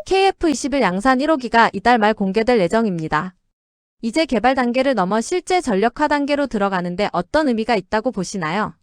KF-21 양산 1호기가 이달 말 공개될 예정입니다. 이제 개발 단계를 넘어 실제 전력화 단계로 들어가는데 어떤 의미가 있다고 보시나요?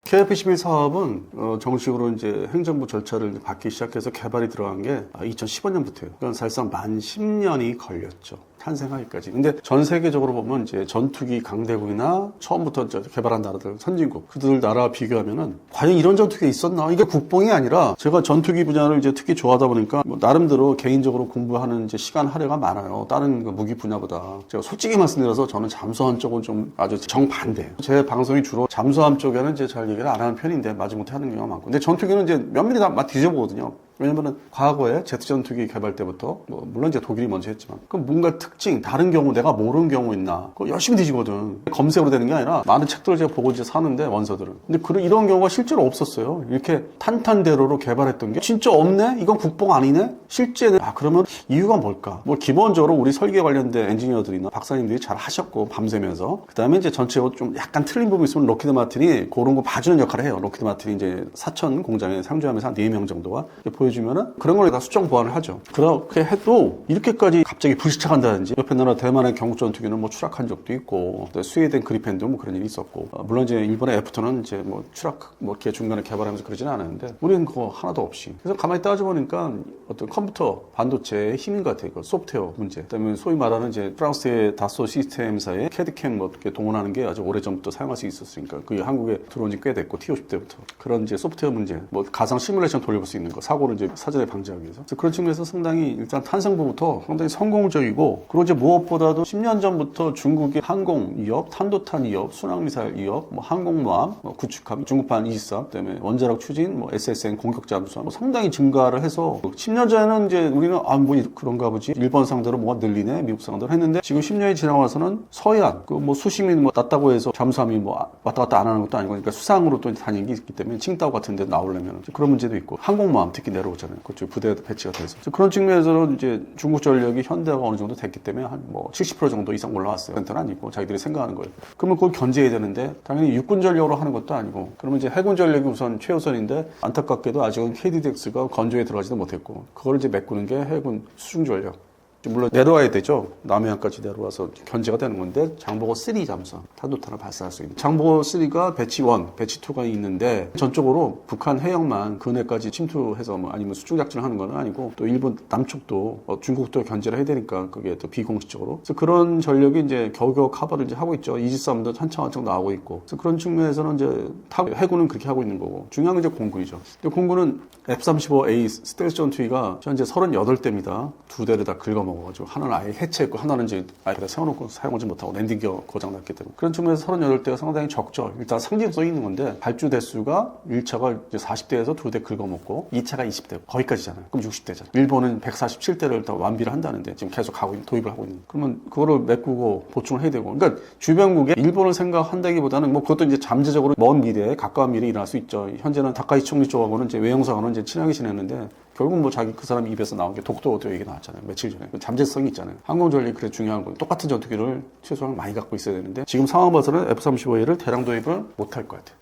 KF-21 사업은 정식으로 이제 행정부 절차를 받기 시작해서 개발이 들어간 게 2015년부터예요. 그러니까 사실상 만 10년이 걸렸죠. 탄생하기까지. 근데 전 세계적으로 보면 이제 전투기 강대국이나 처음부터 개발한 나라들, 선진국, 그들 나라와 비교하면은 과연 이런 전투기가 있었나? 이게 국뽕이 아니라 제가 전투기 분야를 이제 특히 좋아하다 보니까 뭐 나름대로 개인적으로 공부하는 이제 시간 할애가 많아요. 다른 그 무기 분야보다. 제가 솔직히 말씀드려서 저는 잠수함 쪽은 좀 아주 정반대예요. 제 방송이 주로 잠수함 쪽에는 이제 잘 얘기를 안 하는 편인데 마지못해 하는 경우가 많고. 근데 전투기는 이제 면밀히 다 뒤져보거든요. 왜냐면은 과거에 제트 전투기 개발 때부터 물론 이제 독일이 먼저 했지만 그럼 뭔가 특징 다른 경우 내가 모르는 경우 있나 그거 열심히 뒤지거든. 검색으로 되는 게 아니라 많은 책들을 제가 보고 이제 사는데 원서들은 근데 이런 경우가 실제로 없었어요. 이렇게 탄탄대로로 개발했던 게 진짜 없네. 이건 국뽕 아니네. 실제는 그러면 이유가 뭘까? 뭐 기본적으로 우리 설계 관련된 엔지니어들이나 박사님들이 잘 하셨고 밤새면서 그다음에 이제 전체적으로 좀 약간 틀린 부분이 있으면 록히드 마틴이 그런 거 봐주는 역할을 해요. 록히드 마틴이 이제 사천 공장에 상주하면서 한 4명 정도가 보여주면은 그런 걸 다 수정 보완을 하죠. 그렇게 해도 이렇게까지 갑자기 불시착한다든지 옆에 나라 대만의 경국 전투기는 뭐 추락한 적도 있고 스웨덴 그리펜도 뭐 그런 일이 있었고 물론 이제 일본의 F2는 이제 뭐 추락 뭐 이렇게 중간에 개발하면서 그러지는 않았는데 우리는 그거 하나도 없이 그래서 가만히 따져보니까 어떤 컴퓨터 반도체의 힘인 것 같아요. 그 소프트웨어 문제. 그다음에 소위 말하는 이제 프랑스의 다소 시스템사의 캐드캠 뭐 이렇게 동원하는 게 아주 오래전부터 사용할 수 있었으니까 그게 한국에 들어온 지 꽤 됐고 T50 때부터 그런 이제 소프트웨어 문제 뭐 가상 시뮬레이션 돌려볼 수 있는 거 사고를 이제 사전에 방지하기 위해서 그런 측면에서 상당히 일단 탄생부부터 상당히 성공적이고 그리고 이제 무엇보다도 10년 전부터 중국의 항공 위협, 탄도탄 위협, 순항미사일 위협, 뭐 항공모함, 구축함, 중국판 24, 그다음에 원자력 추진, 뭐 SSN 공격 잠수함 상당히 증가를 해서 10년 전에는 이제 우리는 뭐 그런가 보지 일본 상대로 뭐가 늘리네, 미국 상대로 했는데 지금 10년이 지나고 나서는 서해안 그 뭐 수심이 뭐 낮다고 해서 잠수함이 뭐 왔다 갔다 안 하는 것도 아니고 그러니까 수상으로 또 다니는 게 있기 때문에 칭다오 같은 데 나오려면 그런 문제도 있고 항공모함 특히 내려오잖아요. 그쪽 부대에도 배치가 돼서 그런 측면에서는 이제 중국 전력이 현대화가 어느 정도 됐기 때문에 한 뭐 70% 정도 이상 올라왔어요. 센터는 아니고 자기들이 생각하는 거예요. 그러면 그걸 견제해야 되는데 당연히 육군 전력으로 하는 것도 아니고 그러면 이제 해군 전력이 우선 최우선인데 안타깝게도 아직은 KDDX가 건조에 들어가지도 못했고 그걸 이제 메꾸는 게 해군 수중 전력. 물론 내려와야 되죠. 남해안까지 내려와서 견제가 되는 건데 장보고 3 잠수함 탄도탄을 발사할 수 있는 장보고 3가 배치 1, 배치 2가 있는데 전적으로 북한 해역만 근해까지 침투해서 뭐 아니면 수중 작전을 하는 건 아니고 또 일본 남쪽도 중국도 견제를 해야 되니까 그게 또 비공식적으로 그래서 그런 전력이 이제 겨우겨우 커버를 이제 하고 있죠. 이지스함도 한참 나오고 있고 그래서 그런 측면에서는 이제 해군은 그렇게 하고 있는 거고 중요한 건 이제 공군이죠. 근데 공군은 F-35A 스텔스 전투기가 현재 38대입니다. 2대를 다 긁어먹어가지고 하나는 아예 해체했고 하나는 이제 아예 세워놓고 사용하지 못하고 랜딩 기어 고장났기 때문에 그런 측면에서 38대가 상당히 적죠. 일단 상징성이 있는 건데 발주 대수가 1차가 이제 40대에서 2대 긁어먹고 2차가 20대 거기까지잖아요. 그럼 60대잖아요. 일본은 147대를 더 완비를 한다는데 지금 계속 도입을 하고 있는 그러면 그거를 메꾸고 보충을 해야 되고 그러니까 주변국에 일본을 생각한다기보다는 뭐 그것도 이제 잠재적으로 먼 미래에 가까운 미래에 일어날 수 있죠. 현재는 다카이 총리 쪽하고는 이제 외형사하고는 이제 친하게 지냈는데 결국 뭐 자기 그 사람 입에서 나온 게 독도 얘기 나왔잖아요. 며칠 전에. 잠재성이 있잖아요. 항공전력이 그래 중요한 거예요. 똑같은 전투기를 최소한 많이 갖고 있어야 되는데 지금 상황 봐서는 F-35A를 대량 도입을 못할 것 같아요.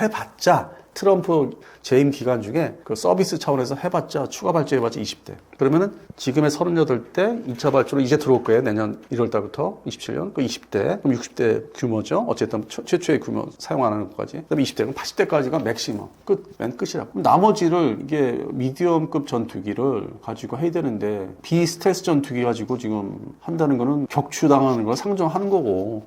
해봤자 트럼프 재임 기간 중에 그 서비스 차원에서 해봤자 추가 발주해봤자 20대. 그러면은 지금의 38대 2차 발주로 이제 들어올 거예요. 내년 1월 달부터 27년. 그 20대. 그럼 60대 규모죠. 어쨌든 최초의 규모 사용 안 하는 것까지. 그다음에 20대. 그럼 80대까지가 맥시멈. 맨 끝이라. 그럼 나머지를 이게 미디엄급 전투기를 가지고 해야 되는데 비스텔스 전투기 가지고 지금 한다는 거는 격추당하는 걸 상정하는 거고.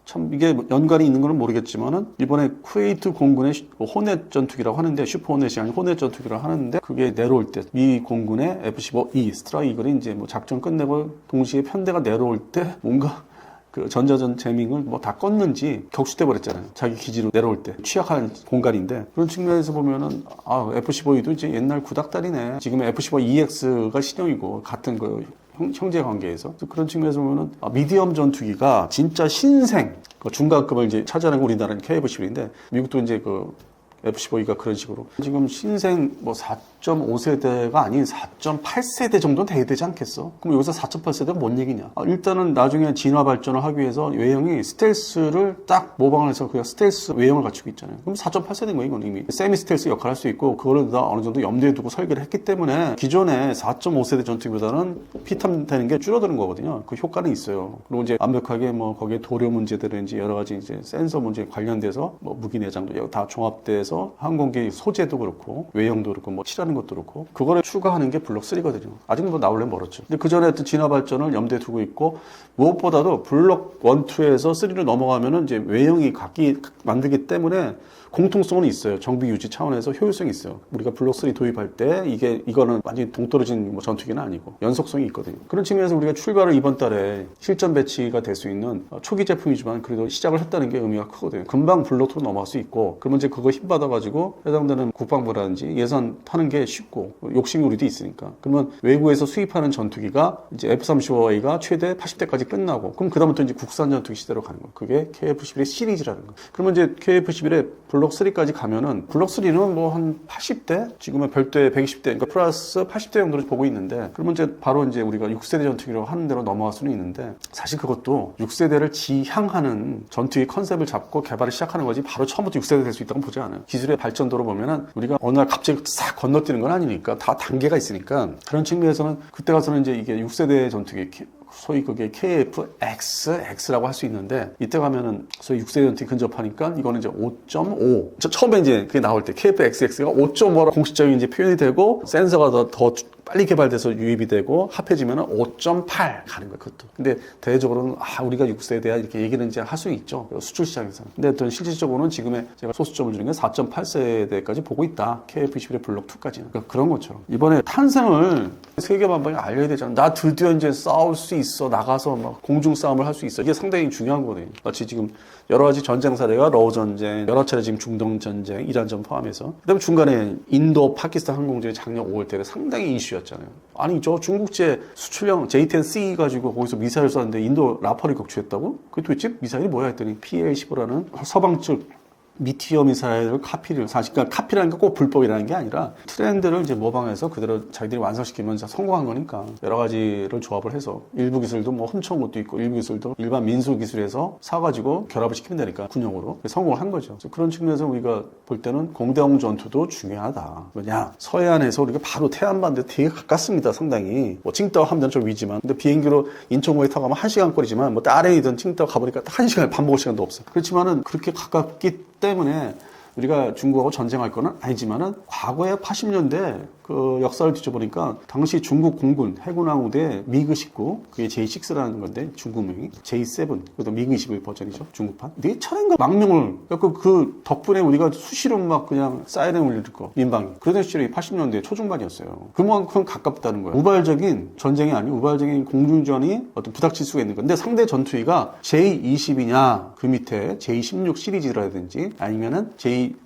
참 이게 연관이 있는 건 모르겠지만은 이번에 쿠웨이트 공군의 호넷 전투기라고 하는데 슈퍼 호넷이 아닌 호넷 전투기라고 하는데 그게 내려올 때 미 공군의 F-15E 스트라이거를 이제 뭐 작전 끝내고 동시에 편대가 내려올 때 뭔가 그 전자전 재밍을 뭐 다 껐는지 격수돼 버렸잖아요. 자기 기지로 내려올 때 취약한 공간인데 그런 측면에서 보면은 F-15E도 이제 옛날 구닥다리네. 지금의 F-15EX가 신형이고 같은 그 형제 관계에서 그런 측면에서 보면은 미디엄 전투기가 진짜 신생 그 중간급을 이제 차지하는 우리나라는 KF-11인데 미국도 이제 그 F-15E가 그런 식으로 지금 신생 뭐 4.5세대가 아닌 4.8세대 정도는 돼야 되지 않겠어? 그럼 여기서 4.8세대가 뭔 얘기냐? 일단은 나중에 진화 발전을 하기 위해서 외형이 스텔스를 딱 모방을 해서 그냥 스텔스 외형을 갖추고 있잖아요. 그럼 4.8세대인 거예요, 이건 이미. 세미 스텔스 역할을 할 수 있고, 그거를 다 어느 정도 염두에 두고 설계를 했기 때문에 기존의 4.5세대 전투기보다는 피탐되는 게 줄어드는 거거든요. 그 효과는 있어요. 그리고 이제 완벽하게 뭐 거기에 도료 문제들인지 여러 가지 이제 센서 문제 관련돼서 뭐 무기 내장도 다 종합돼서 항공기 소재도 그렇고 외형도 그렇고 뭐 칠하는 것도 그렇고 그거를 추가하는 게 블록 3거든요. 아직 뭐 나오려면 멀었죠. 근데 그 전에 진화 발전을 염두에 두고 있고 무엇보다도 블록 1, 2에서 3로 넘어가면은 이제 외형이 각기 만들기 때문에 공통성은 있어요. 정비 유지 차원에서 효율성이 있어요. 우리가 블록 3 도입할 때 이거는 완전히 동떨어진 뭐 전투기는 아니고 연속성이 있거든요. 그런 측면에서 우리가 출발을 이번 달에 실전 배치가 될 수 있는 초기 제품이지만 그래도 시작을 했다는 게 의미가 크거든요. 금방 블록 2로 넘어갈 수 있고 그러면 이제 그거 힘받아가지고 해당되는 국방부라든지 예산 타는 게 쉽고 욕심이 우리도 있으니까 그러면 외국에서 수입하는 전투기가 이제 F-35A가 최대 80대까지 끝나고 그럼 그다음부터 이제 국산 전투기 시대로 가는 거예요. 그게 KF-11의 시리즈라는 거예요. 그러면 이제 KF-11의 블록 3까지 가면은 블록 3는 뭐 한 80대 지금은 별도의 120대 그러니까 플러스 80대 정도로 보고 있는데 그러면 이제 바로 이제 우리가 6세대 전투기로 하는 대로 넘어갈 수는 있는데 사실 그것도 6세대를 지향하는 전투기 컨셉을 잡고 개발을 시작하는 거지 바로 처음부터 6세대 될 수 있다고 보지 않아요. 기술의 발전도로 보면은 우리가 어느 날 갑자기 싹 건너뛰는 건 아니니까 다 단계가 있으니까 그런 측면에서는 그때 가서는 이제 이게 6세대 전투기 소위 그게 KF-X라고 할 수 있는데 이때 가면은 소위 6세대 전투기 근접하니까 이거는 이제 5.5 처음에 이제 그게 나올 때 KF-XX가 5.5로 공식적인 이제 표현이 되고 센서가 더 빨리 개발돼서 유입이 되고 합해지면 5.8 가는 거예요, 그것도. 근데 대외적으로는 우리가 6세대야 이렇게 얘기는 이제 할 수 있죠. 수출 시장에서. 근데 어떤 실질적으로는 지금의 제가 소수점을 주는 게 4.8세대까지 보고 있다. KF-11의 블록 2까지는. 그러니까 그런 것처럼. 이번에 탄생을 세계 만방에 알려야 되잖아. 나 드디어 이제 싸울 수 있어. 나가서 막 공중 싸움을 할 수 있어. 이게 상당히 중요한 거거든요. 마치 지금 여러 가지 전쟁 사례가 러우 전쟁, 여러 차례 지금 중동 전쟁, 이란전 포함해서. 그다음에 중간에 인도, 파키스탄 항공전이 작년 5월 때가 상당히 이슈였잖아요. 아니 저 중국제 수출형 J-10C 가지고 거기서 미사일 쐈는데 인도 라파를 격추했다고? 그게 도대체 미사일이 뭐야 했더니 PL-15라는 서방 측 미티어 미사일을 카피를 사실 그러니까 카피라는 게 꼭 불법이라는 게 아니라 트렌드를 이제 모방해서 그대로 자기들이 완성시키면 성공한 거니까 여러 가지를 조합을 해서 일부 기술도 뭐 훔쳐온 것도 있고 일부 기술도 일반 민수 기술에서 사가지고 결합을 시키면 되니까 군용으로 성공을 한 거죠. 그래서 그런 측면에서 우리가 볼 때는 공대공 전투도 중요하다. 왜냐 서해안에서 우리가 바로 태안반대 되게 가깝습니다. 상당히 뭐 칭다오 함대는 좀 위지만 근데 비행기로 인천공에 타고 가면 1시간 거리지만 뭐 아래이든 칭다오 가보니까 1시간 밥 먹을 시간도 없어. 그렇지만은 그렇게 가깝기 때문에 우리가 중국하고 전쟁할 거는 아니지만은 과거에 80년대 그 역사를 뒤져보니까 당시 중국 공군 해군항우대 미그 19 그게 J6라는 건데 중국명이 J7 그것도 미그 21 버전이죠 중국판 4차례인가 망명을 그 덕분에 우리가 수시로 막 그냥 사이렌 울릴 거 민방위 그러던 시절이 80년대 초중반이었어요. 그만큼 가깝다는 거예요. 우발적인 전쟁이 아니고 우발적인 공중전이 어떤 부닥칠 수가 있는 건데 상대 전투기가 J20이냐 그 밑에 J16 시리즈라든지 아니면은 J10의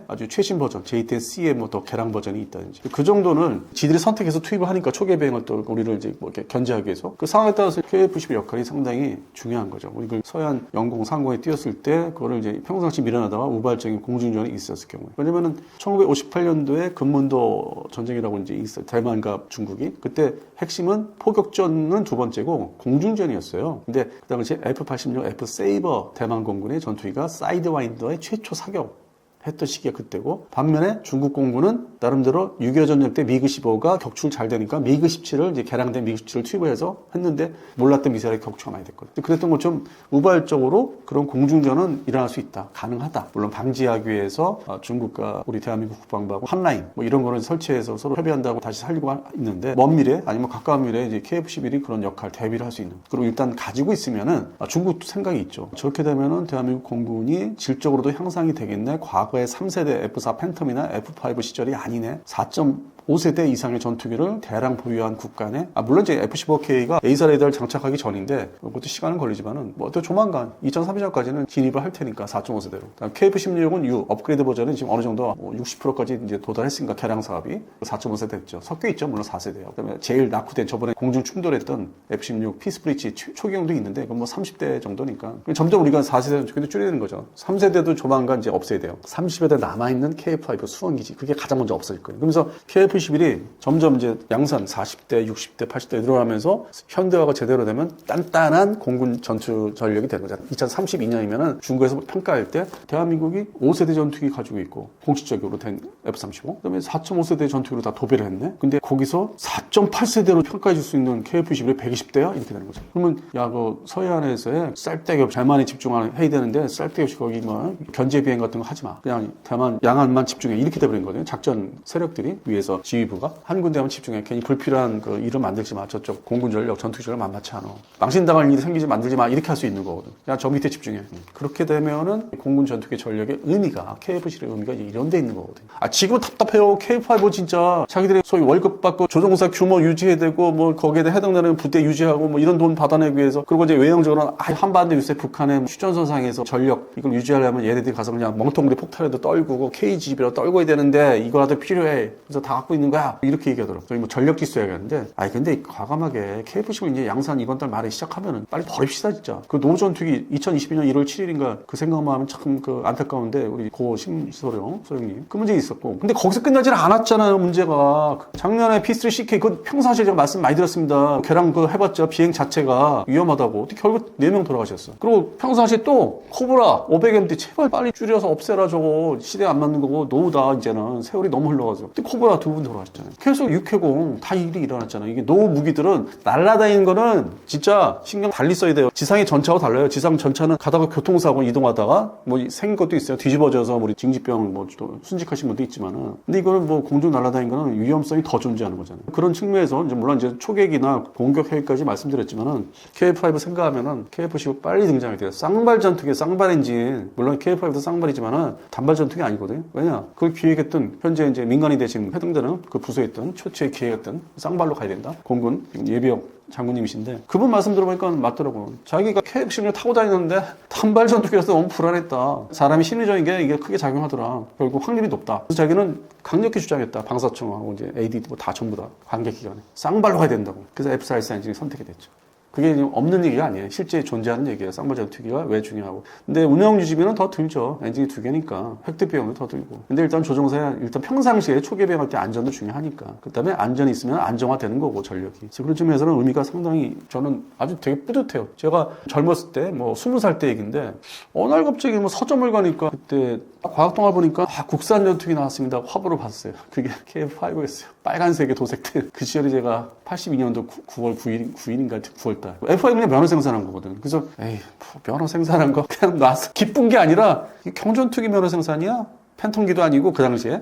아주 최신 버전, J10C의 뭐 더 개량 버전이 있다든지. 그 정도는 지들이 선택해서 투입을 하니까 초계 비행을 또 우리를 이제 뭐 이렇게 견제하기 위해서 그 상황에 따라서 KF-11 역할이 상당히 중요한 거죠. 이걸 서해안 영공 상공에 띄웠을 때 그거를 이제 평상시 밀어내다가 우발적인 공중전이 있었을 경우에. 왜냐면은 1958년도에 금문도 전쟁이라고 이제 있어요. 대만과 중국이. 그때 핵심은 포격전은 두 번째고 공중전이었어요. 근데 그 당시에 F-86 F-세이버 대만 공군의 전투기가 사이드와인더의 최초 사격 했던 시기가 그때고 반면에 중국 공군은 나름대로 6.25 전쟁 때 미그 15가 격추를 잘 되니까 미그 17을 이제 개량된 미그 17을 투입을 해서 했는데 몰랐던 미사일의 격추가 많이 됐거든요. 그랬던 것처럼 우발적으로 그런 공중전은 일어날 수 있다. 가능하다. 물론 방지하기 위해서 중국과 우리 대한민국 국방부하고 핫라인 뭐 이런 거를 설치해서 서로 협의한다고 다시 살리고 있는데 먼 미래 아니면 가까운 미래에 이제 KF-11이 그런 역할 대비를 할 수 있는 그리고 일단 가지고 있으면은 중국도 생각이 있죠. 저렇게 되면은 대한민국 공군이 질적으로도 향상이 되겠네. 과거의 3세대 F4 팬텀이나 F5 시절이 아니네. 4.5세대 이상의 전투기를 대량 보유한 국간에 물론 이제 F-15K가 A사 레이더를 장착하기 전인데 그것도 시간은 걸리지만은 뭐 또 조만간 2030년까지는 진입을 할 테니까 4.5세대로. KF-16은 U 업그레이드 버전은 지금 어느 정도 60%까지 이제 도달했으니까 개량 사업이 4.5세대 됐죠. 섞여 있죠. 물론 4세대요. 그다음에 제일 낙후된 저번에 공중 충돌했던 F-16 피스브리지 초기형도 있는데 그건 뭐 30대 정도니까 점점 우리가 4세대 전투기도 줄이는 거죠. 3세대도 조만간 이제 없어야 돼요. 30여 대 남아있는 KF-5 수원기지 그게 가장 먼저 없어질 거예요. 그러면서 KF KF-21이 점점 이제 양산 40대, 60대, 80대 들어가면서 현대화가 제대로 되면 단단한 공군 전투 전력이 되는 거잖아요. 2032년이면은 중국에서 평가할 때 대한민국이 5세대 전투기 가지고 있고 공식적으로 된 F-35, 그다음에 4.5세대 전투기로 다 도배를 했네. 근데 거기서 4.8세대로 평가해 줄 수 있는 KF-21이 120대야 이렇게 되는 거죠. 그러면 야, 그 서해안에서의 쌀데기 잘만이 집중해야 되는데 쌀데기 없이 거기 뭐 견제 비행 같은 거 하지 마. 그냥 대만 양안만 집중해 이렇게 돼버린 거거든요. 작전 세력들이 위에서 지휘부가 한 군데만 집중해. 괜히 불필요한 그 일을 만들지 마. 저쪽 공군 전력, 전투기 전력 만만치 않아. 망신당할 일이 생기지 만들지 마. 이렇게 할 수 있는 거거든. 야, 저 밑에 집중해. 그렇게 되면은 공군 전투기 전력의 의미가 KF-21의 의미가 이런 데 있는 거거든. 아, 지금 답답해요. KF-5 진짜 자기들이 소위 월급 받고 조종사 규모 유지해야 되고 뭐 거기에 해당되는 부대 유지하고 뭐 이런 돈 받아내기 위해서 그리고 이제 외형적으로는 한반도 요새 북한의 휴전선상에서 전력 이걸 유지하려면 얘네들이 가서 그냥 멍텅구리 폭탄에도 떨구고 KGB로 떨궈야 되는데 이거라도 필요해. 그래서 다 갖고 있는 거야. 이렇게 얘기하더라고. 저희 뭐 전력 기수 얘기하는데 아니 근데 과감하게 KF-15 이제 양산 이번 달 말에 시작하면은 빨리 버립시다 진짜. 그 노전투기 2022년 1월 7일인가 그 생각만 하면 참 그 안타까운데 우리 고 심소령 소령님 그 문제 있었고 근데 거기서 끝나질 않았잖아요. 문제가 작년에 P3CK 그 평상시에 제가 말씀 많이 드렸습니다. 걔랑 그 해봤자 비행 자체가 위험하다고. 결국 4명 돌아가셨어. 그리고 평상시에 또 코브라 500MD 제발 빨리 줄여서 없애라. 저거 시대에 안 맞는 거고 노후다. 이제는 세월이 너무 흘러가지고. 근데 코브라 2분 돌아가셨잖아요. 계속 육해공 다 일이 일어났잖아요. 이게 노후 무기들은 날아다니는 거는 진짜 신경 달리 써야 돼요. 지상의 전차하고 달라요. 지상 전차는 가다가 교통사고 이동하다가 뭐 생긴 것도 있어요. 뒤집어져서 우리 징집병 뭐 순직하신 분도 있지만은. 근데 이거는 뭐 공중 날아다니는 거는 위험성이 더 존재하는 거잖아요. 그런 측면에서 이제 물론 이제 초계기나 공격 해기까지 말씀드렸지만은 KF-5 생각하면은 KF-15 빨리 등장해야 돼요. 쌍발 전투기, 쌍발 엔진. 물론 KF-5도 쌍발이지만은 단발 전투기 아니거든요. 왜냐? 그걸 기획했던 현재 이제 민간이 되신 해당되는 그 부서에 있던 초치에 기획했던 쌍발로 가야 된다. 공군 예비역 장군님이신데 그분 말씀 들어보니까 맞더라고요. 자기가 KF-15를 타고 다니는데 단발 전투기라서 너무 불안했다. 사람이 심리적인 게 이게 크게 작용하더라. 결국 확률이 높다. 그래서 자기는 강력히 주장했다. 방사청하고 이제 AD 뭐 다 전부 다 관계기관에 쌍발로 가야 된다고. 그래서 F-14 엔진이 선택이 됐죠. 그게 없는 얘기가 아니에요. 실제 존재하는 얘기예요. 쌍발 전투기가 왜 중요하고. 근데 운영 유지비는 더 들죠. 엔진이 2개니까. 획득 비용도 더 들고. 근데 일단 조종사야 일단 평상시에 초계 비행할 때 안전도 중요하니까. 그 다음에 안전이 있으면 안정화되는 거고 전력이. 그래서 그런 측면에서는 의미가 상당히 저는 아주 되게 뿌듯해요. 제가 젊었을 때 뭐 20살 때 얘기인데 어느 날 갑자기 뭐 서점을 가니까 그때 과학동화 보니까 국산 전투기 나왔습니다. 화보를 봤어요. 그게 KF-5였어요. 빨간색의 도색된 그 시절이 제가 82년도 9월 9일인가 9월달. F-5는 면허 생산한 거거든. 그래서 에이 뭐 면허 생산한 거 그냥 놔서 기쁜 게 아니라 경전투기 면허 생산이야? 팬통기도 아니고 그 당시에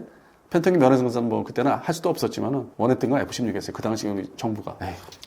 팬통기 면허 생산 뭐 그때는 할 수도 없었지만은 원했던 건 F-16이었어요. 그 당시 우리 정부가.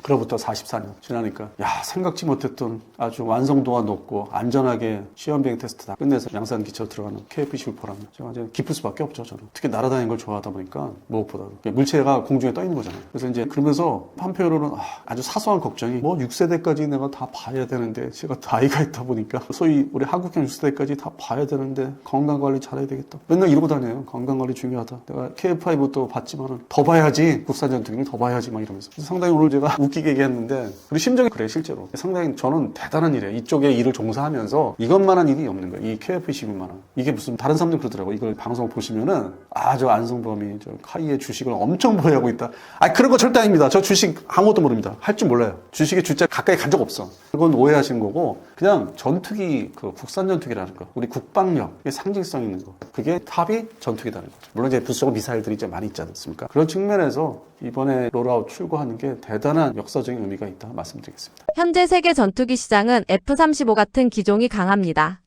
그로부터 44년 지나니까 야 생각지 못했던 아주 완성도가 높고 안전하게 시험 비행 테스트 다 끝내서 양산 기체로 들어가는 KF-15라면 제가 이제 기쁠 수밖에 없죠. 저는 특히 날아다니는 걸 좋아하다 보니까 무엇보다도 물체가 공중에 떠 있는 거잖아요. 그래서 이제 그러면서 한편으로는 아주 사소한 걱정이 뭐 6세대까지 내가 다 봐야 되는데 제가 나이가 있다 보니까 소위 우리 한국형 6세대까지 다 봐야 되는데 건강관리 잘해야 되겠다. 맨날 이러고 다녀요. 건강관리 중요하다. 내가 KF-5도 봤지만은 더 봐야지 국산 전투기는 더 봐야지 막 이러면서 그래서 상당히 오늘 제가 웃기게 얘기했는데 그리고 심정이 그래 실제로 상당히 저는 대단한 일이에요. 이쪽에 일을 종사하면서 이것만한 일이 없는 거예요. 이 KF-15만한 이게 무슨 다른 사람들 그러더라고. 이걸 방송 보시면은 저 안성범이 저 카이의 주식을 엄청 보유하고 있다. 그런 거 절대 아닙니다. 저 주식 아무것도 모릅니다. 할 줄 몰라요. 주식에 주자 가까이 간 적 없어. 그건 오해하신 거고 그냥 전투기 그 국산 전투기라는 거 우리 국방력의 상징성 있는 거 그게 탑이 전투기라는 거죠. 물론 이제 부수적 미사일들이 이제 많이 있지 않습니까? 그런 측면에서 이번에 롤아웃 출고하는 게 대단한 역사적인 의미가 있다 말씀드리겠습니다. 현재 세계 전투기 시장은 F-35 같은 기종이 강합니다.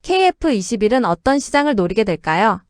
KF-21은 어떤 시장을 노리게 될까요?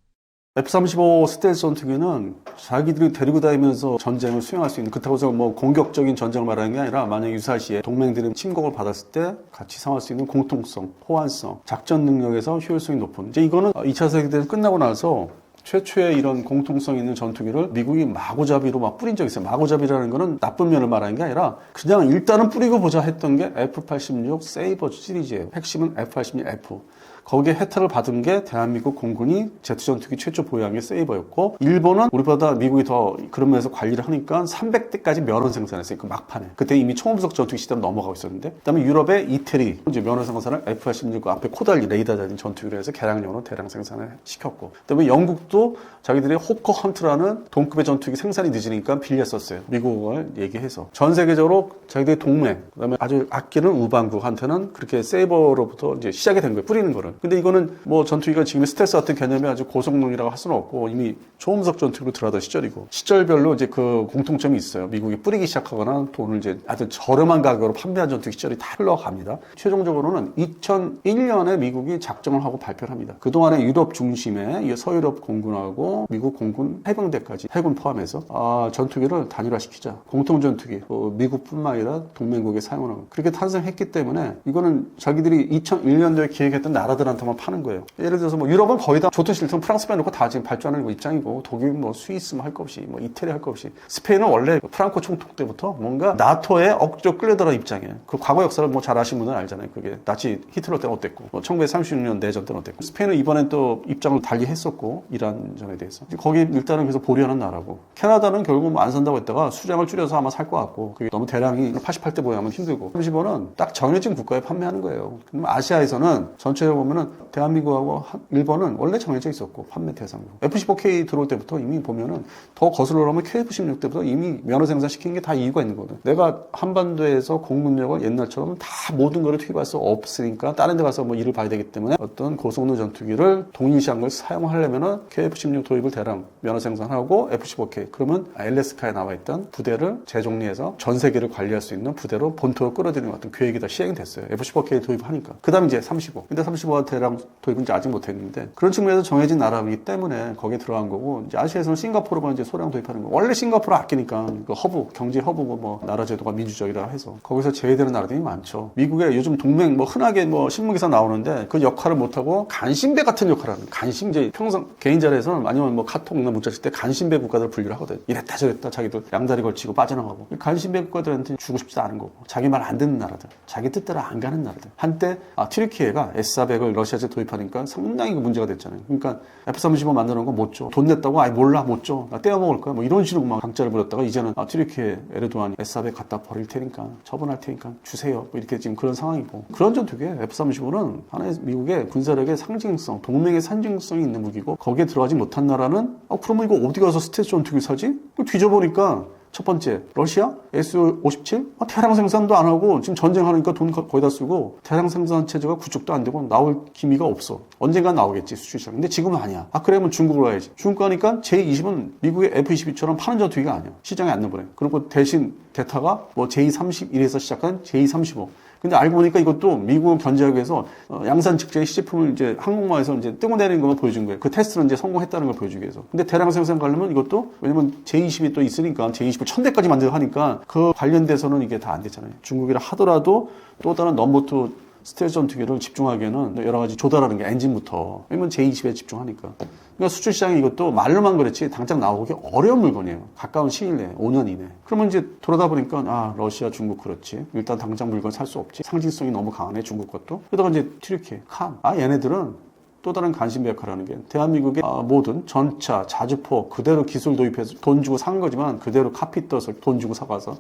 F-35 스텔스 전투기는 자기들이 데리고 다니면서 전쟁을 수행할 수 있는 그렇다고 해서 뭐 공격적인 전쟁을 말하는 게 아니라 만약 유사시에 동맹들은 침공을 받았을 때 같이 상할 수 있는 공통성, 호환성, 작전 능력에서 효율성이 높은 이제 이거는 2차 세계대전 끝나고 나서 최초의 이런 공통성 있는 전투기를 미국이 마구잡이로 막 뿌린 적이 있어요. 마구잡이라는 거는 나쁜 면을 말하는 게 아니라 그냥 일단은 뿌리고 보자 했던 게 F-86 세이버 시리즈예요. 핵심은 F-86F. 거기에 혜택을 받은 게 대한민국 공군이 제트 전투기 최초 보유한 게 세이버였고, 일본은 우리보다 미국이 더 그런 면에서 관리를 하니까 300대까지 면허 생산했어요. 그 막판에. 그때 이미 초음속 전투기 시대로 넘어가고 있었는데, 그다음에 유럽의 이태리 이제 면허 생산을 F-86 앞에 코달리 레이더 달린 전투기로 해서 개량용으로 대량 생산을 시켰고, 그다음에 영국도 자기들이 호커 헌트라는 동급의 전투기 생산이 늦으니까 빌렸었어요. 미국을 얘기해서. 전 세계적으로 자기들의 동맹, 그다음에 아주 아끼는 우방국한테는 그렇게 세이버로부터 이제 시작이 된 거예요. 뿌리는 거를. 근데 이거는 뭐 전투기가 지금 스텔스 같은 개념이 아주 고성능이라고 할 수는 없고, 이미 초음속 전투기로 들어가던 시절이고, 시절별로 이제 그 공통점이 있어요. 미국이 뿌리기 시작하거나 돈을 이제 아주 저렴한 가격으로 판매한 전투기 시절이 다 흘러갑니다. 최종적으로는 2001년에 미국이 작정을 하고 발표를 합니다. 그동안에 유럽 중심의 서유럽 공군하고 미국 공군 해병대까지, 해군 포함해서 전투기를 단일화시키자. 공통 전투기, 미국뿐만 아니라 동맹국에 사용하는, 그렇게 탄생했기 때문에 이거는 자기들이 2001년도에 기획했던 나라들한테만 파는 거예요. 예를 들어서 뭐 유럽은 거의 다 좋든 싫든 프랑스 빼놓고 다 지금 발주하는 입장이고, 독일 뭐 스위스 할 것 없이, 뭐 이태리 할 것 없이, 스페인은 원래 프랑코 총통 때부터 뭔가 나토에 억지로 끌려들어 입장이에요. 그 과거 역사를 뭐 잘 아시는 분은 알잖아요. 그게 나치 히틀러 때는 어땠고, 뭐 1936년 내전 때는 어땠고, 스페인은 이번엔 또 입장을 달리 했었고, 이란전에 대해서. 거기 일단은 그래서 보류하는 나라고, 캐나다는 결국 뭐 안 산다고 했다가 수량을 줄여서 아마 살 것 같고, 그게 너무 대량이 88대 보유하면 힘들고, 30원은 딱 정해진 국가에 판매하는 거예요. 그럼 아시아에서는 전체적으로 보면은 대한민국하고 일본은 원래 정해져 있었고, 판매 대상으로. F-15K 들어올 때부터 이미 보면은 더 거슬러 오면 KF-16 때부터 이미 면허 생산시킨 게 다 이유가 있는 거거든. 내가 한반도에서 공군력을 옛날처럼 다 모든 거를 투입할 수 없으니까 다른 데 가서 뭐 일을 봐야 되기 때문에 어떤 고성능 전투기를 동일시한 걸 사용하려면은 KF-16 도입을 대량 면허 생산하고 F-15K, 그러면 알래스카에 나와 있던 부대를 재정리해서 전 세계를 관리할 수 있는 부대로 본토로 끌어들이는 어떤 계획이 다 시행이 됐어요. F-15K 도입하니까. 그 다음 이제 35. 근데 35가 대량 도입은 이제 아직 못했는데, 그런 측면에서 정해진 나라이기 때문에 거기에 들어간 거고, 이제 아시아에서는 싱가포르가 이제 소량 도입하는 거. 원래 싱가포르 아끼니까 그 허브, 경제 허브고 뭐 나라 제도가 민주적이라 해서 거기서 제외되는 나라들이 많죠. 미국의 요즘 동맹 뭐 흔하게 뭐 신문기사 나오는데 그 역할을 못하고 간신배 같은 역할을 하는, 간신제 평생 개인 자리에서는 아니면 뭐 카톡이나 문자 쓸 때 간신배 국가들 분류를 하거든. 이랬다 저랬다 자기도 양다리 걸치고 빠져나가고. 간신배 국가들한테 주고 싶지도 않은 거고, 자기 말 안 듣는 나라들, 자기 뜻대로 안 가는 나라들. 한때 튀르키예가 S-400을 러시아제 도입하니까 상당히 문제가 됐잖아요. 그러니까 F-35 만드는 거 못 줘. 돈 냈다고 아이 몰라 못 줘. 나 떼어먹을 거야. 뭐 이런 식으로 막 강짜를 부렸다가 이제는 튀르키예 에르도안이 S-400 갖다 버릴 테니까, 처분할 테니까 주세요. 뭐 이렇게 지금 그런 상황이고, 그런 전투기에 F-35는 하나의 미국의 군사력의 상징성, 동맹의 상징성이 있는 무기고, 거기에 들어가지 못한 나라는 그러면 이거 어디 가서 스텔스 전투기 사지? 뒤져보니까 첫 번째, 러시아? S-57? 대량 생산도 안 하고 지금 전쟁하니까 돈 거의 다 쓰고, 대량 생산 체제가 구축도 안 되고 나올 기미가 없어. 언젠간 나오겠지, 수출 시장. 근데 지금은 아니야. 그러면 중국으로 가야지. 중국 가니까 J-20은 미국의 F-22처럼 파는 전투기가 아니야. 시장에 안 내보내. 그리고 대신 대타가 뭐 J-31에서 시작한 J-35. 근데 알고 보니까 이것도 미국을 견제하기 위해서 양산 직전에 시제품을 이제 항공모에서 이제 뜨고 내리는 것만 보여준 거예요. 그 테스트는 이제 성공했다는 걸 보여주기 위해서. 근데 대량 생산 가려면 이것도, 왜냐면 J-20이 또 있으니까 J-20을 1000대까지 만들어 하니까 그 관련돼서는 이게 다 안 됐잖아요. 중국이라 하더라도 또 다른 넘버2 스텔스 전투기를 집중하기에는 여러 가지 조달하는 게 엔진부터, 왜냐면 J-20에 집중하니까. 그러니까 수출 시장이 이것도 말로만 그렇지 당장 나오기 어려운 물건이에요. 가까운 시일 내에, 5년 이내. 그러면 이제 돌아다 보니까 러시아, 중국 그렇지. 일단 당장 물건 살 수 없지. 상징성이 너무 강하네, 중국 것도. 그러다가 이제 튀르키예, 칸. 얘네들은 또 다른 관심의 역할을 하는 게, 대한민국의 모든 전차, 자주포 그대로 기술 도입해서 돈 주고 산 거지만 그대로 카피 떠서 돈 주고 사가서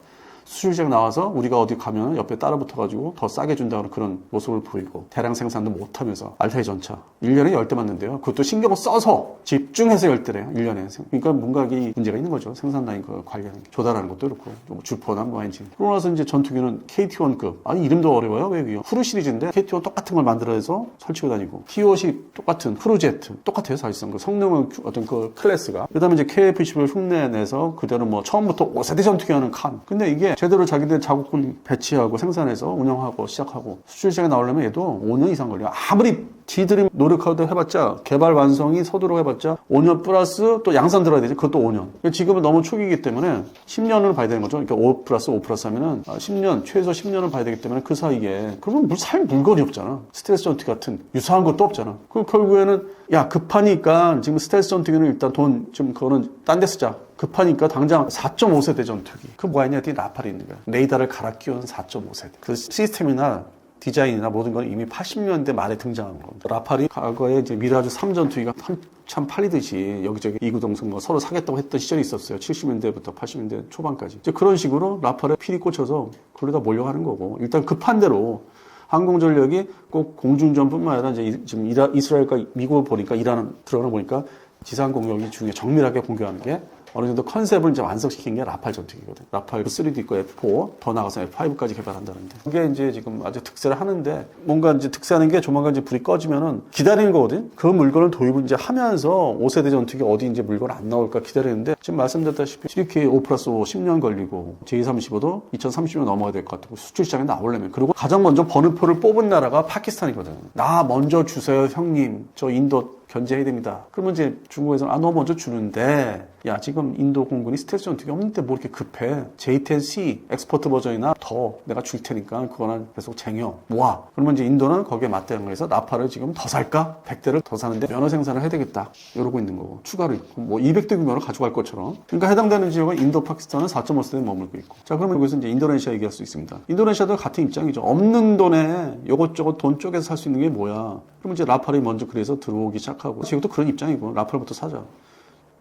수출시장 나와서 우리가 어디 가면 옆에 따라 붙어가지고 더 싸게 준다는 그런 모습을 보이고, 대량 생산도 못하면서 알타이 전차 1년에 10대 맞는데요. 그것도 신경 써서 집중해서 10대래요. 1년에. 그러니까 뭔가 이 문제가 있는 거죠. 생산 라인 그 관련 조달하는 것도 그렇고, 뭐 주포나 뭐 엔진. 그러고 나서 이제 전투기는 KT-1급. 이름도 어려워요. 왜? 후르 시리즈인데 KT-1 똑같은 걸 만들어서 설치고 다니고, T-50 똑같은 후르제트 똑같아요. 사실상 그 성능은 어떤 그 클래스가. 그다음에 이제 KF-10을 흉내내서 그대로 뭐 처음부터 5세대 전투기 하는 칸. 근데 이게 제대로 자기들 자국군 배치하고 생산해서 운영하고 시작하고 수출 시장에 나오려면 얘도 5년 이상 걸려요. 아무리 지들이 노력하도 해봤자, 개발 완성이 서두르고 해봤자 5년 플러스 또 양산 들어야 되지. 그것도 5년. 지금은 너무 초기이기 때문에 10년을 봐야 되는 거죠. 그러니까 5 플러스 5 플러스 하면은 10년, 최소 10년을 봐야 되기 때문에 그 사이에, 그러면 살 물건이 없잖아. 스텔스 전투기 같은 유사한 것도 없잖아. 그럼 결국에는 급하니까 지금 스텔스 전투기는 일단 돈 좀 그거는 딴 데 쓰자. 급하니까 당장 4.5세대 전투기. 그 뭐였냐? 뒤에 나팔이 있는 거야. 레이더를 갈아 끼운 4.5세대. 그 시스템이나 디자인이나 모든 건 이미 80년대 말에 등장한 겁니다. 라팔이 과거에 이제 미라주 3전투기가 한참 팔리듯이 여기저기 이구동성 뭐 서로 사겠다고 했던 시절이 있었어요. 70년대부터 80년대 초반까지. 이제 그런 식으로 라팔에 필이 꽂혀서 그러다 몰려가는 거고, 일단 급한 대로 항공전력이 꼭 공중전뿐만 아니라 이제 지금 이스라엘과 미국을 보니까 이란 들어가는 보니까 지상 공격이 중에 정밀하게 공격하는 게 어느 정도 컨셉을 이제 완성시킨 게 라팔 전투기거든. 라팔 3D 있고 F4, 더 나가서 F5까지 개발한다는데. 그게 이제 지금 아주 득세를 하는데, 뭔가 이제 득세하는 게 조만간 이제 불이 꺼지면은 기다리는 거거든. 그 물건을 도입을 이제 하면서 5세대 전투기 어디 이제 물건 안 나올까 기다리는데, 지금 말씀드렸다시피 CDK 5+5 10년 걸리고, J-35도 2030년 넘어야 될 것 같고, 수출 시장에 나오려면. 그리고 가장 먼저 번호표를 뽑은 나라가 파키스탄이거든. 나 먼저 주세요, 형님. 저 인도 견제해야 됩니다. 그러면 이제 중국에서는 너 먼저 주는데, 야, 지금 인도 공군이 스텔스 전투기 없는데 뭐 이렇게 급해. J-10C 엑스포트 버전이나 더 내가 줄 테니까 그거는 계속 쟁여 모아. 그러면 이제 인도는 거기에 맞대응해서 나팔을 지금 더 살까? 100대를 더 사는데 면허 생산을 해야 되겠다. 이러고 있는 거고. 추가로 있고 뭐 200대 규모로 가져갈 것처럼. 그러니까 해당되는 지역은 인도, 파키스탄은 4.5세대에 머물고 있고. 자, 그러면 여기서 이제 인도네시아 얘기할 수 있습니다. 인도네시아도 같은 입장이죠. 없는 돈에 요것저것 돈 쪼개서 살 수 있는 게 뭐야. 그러면 이제 라팔이 먼저 그래서 들어오기 시작하고. 지금도 그런 입장이고 라팔부터 사자.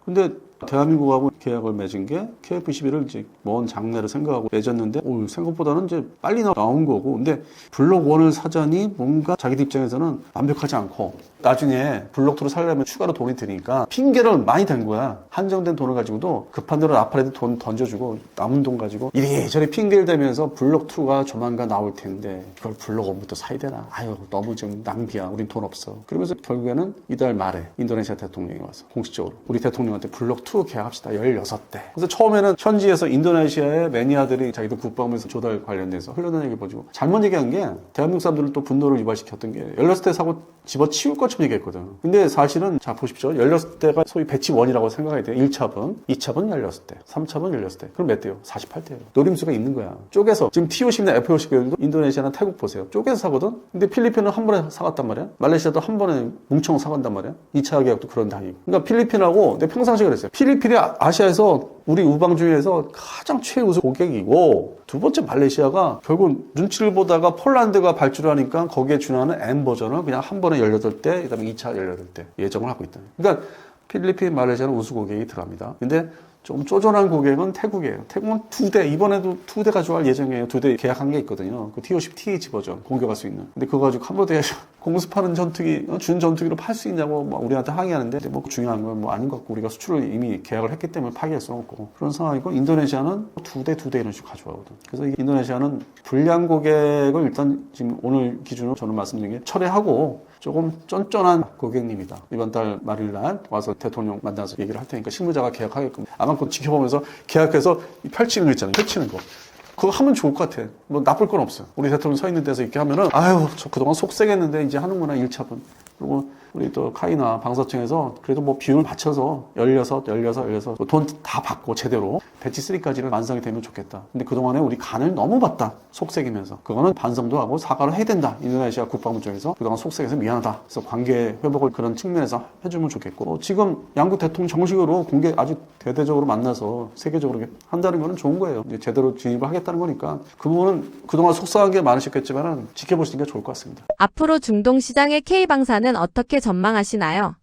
근데 대한민국하고 계약을 맺은 게 KF-21을 이제 먼 장래를 생각하고 맺었는데 생각보다는 이제 빨리 나온 거고, 근데 블록 1을 사자니 뭔가 자기들 입장에서는 완벽하지 않고 나중에 블록 2를 살려면 추가로 돈이 드니까 핑계를 많이 댄 거야. 한정된 돈을 가지고도 급한 대로 라팔에도 돈 던져주고 남은 돈 가지고 이리저리 핑계를 대면서 블록 2가 조만간 나올 텐데 그걸 블록 1부터 사야 되나? 아유, 너무 좀 낭비야. 우린 돈 없어. 그러면서 결국에는 이달 말에 인도네시아 대통령이 와서 공식적으로 우리 대통령한테 블록 2 계약합시다. 16대. 그래서 처음에는 현지에서 인도네시아의 매니아들이 자기들 국방부에서 조달 관련돼서 흘러나온 얘기 보지고 잘못 얘기한 게 대한민국 사람들은 또 분노를 유발시켰던 게 16대 사고 집어치울 것처럼 얘기했거든. 근데 사실은 자 보십시오. 16대가 소위 배치 1이라고 생각해야 돼요. 1차분, 2차분 16대, 3차분 16대. 그럼 몇 대요? 48대예요. 노림수가 있는 거야. 쪼개서 지금 T-50이나 F-50도 인도네시아나 태국 보세요. 쪼개서 사거든. 근데 필리핀은 한 번에 사갔단 말이야. 말레이시아도 한 번에 뭉청 사간단 말이야. 2차 계약도 그런 당이고. 그러니까 필리핀하고 내가 평상시에 그랬어요. 필리핀이 아시아에서 우리 우방주의에서 가장 최우수 고객이고, 두 번째 말레이시아가 결국 눈치를 보다가 폴란드가 발주를 하니까 거기에 준하는 M 버전을 그냥 한 번에 18대, 그 다음에 2차 18대 예정을 하고 있다. 그러니까 필리핀, 말레이시아는 우수 고객이 들어갑니다. 근데 좀 쪼잔한 고객은 태국이에요. 태국은 2대, 이번에도 2대 가져갈 예정이에요. 2대 계약한 게 있거든요. 그 T-50 TH 버전 공격할 수 있는. 근데 그거 가지고 캄보디아에서 공습하는 전투기, 준 전투기로 팔 수 있냐고 막 우리한테 항의하는데, 뭐 중요한 건 뭐 아닌 것 같고, 우리가 수출을 이미 계약을 했기 때문에 파기할 수는 없고 그런 상황이고, 인도네시아는 2대 이런 식으로 가져가거든. 그래서 인도네시아는 불량 고객을 일단 지금 오늘 기준으로 저는 말씀드린 게 철회하고 조금 쫀쫀한 고객님이다. 이번 달 말일날 와서 대통령 만나서 얘기를 할 테니까 실무자가 계약하게끔 아마 그거 지켜보면서 계약해서 펼치는 거 있잖아요. 펼치는 거. 그거 하면 좋을 것 같아. 뭐 나쁠 건 없어요. 우리 대통령 서 있는 데서 이렇게 하면은 아유, 저 그동안 속색했는데 이제 하는구나 1차분. 그리고 우리 또 카이나 방사청에서 그래도 뭐 비율을 맞춰서 16 돈 다 받고 제대로 배치 3까지는 완성이 되면 좋겠다. 근데 그동안에 우리 간을 너무 봤다. 속색이면서. 그거는 반성도 하고 사과를 해야 된다. 인도네시아 국방부 쪽에서 그동안 속색해서 미안하다. 그래서 관계 회복을 그런 측면에서 해주면 좋겠고, 지금 양국 대통령 정식으로 공개 아주 대대적으로 만나서 세계적으로 한다는 거는 좋은 거예요. 이제 제대로 진입을 하겠다는 거니까 그 부분은 그동안 속상한 게 많으셨겠지만 지켜보시는 게 좋을 것 같습니다. 앞으로 중동 시장의 K방사는 어떻게 전망하시나요?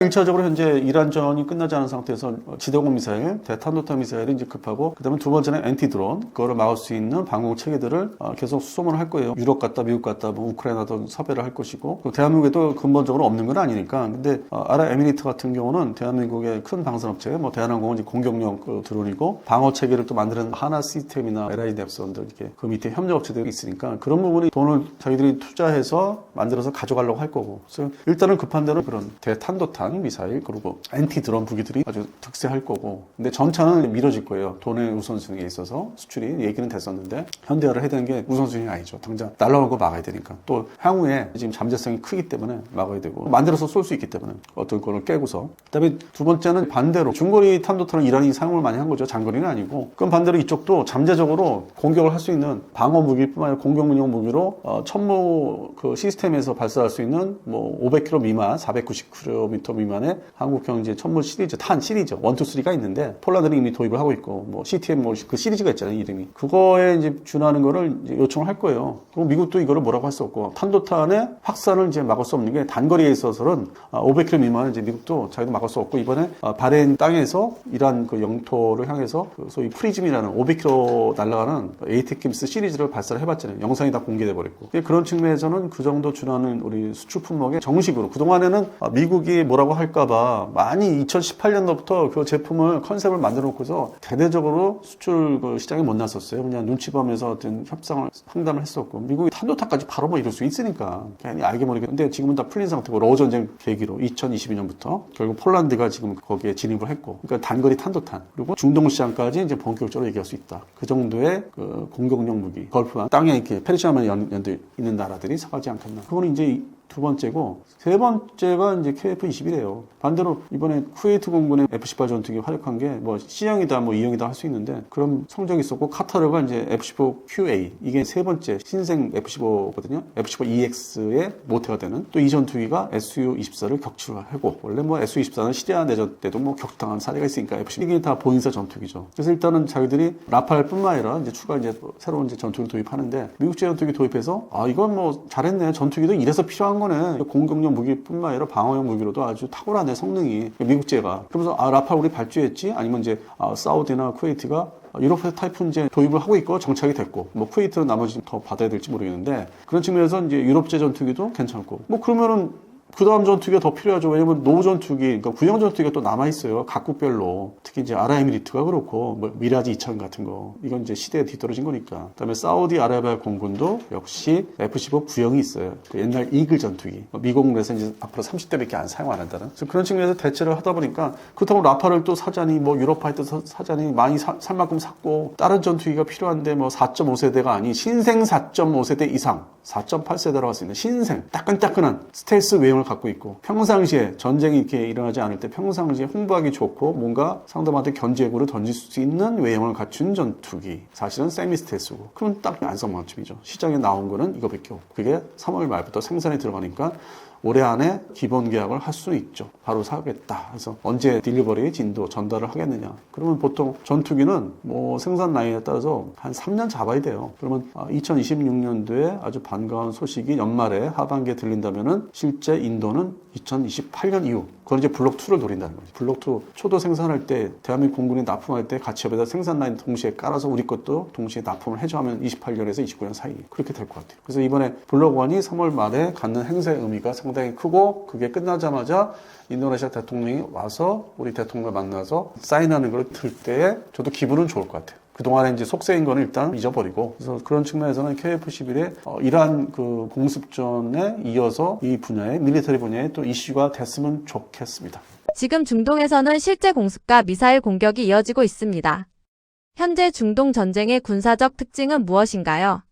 1차적으로 현재 이란전이 끝나지 않은 상태에서 지대공 미사일, 대탄도탄 미사일이 이제 급하고, 그 다음에 두 번째는 엔티드론, 그거를 막을 수 있는 방공 체계들을 계속 수소문을 할 거예요. 유럽 갔다, 미국 갔다, 뭐 우크라이나도 섭외를 할 것이고, 대한민국에도 근본적으로 없는 건 아니니까. 근데 아랍에미리트 같은 경우는 대한민국의 큰 방산업체, 뭐 대한항공은 이제 공격용 그 드론이고, 방어 체계를 또 만드는 하나 시스템이나 LI 넵선들 이렇게 그 밑에 협력업체들이 있으니까 그런 부분이 돈을 자기들이 투자해서 만들어서 가져가려고 할 거고. 그래서 일단은 급한 대로 그런 대탄도탄 미사일, 그리고 엔티 드론 무기들이 아주 득세할 거고, 근데 전차는 미뤄질 거예요. 돈의 우선순위에 있어서 수출이 얘기는 됐었는데 현대화를 해야 되는 게 우선순위가 아니죠. 당장 날라오는 거 막아야 되니까, 또 향후에 지금 잠재성이 크기 때문에 막아야 되고, 만들어서 쏠 수 있기 때문에 어떤 거를 깨고서. 그다음에 두 번째는 반대로 중거리 탄도탄을 이란이 사용을 많이 한 거죠. 장거리는 아니고. 그럼 반대로 이쪽도 잠재적으로 공격을 할 수 있는 방어 무기뿐만 아니라 공격용 무기로 천무 그 시스템에서 발사할 수 있는 뭐 500km 미만, 490km 미만의 한국형 이제 천문 시리즈, 탄 시리즈 1, 2, 3가 있는데 폴란드는 이미 도입을 하고 있고 뭐 CTM 뭐 그 시리즈가 있잖아요, 이름이. 그거에 이제 준하는 거를 이제 요청을 할 거예요. 그럼 미국도 이거를 뭐라고 할 수 없고 탄도탄의 확산을 이제 막을 수 없는 게 단거리에 있어서는 500km 미만은 이제 미국도 자기도 막을 수 없고 이번에 바레인 땅에서 이란 그 영토를 향해서 그 소위 프리즘이라는 500km 날아가는 에이테킴스 시리즈를 발사를 해봤잖아요. 영상이 다 공개돼 버렸고 그런 측면에서는 그 정도 준하는 우리 수출 품목에 정식으로 그동안에는 미국이 뭐라고 할까봐 많이 2018년도부터 그 제품을 컨셉을 만들어 놓고서 대대적으로 수출 그 시장에 못 났었어요. 그냥 눈치 보면서 어떤 협상을 상담을 했었고 미국이 탄도탄까지 바로 뭐 이럴 수 있으니까 괜히 알게 모르게. 근데 지금은 다 풀린 상태고 러우 전쟁 계기로 2022년부터 결국 폴란드가 지금 거기에 진입을 했고 그러니까 단거리 탄도탄 그리고 중동 시장까지 이제 본격적으로 얘기할 수 있다. 그 정도의 그 공격용 무기 걸프한 땅에 이렇게 페르시아만 연대 있는 나라들이 사가지 않겠나. 그거는 이제 두 번째고 세 번째가 이제 KF-21이에요. 반대로 이번에 쿠웨이트 공군의 F-18 전투기 활약한 게 뭐 C형이다 뭐 E형이다 할 수 있는데 그런 성적이 있었고 카타르가 이제 F-15QA 이게 세 번째 신생 F-15거든요. F-15EX의 모태가 되는 또 이 전투기가 Su-24를 격추하고 원래 뭐 Su-24는 시리아 내전 때도 뭐 격추당한 사례가 있으니까 F-15 이게 다 보인사 전투기죠. 그래서 일단은 자기들이 라팔뿐만 아니라 이제 추가 이제 새로운 이제 전투기를 도입하는데 미국제 전투기 도입해서 이건 뭐 잘했네 전투기도 이래서 필요한 거네. 공격용 무기뿐만 아니라 방어용 무기로도 아주 탁월하네 성능이 미국제가. 그러면서 라팔 우리 발주했지? 아니면 이제 사우디나 쿠웨이트가 유로파 타이푼 이제 도입을 하고 있고 정착이 됐고 뭐 쿠웨이트는 나머지 더 받아야 될지 모르겠는데 그런 측면에서 이제 유럽제 전투기도 괜찮고 뭐 그러면은 그 다음 전투기가 더 필요하죠. 왜냐면 노 전투기, 그러니까 구형 전투기가 또 남아있어요. 각국별로. 특히 이제 아랍에미리트가 그렇고, 뭐, 미라지 2000 같은 거. 이건 이제 시대에 뒤떨어진 거니까. 그 다음에 사우디아라비아 공군도 역시 F-15 구형이 있어요. 그 옛날 이글 전투기. 미공에서 이제 앞으로 30대밖에 안 사용 안 한다는. 그래서 그런 측면에서 대체를 하다 보니까, 그렇다고 라파를 또 사자니, 뭐, 유로파에 또 사자니 많이 살 만큼 샀고, 다른 전투기가 필요한데, 뭐, 4.5세대가 아닌 신생 4.5세대 이상, 4.8세대라고 할 수 있는 신생, 따끈따끈한 스텔스 외형을 갖고 있고 평상시에 전쟁이 이렇게 일어나지 않을 때 평상시에 홍보하기 좋고 뭔가 상대방한테 견제구를 던질 수 있는 외형을 갖춘 전투기 사실은 세미스텔스고 그럼 딱 안성맞춤이죠. 시장에 나온 거는 이거밖에 없고 그게 3월 말부터 생산에 들어가니까 올해 안에 기본 계약을 할 수 있죠. 바로 사겠다. 그래서 언제 딜리버리 진도 전달을 하겠느냐. 그러면 보통 전투기는 뭐 생산 라인에 따라서 한 3년 잡아야 돼요. 그러면 2026년도에 아주 반가운 소식이 연말에 하반기에 들린다면은 실제 인도는 2028년 이후 그건 이제 블록 2를 노린다는 거죠. 블록 2 초도 생산할 때 대한민국 공군이 납품할 때 같이 옆에다 생산 라인 동시에 깔아서 우리 것도 동시에 납품을 해줘 하면 28년에서 29년 사이 그렇게 될 것 같아요. 그래서 이번에 블록 1이 3월 말에 갖는 행사의 의미가 상당히 크고 그게 끝나자마자 인도네시아 대통령이 와서 우리 대통령을 만나서 사인하는 걸 들 때에 저도 기분은 좋을 것 같아요. 그동안에 이제 속세인 거는 일단 잊어버리고 그래서 그런 측면에서는 KF-11의 이러한 그 공습전에 이어서 이 분야의 밀리터리 분야에 또 이슈가 됐으면 좋겠습니다. 지금 중동에서는 실제 공습과 미사일 공격이 이어지고 있습니다. 현재 중동 전쟁의 군사적 특징은 무엇인가요?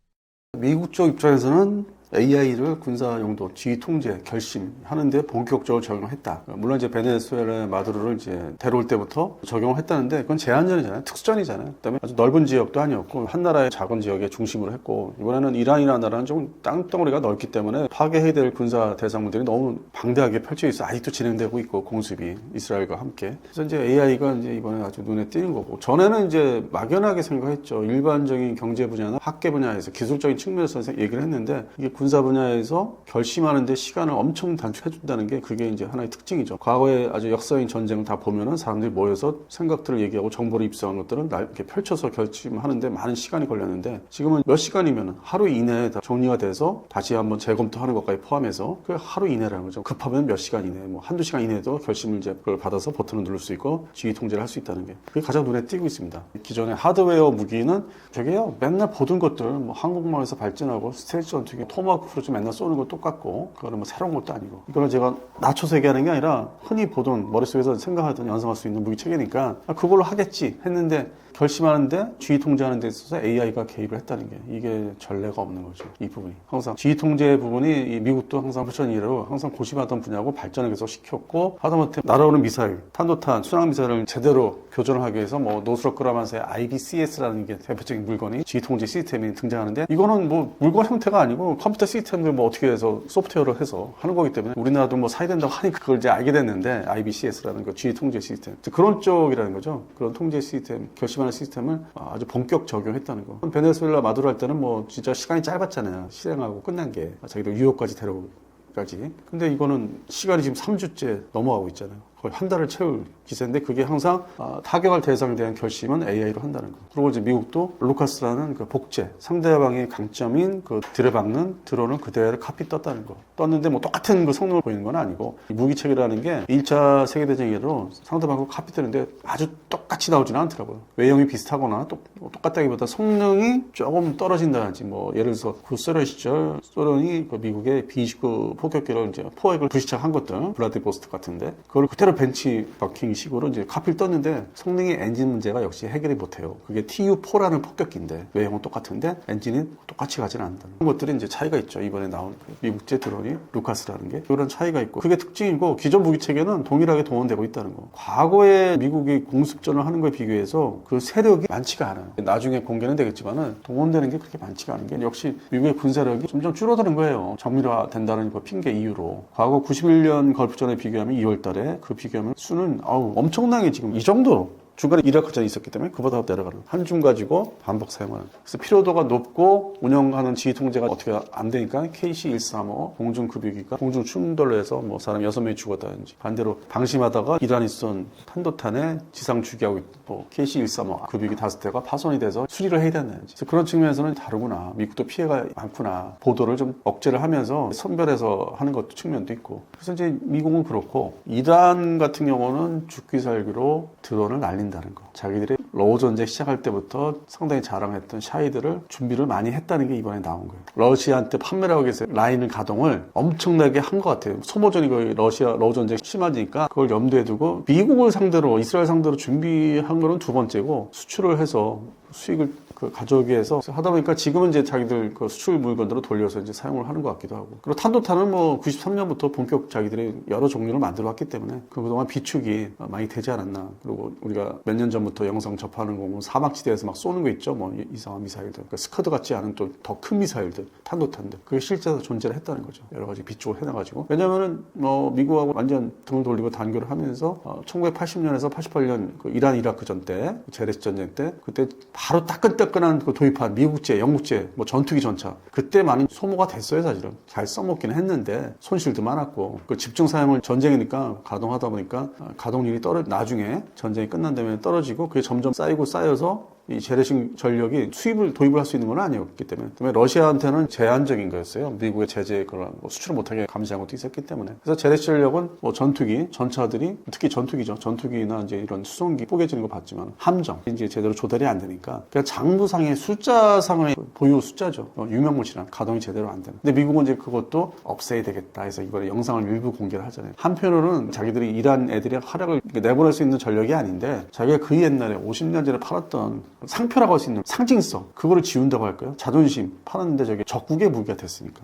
미국 쪽 입장에서는 AI를 군사 용도, 지휘 통제, 결심하는데 본격적으로 적용했다. 물론 이제 베네수엘라 마두로를 이제 데려올 때부터 적용을 했다는데 그건 제한전이잖아요. 특수전이잖아요. 그다음에 아주 넓은 지역도 아니었고 한 나라의 작은 지역에 중심으로 했고 이번에는 이란이라는 나라는 좀 땅덩어리가 넓기 때문에 파괴해야 될 군사 대상물들이 너무 방대하게 펼쳐 있어. 아직도 진행되고 있고 공습이 이스라엘과 함께. 그래서 이제 AI가 이제 이번에 아주 눈에 띄는 거고 전에는 이제 막연하게 생각했죠. 일반적인 경제 분야나 학계 분야에서 기술적인 측면에서 얘기를 했는데 이게 군사 분야에서 결심하는데 시간을 엄청 단축해준다는 게 그게 이제 하나의 특징이죠. 과거에 아주 역사적인 전쟁을 다 보면은 사람들이 모여서 생각들을 얘기하고 정보를 입수한 것들은 이렇게 펼쳐서 결심하는데 많은 시간이 걸렸는데 지금은 몇 시간이면 하루 이내에 다 정리가 돼서 다시 한번 재검토하는 것까지 포함해서 그 하루 이내라는 거죠. 급하면 몇 시간 이내, 뭐 한두 시간 이내에도 결심을 이제 그걸 받아서 버튼을 누를 수 있고 지휘 통제를 할 수 있다는 게 그게 가장 눈에 띄고 있습니다. 기존의 하드웨어 무기는 되게요 맨날 보던 것들 뭐 한국말에서 발전하고 스텔스 전투기 토마호크로 좀 맨날 쏘는 거 똑같고 그거는 뭐 새로운 것도 아니고 이거는 제가 낮춰서 얘기하는 게 아니라 흔히 보던 머릿속에서 생각하던 연상할 수 있는 무기 체계니까 그걸로 하겠지 했는데 결심하는데 지휘 통제하는 데 있어서 AI가 개입을 했다는 게 이게 전례가 없는 거죠. 이 부분이. 항상 지휘 통제 부분이 이 미국도 항상 쿠션 이래로 항상 고심하던 분야고 발전을 계속 시켰고 하다못해 날아오는 미사일, 탄도탄, 순항 미사일을 제대로 교전을 하기 위해서 뭐 노스럽 그라만스의 IBCS라는 게 대표적인 물건이 지휘 통제 시스템이 등장하는데 이거는 뭐 물건 형태가 아니고 컴퓨터 시스템을 뭐 어떻게 해서 소프트웨어로 해서 하는 거기 때문에 우리나라도 뭐 사야 된다고 하니까 그걸 이제 알게 됐는데 IBCS라는 거 지휘 통제 시스템 그런 쪽이라는 거죠. 그런 통제 시스템, 결심하는 시스템을 아주 본격 적용했다는 거. 베네수엘라 마두로 할 때는 뭐 진짜 시간이 짧았잖아요. 실행하고 끝난 게 자기들 유럽까지 데려오기까지. 근데 이거는 시간이 지금 3주째 넘어가고 있잖아요. 거의 한 달을 채울 기세인데 그게 항상 타격할 대상에 대한 결심은 AI로 한다는 거. 그리고 이제 미국도 루카스라는 그 복제, 상대방의 강점인 그 들여박는 드론을 그대로 카피 떴다는 거. 떴는데 뭐 똑같은 그 성능을 보이는 건 아니고 무기체계라는 게 1차 세계대전 이후로 상대방하고 카피 뜨는데 아주 똑같이 나오지는 않더라고요. 외형이 비슷하거나 똑같다기보다 성능이 조금 떨어진다든지 뭐 예를 들어서 그 소련 시절 소련이 그 미국의 B-29 폭격기로 이제 포획을 불시착한 것들 블라디보스토크 같은데 그걸 그대로 벤치마킹 식으로 이제 카피를 떴는데 성능의 엔진 문제가 역시 해결이 못해요. 그게 TU4라는 폭격기인데 외형은 똑같은데 엔진이 똑같이 가지는 않는다는 그런 것들이 이제 차이가 있죠. 이번에 나온 미국제 드론이 루카스라는 게 그런 차이가 있고 그게 특징이고 기존 무기 체계는 동일하게 동원되고 있다는 거. 과거에 미국이 공습전을 하는 거에 비교해서 그 세력이 많지가 않아요. 나중에 공개는 되겠지만은 동원되는 게 그렇게 많지가 않은 게 역시 미국의 군사력이 점점 줄어드는 거예요. 정밀화 된다는 그 핑계 이유로. 과거 91년 걸프전에 비교하면 2월 달에 그 비교하면 수는 엄청나게 지금 이 정도로 중간에 이라크전이 있었기 때문에 그보다 내려가는 한 중 가지고 반복 사용하는 그래서 피로도가 높고 운영하는 지휘 통제가 어떻게 안 되니까 KC-135 공중급유기가 공중 충돌로 해서 뭐 사람 6명이 죽었다든지 반대로 방심하다가 이란이 쏜 탄도탄에 지상 주기하고 있고 KC-135 급유기 5대가 파손이 돼서 수리를 해야 된다든지 그래서 그런 측면에서는 다르구나 미국도 피해가 많구나 보도를 좀 억제를 하면서 선별해서 하는 것도 측면도 있고 그래서 이제 미국은 그렇고 이란 같은 경우는 죽기 살기로 드론을 날린다는 거. 자기들이 러우 전쟁 시작할 때부터 상당히 자랑했던 샤이드를 준비를 많이 했다는 게 이번에 나온 거예요. 러시아한테 판매를 하기 위해서 라인을 가동을 엄청나게 한 것 같아요. 소모전이 거의 러시아 러우 전쟁 심하니까 그걸 염두에 두고 미국을 상대로 이스라엘 상대로 준비한 거는 두 번째고 수출을 해서 수익을 가져오기 위해서 하다 보니까 지금은 이제 자기들 그 수출 물건들을 돌려서 이제 사용을 하는 것 같기도 하고. 그리고 탄도탄은 뭐 93년부터 본격 자기들이 여러 종류를 만들어 왔기 때문에 그동안 비축이 많이 되지 않았나. 그리고 우리가 몇 년 전부터 영상 접하는 거고 사막지대에서 막 쏘는 거 있죠. 뭐 이상한 미사일들. 그러니까 스커드 같지 않은 또 더 큰 미사일들, 탄도탄들. 그게 실제로 존재를 했다는 거죠. 여러 가지 비축을 해놔가지고. 왜냐면은 뭐 미국하고 완전 등을 돌리고 단교를 하면서 1980년에서 88년 그 이란 이라크전 때 제레스 전쟁 때 그때 바로 따끈따끈한 그 도입한 미국제, 영국제, 뭐 전투기 전차. 그때 많이 소모가 됐어요, 사실은. 잘 써먹기는 했는데 손실도 많았고 그 집중 사용을 전쟁이니까 가동하다 보니까 가동률이 나중에 전쟁이 끝난 다음에 떨어지고 그게 점점 쌓이고 쌓여서 이 재래식 전력이 도입을 할 수 있는 건 아니었기 때문에 러시아한테는 제한적인 거였어요. 미국의 제재에 그런 수출을 못하게 감시한 것도 있었기 때문에 그래서 재래식 전력은 뭐 전투기, 전차들이 특히 전투기죠. 전투기나 이제 이런 수송기 뽀개지는 거 봤지만 함정 이제 제대로 조달이 안 되니까 그냥 장부상의 숫자상의 보유 숫자죠. 유명무실한 가동이 제대로 안 되는. 근데 미국은 이제 그것도 없애야 되겠다 해서 이번에 영상을 일부 공개를 하잖아요. 한편으로는 자기들이 이란 애들이 활약을 내보낼 수 있는 전력이 아닌데 자기가 그 옛날에 50년 전에 팔았던 상표라고 할 수 있는 상징성 그거를 지운다고 할까요? 자존심 팔았는데 저게 적국의 무기가 됐으니까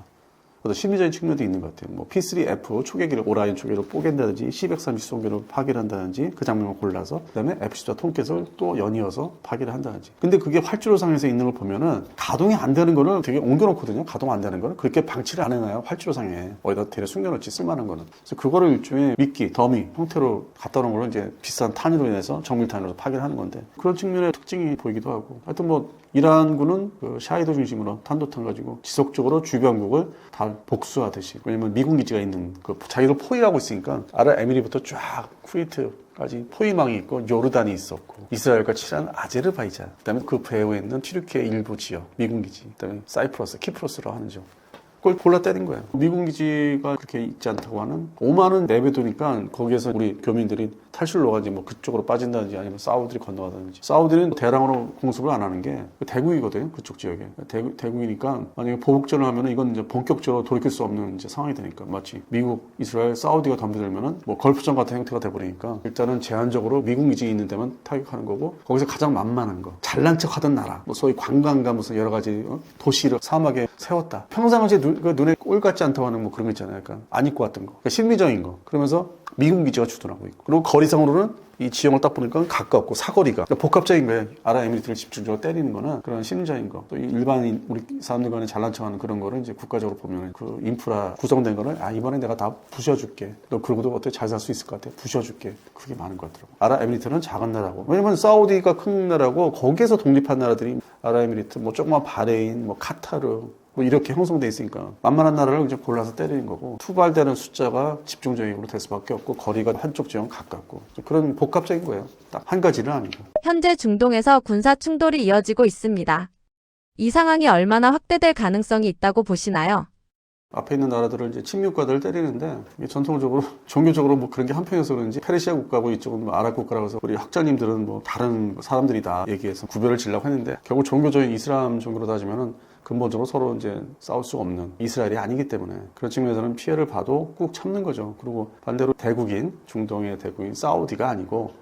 그래서 심리적인 측면도 있는 것 같아요. 뭐 P3F 초계기를 오라이언 초계기를 뽀갠다든지 C-130 쏘기를 파기를 한다든지 그 장면을 골라서 그다음에 F-14 통켓을 또 연이어서 파기를 한다든지 근데 그게 활주로상에서 있는 걸 보면은 가동이 안 되는 거는 되게 옮겨놓거든요. 가동 안 되는 거는 그렇게 방치를 안 해놔요. 활주로상에 어디다 대려 숨겨놓지 쓸만한 거는 그래서 그거를 일종의 미끼, 더미 형태로 갖다 놓은 거를 이제 비싼 탄으로 인해서 정밀탄으로 파기를 하는 건데 그런 측면의 특징이 보이기도 하고 하여튼 뭐 이란군은 그 샤이드 중심으로 탄도탄 가지고 지속적으로 주변국을 다 복수하듯이 왜냐면 미군 기지가 있는 그 자기를 포위하고 있으니까 아랍에미리부터 쫙 쿠웨이트까지 포위망이 있고 요르단이 있었고 이스라엘과 친한 아제르바이잔 그다음에 그 배후에 있는 튀르키예 일부 지역 미군 기지 그다음에 사이프러스, 키프로스라고 하는 지역 그걸 골라 때린 거예요. 미군 기지가 그렇게 있지 않다고 하는 오만은 내배두니까 거기에서 우리 교민들이 탈출로가 이제 뭐 그쪽으로 빠진다든지 아니면 사우디를 건너가든지. 사우디는 대량으로 공습을 안 하는 게 대국이거든요. 그쪽 지역에. 대국이니까 만약에 보복전을 하면은 이건 이제 본격적으로 돌이킬 수 없는 이제 상황이 되니까 마치 미국, 이스라엘, 사우디가 덤벼들면은 뭐 걸프전 같은 형태가 돼버리니까 일단은 제한적으로 미국 기지 있는 데만 타격하는 거고 거기서 가장 만만한 거 잘난 척 하던 나라 뭐 소위 관광가 무슨 여러 가지 도시를 사막에 세웠다. 평상시에 눈에 꼴 같지 않다고 하는 뭐 그런 거 있잖아요. 약간 안 입고 왔던 거. 그러니까 실미적인 거. 그러면서 미국 기지가 주둔하고 있고 그리고 거리상으로는 이 지형을 딱 보니까 가깝고 사거리가 그러니까 복합적인 거예요. 아랍에미리트를 집중적으로 때리는 거는 그런 심리적인 거. 또 일반인 우리 사람들 간에 잘난 척하는 그런 거를 이제 국가적으로 보면 그 인프라 구성된 거를 이번에 내가 다 부셔줄게. 너 그러고도 어떻게 잘 살 수 있을 것 같아? 부셔줄게. 그게 많은 것 같더라고. 아랍에미리트는 작은 나라고. 왜냐면 사우디가 큰 나라고 거기에서 독립한 나라들이 아랍에미리트, 뭐 조그만 바레인, 뭐 카타르 뭐 이렇게 형성돼 있으니까 만만한 나라를 이제 골라서 때리는 거고 투발되는 숫자가 집중적으로 될 수밖에 없고 거리가 한쪽 지형 가깝고 그런 복합적인 거예요. 딱 한 가지는 아니고. 현재 중동에서 군사 충돌이 이어지고 있습니다. 이 상황이 얼마나 확대될 가능성이 있다고 보시나요? 앞에 있는 나라들을 이제 친미국가들을 때리는데 이게 전통적으로 종교적으로 뭐 그런 게 한편에서 그런지 페르시아 국가고 이쪽은 뭐 아랍 국가라고 해서 우리 학자님들은 뭐 다른 사람들이다 얘기해서 구별을 지려고 했는데 결국 종교적인 이슬람 종교로 따지면은 근본적으로 서로 이제 싸울 수 없는 이스라엘이 아니기 때문에 그런 측면에서는 피해를 봐도 꾹 참는 거죠. 그리고 반대로 대국인, 중동의 대국인 사우디가 아니고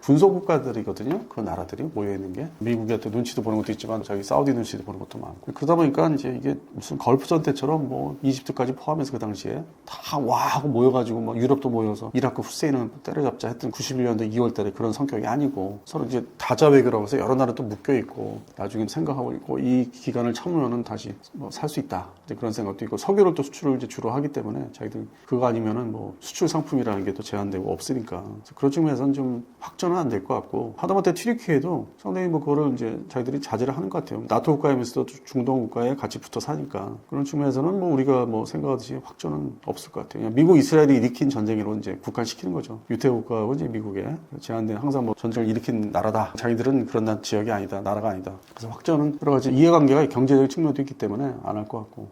군소국가들이거든요. 그 나라들이 모여있는 게 미국한테 눈치도 보는 것도 있지만 자기 사우디 눈치도 보는 것도 많고 그러다 보니까 이제 이게 무슨 걸프전 때처럼 뭐 이집트까지 포함해서 그 당시에 다 와 하고 모여가지고 뭐 유럽도 모여서 이라크 후세인은 때려잡자 했던 91년도 2월 달에 그런 성격이 아니고 서로 이제 다자외교라고 해서 여러 나라 또 묶여있고 나중에 생각하고 있고 이 기간을 참으면은 다시 뭐 살 수 있다. 이제 그런 생각도 있고 석유를 또 수출을 이제 주로 하기 때문에 자기들 그거 아니면은 뭐 수출 상품이라는 게 또 제한되고 없으니까 그런 측면에서는 좀 확전은 안 될 것 같고 하다못해 튀르키예도 상당히 뭐 그거를 이제 자기들이 자제를 하는 것 같아요. 나토 국가이면서도 중동 국가에 같이 붙어 사니까 그런 측면에서는 뭐 우리가 뭐 생각하듯이 확전은 없을 것 같아요. 그냥 미국 이스라엘이 일으킨 전쟁으로 이제 국한시키는 거죠. 유태 국가하고 이제 미국에 제한된 항상 뭐 전쟁을 일으킨 나라다. 자기들은 그런 지역이 아니다. 나라가 아니다. 그래서 확전은 여러 가지 이해관계가 경제적 측면도 있기 때문에 안 할 것 같고.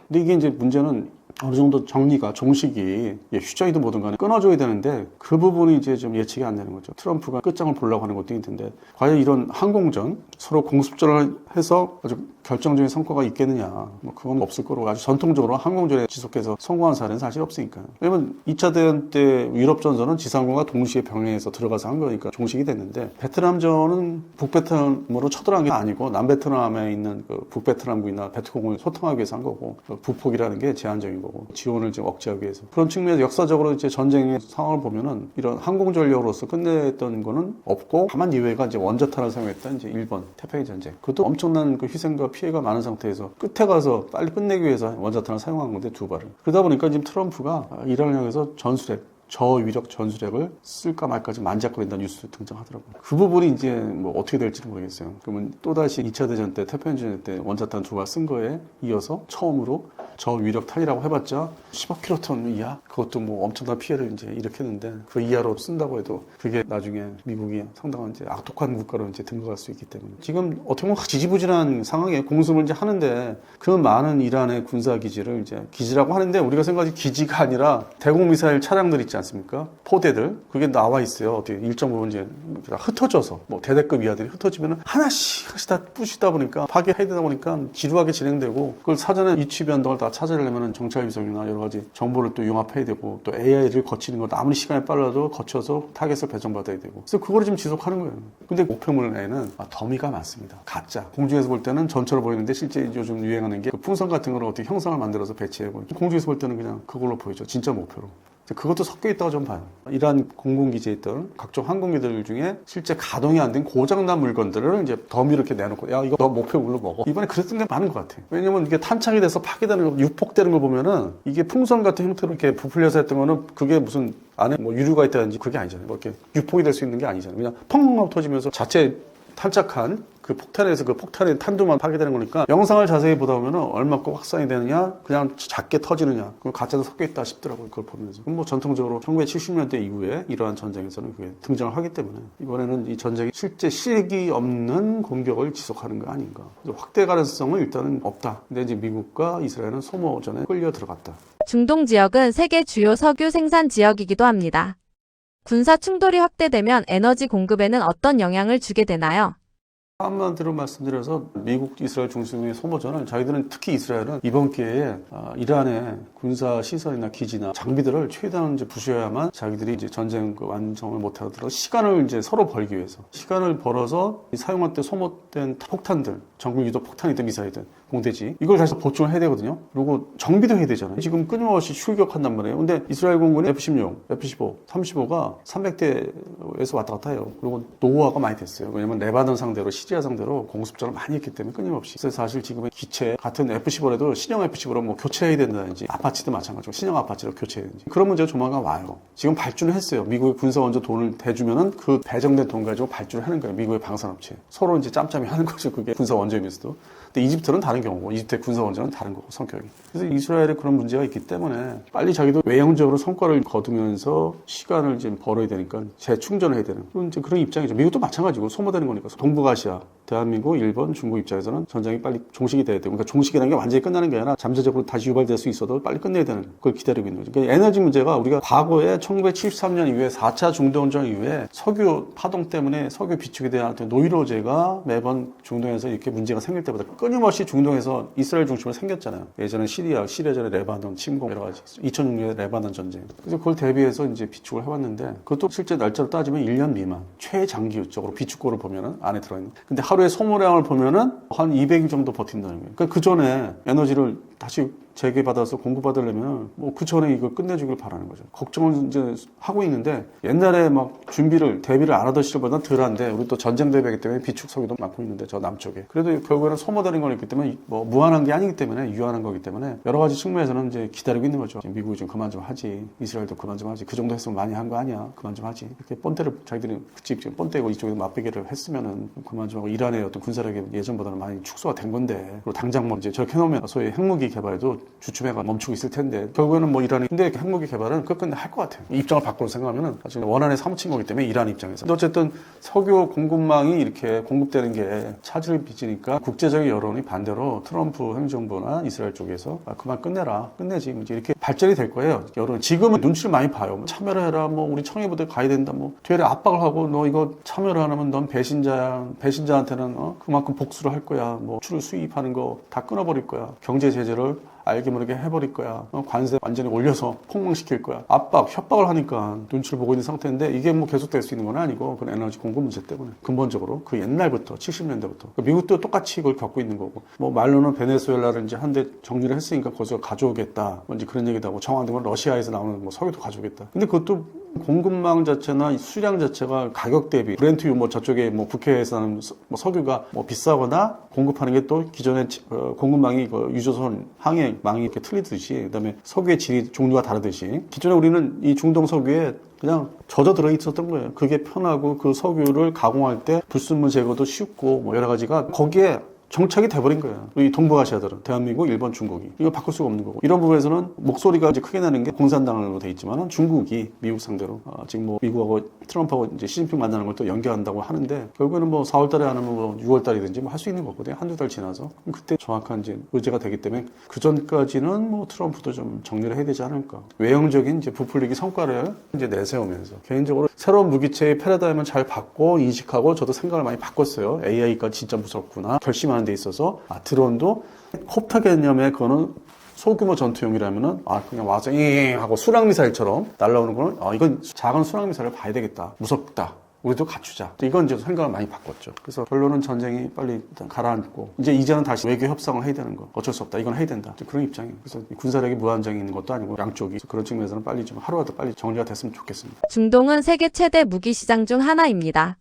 근데 이게 이제 문제는 어느 정도 정리가, 종식이 휴전이든 뭐든 간에 끊어줘야 되는데 그 부분이 이제 좀 예측이 안 되는 거죠. 트럼프가 끝장을 보려고 하는 것도 있는데 과연 이런 항공전, 서로 공습전을 해서 아주 결정적인 성과가 있겠느냐. 뭐 그건 없을 거로 아주 전통적으로 항공전에 지속해서 성공한 사례는 사실 없으니까. 왜냐면 2차 대전 때 유럽전선은 지상군과 동시에 병행해서 들어가서 한 거니까 종식이 됐는데 베트남전은 북베트남으로 쳐들어간 게 아니고 남베트남에 있는 그 북베트남군이나 베트콩을 소통하기 위해서 한 거고 북폭이라는 게 제한적인 거고 지원을 지금 억제하기 위해서 그런 측면에서 역사적으로 이제 전쟁의 상황을 보면은 이런 항공 전력으로서 끝냈던 거는 없고 다만 이외가 이제 원자탄을 사용했던 이제 일본 태평양 전쟁 그것도 엄청난 그 희생과 피해가 많은 상태에서 끝에 가서 빨리 끝내기 위해서 원자탄을 사용한 건데 두 발을 그러다 보니까 지금 트럼프가 이란을 향해서 전술핵 저위력 전술핵을 쓸까 말까 좀 만작거린다는 뉴스 등장하더라고요. 그 부분이 이제 뭐 어떻게 될지는 모르겠어요. 그러면 또다시 2차 대전 때 태평양전 때 원자탄 두 발 쓴 거에 이어서 처음으로 저위력 탄이라고 해봤자 15킬로톤 이하? 그것도 뭐 엄청난 피해를 이제 일으켰는데 그 이하로 쓴다고 해도 그게 나중에 미국이 상당한 이제 악독한 국가로 이제 등극할 수 있기 때문에 지금 어떻게 보면 지지부진한 상황에 공습을 이제 하는데 그 많은 이란의 군사기지를 이제 기지라고 하는데 우리가 생각하지 기지가 아니라 대공미사일 차량들 있지 않습니까? 포대들 그게 나와 있어요. 어떻게 일정 부분 이제 흩어져서 뭐 대대급 이하들이 흩어지면 하나씩 다 부시다 보니까 파괴해야 되다 보니까 지루하게 진행되고 그걸 사전에 위치 변동을 다 찾아내려면 정찰 위성이나 여러 가지 정보를 또 융합해야 되고 또 AI를 거치는 것도 아무리 시간이 빨라도 거쳐서 타겟을 배정받아야 되고 그래서 그거를 지금 지속하는 거예요. 근데 목표물에는 더미가 많습니다. 가짜. 공중에서 볼 때는 전처럼 보이는데 실제 요즘 유행하는 게 그 풍선 같은 거를 어떻게 형상을 만들어서 배치하고 공중에서 볼 때는 그냥 그걸로 보이죠. 진짜 목표로. 그것도 섞여 있다고 좀 봐요. 이란 공군기지에 있던 각종 항공기들 중에 실제 가동이 안 된 고장난 물건들을 이제 더미 이렇게 내놓고 야 이거 너 목표물로 먹어. 이번에 그랬던 게 많은 것 같아요. 왜냐면 이게 탄착이 돼서 파괴되는 거, 유폭되는 걸 보면은 이게 풍선 같은 형태로 이렇게 부풀려서 했던 거는 그게 무슨 안에 뭐 유류가 있다든지 그게 아니잖아요. 뭐 이렇게 유폭이 될 수 있는 게 아니잖아요. 그냥 펑 하고 터지면서 자체 탄착한 그 폭탄에서 그 폭탄의 탄두만 파괴되는 거니까 영상을 자세히 보다 보면 얼마큼 확산이 되느냐 그냥 작게 터지느냐 그 가짜도 섞여 있다 싶더라고요. 그걸 보면서 뭐 전통적으로 1970년대 이후에 이러한 전쟁에서는 그게 등장을 하기 때문에 이번에는 이 전쟁이 실제 실기 없는 공격을 지속하는 거 아닌가. 확대 가능성은 일단은 없다. 근데 이제 미국과 이스라엘은 소모전에 끌려 들어갔다. 중동 지역은 세계 주요 석유 생산 지역이기도 합니다. 군사 충돌이 확대되면 에너지 공급에는 어떤 영향을 주게 되나요? 한마디로 말씀드려서 미국, 이스라엘 중심의 소모전은 자기들은 특히 이스라엘은 이번 기회에 이란의 군사 시설이나 기지나 장비들을 최대한 이제 부수어야만 자기들이 이제 전쟁 완성을 못하더라도 시간을 이제 서로 벌기 위해서 시간을 벌어서 사용할 때 소모된 폭탄들, 전국 유도 폭탄이든 미사일이든 공대지 이걸 다시 보충을 해야 되거든요. 그리고 정비도 해야 되잖아요. 지금 끊임없이 출격한단 말이에요. 근데 이스라엘 공군의 F-16, F-15, 35가 300대에서 왔다 갔다 해요. 그리고 노후화가 많이 됐어요. 왜냐면 레바논 상대로 시리아 상대로 공습전을 많이 했기 때문에 끊임없이. 그래서 사실 지금의 기체 같은 F-15라도 신형 F-15로 뭐 교체해야 된다든지 아파치도 마찬가지고 신형 아파치로 교체해야 되는지 그런 문제가 조만간 와요. 지금 발주를 했어요. 미국의 군사 원조 돈을 대주면은 그 배정된 돈 가지고 발주를 하는 거예요. 미국의 방산업체. 서로 이제 짬짬이 하는 거죠. 그게 군사 원조이면서도. 근데 이집트는 다른 경우고 이집트의 군사 원조는 다른 거고 성격이. 그래서 이스라엘에 그런 문제가 있기 때문에 빨리 자기도 외형적으로 성과를 거두면서 시간을 지금 벌어야 되니까 재충전을 해야 되는 이제 그런 입장이죠. 미국도 마찬가지고 소모되는 거니까. 동북아시아, 대한민국, 일본, 중국 입장에서는 전쟁이 빨리 종식이 돼야 되고, 그러니까 종식이라는 게 완전히 끝나는 게 아니라 잠재적으로 다시 유발될 수 있어도 빨리 끝내야 되는 걸 기다리고 있는 거죠. 그러니까 에너지 문제가 우리가 과거에 1973년 이후에 4차 중동전 이후에 석유 파동 때문에 석유 비축에 대한 노이로제가 매번 중동에서 이렇게 문제가 생길 때마다 끊임없이 중동에서 이스라엘 중심으로 생겼잖아요. 예전에 시리아 전에 레바논 침공 여러 가지 2006년에 레바논 전쟁. 그래서 그걸 대비해서 이제 비축을 해왔는데 그것도 실제 날짜로 따지면 1년 미만 최장기적으로 비축고를 보면은 안에 들어있는. 근데 하루에 소모량을 보면은 한 200일 정도 버틴다는 거예요. 그러니까 그 전에 에너지를 다시 재개받아서 공급받으려면 뭐 그 전에 이걸 끝내주길 바라는 거죠. 걱정을 이제 하고 있는데 옛날에 막 대비를 안 하던 시절보다 덜한데 우리 또 전쟁 대비하기 때문에 비축 석유도 많고 있는데 저 남쪽에. 그래도 결국에는 소모되는 건 있기 때문에 뭐 무한한 게 아니기 때문에 유한한 거기 때문에 여러 가지 측면에서는 이제 기다리고 있는 거죠. 미국이 좀 그만 좀 하지. 이스라엘도 그만 좀 하지. 그 정도 했으면 많이 한 거 아니야. 그만 좀 하지. 이렇게 본때를 자기들이 지금 본때고 이쪽에서 맞배기를 했으면은 그만 좀 하고 이란의 어떤 군사력이 예전보다는 많이 축소가 된 건데 그리고 당장 뭐 이제 저렇게 해놓으면 소위 핵무기 개발도 주춤해가 멈추고 있을 텐데 결국에는 뭐 이란이 근데 핵무기 개발은 끝끝내 할 것 같아요. 입장을 바꾸는 생각하면은 사실 원안에 사무친 거기 때문에 이란 입장에서. 근데 어쨌든 석유 공급망이 이렇게 공급되는 게 차질을 빚으니까 국제적인 여론이 반대로 트럼프 행정부나 이스라엘 쪽에서 그만 끝내지 이제 이렇게 발전이 될 거예요. 여론 지금은 눈치를 많이 봐요. 참여를 해라. 뭐 우리 청해부대 가야 된다. 뭐 되레 압박을 하고 너 이거 참여를 안 하면 넌 배신자야. 배신자한테는 그만큼 복수를 할 거야. 뭐 추를 수입하는 거 다 끊어버릴 거야. 경제 제재를 알게 모르게 해버릴 거야. 관세 완전히 올려서 폭망시킬 거야. 압박, 협박을 하니까 눈치를 보고 있는 상태인데 이게 뭐 계속될 수 있는 건 아니고 그 에너지 공급 문제 때문에 근본적으로 그 옛날부터 70년대부터 미국도 똑같이 이걸 겪고 있는 거고 뭐 말로는 베네수엘라를 이제 한 대 정리를 했으니까 거기서 가져오겠다. 뭔지 그런 얘기도 하고 정황되면 러시아에서 나오는 뭐 석유도 가져오겠다. 근데 그것도 공급망 자체나 수량 자체가 가격 대비 브렌트유 뭐 저쪽에 뭐 국회에서 하는 뭐 석유가 뭐 비싸거나 공급하는 게 또 기존의 공급망이 그 유조선 항해망이 이렇게 틀리듯이 그다음에 석유의 질이 종류가 다르듯이 기존에 우리는 이 중동 석유에 그냥 젖어 들어 있었던 거예요. 그게 편하고 그 석유를 가공할 때 불순물 제거도 쉽고 뭐 여러 가지가 거기에 정착이 돼버린 거예요. 이 동북아시아들은 대한민국, 일본, 중국이 이거 바꿀 수가 없는 거고 이런 부분에서는 목소리가 이제 크게 나는 게 공산당으로 돼 있지만은 중국이 미국 상대로 지금 뭐 미국하고 트럼프하고 이제 시진핑 만나는 걸 또 연결한다고 하는데 결국에는 뭐 4월달에 안 하면 뭐 6월달이든지 뭐 할 수 있는 거거든요. 한두 달 지나서 그때 정확한 이제 의제가 되기 때문에 그 전까지는 뭐 트럼프도 좀 정리를 해야 되지 않을까. 외형적인 이제 부풀리기 성과를 이제 내세우면서 개인적으로 새로운 무기체의 패러다임을 잘 받고 인식하고 저도 생각을 많이 바꿨어요. AI가 진짜 무섭구나 결심하는 데 있어서 드론도 콥터 개념의 그거는 소규모 전투용이라면은 그냥 와서 하고 수량미사일처럼 날라오는 거는 이건 작은 수량미사일을 봐야 되겠다. 무섭다. 우리도 갖추자. 이건 이제 생각을 많이 바꿨죠. 그래서 결론은 전쟁이 빨리 일단 가라앉고 이제는 다시 외교 협상을 해야 되는 거. 어쩔 수 없다. 이건 해야 된다. 그런 입장이에요. 그래서 군사력이 무한정이 있는 것도 아니고 양쪽이 그런 측면에서는 빨리 좀 하루라도 빨리 정리가 됐으면 좋겠습니다. 중동은 세계 최대 무기 시장 중 하나입니다.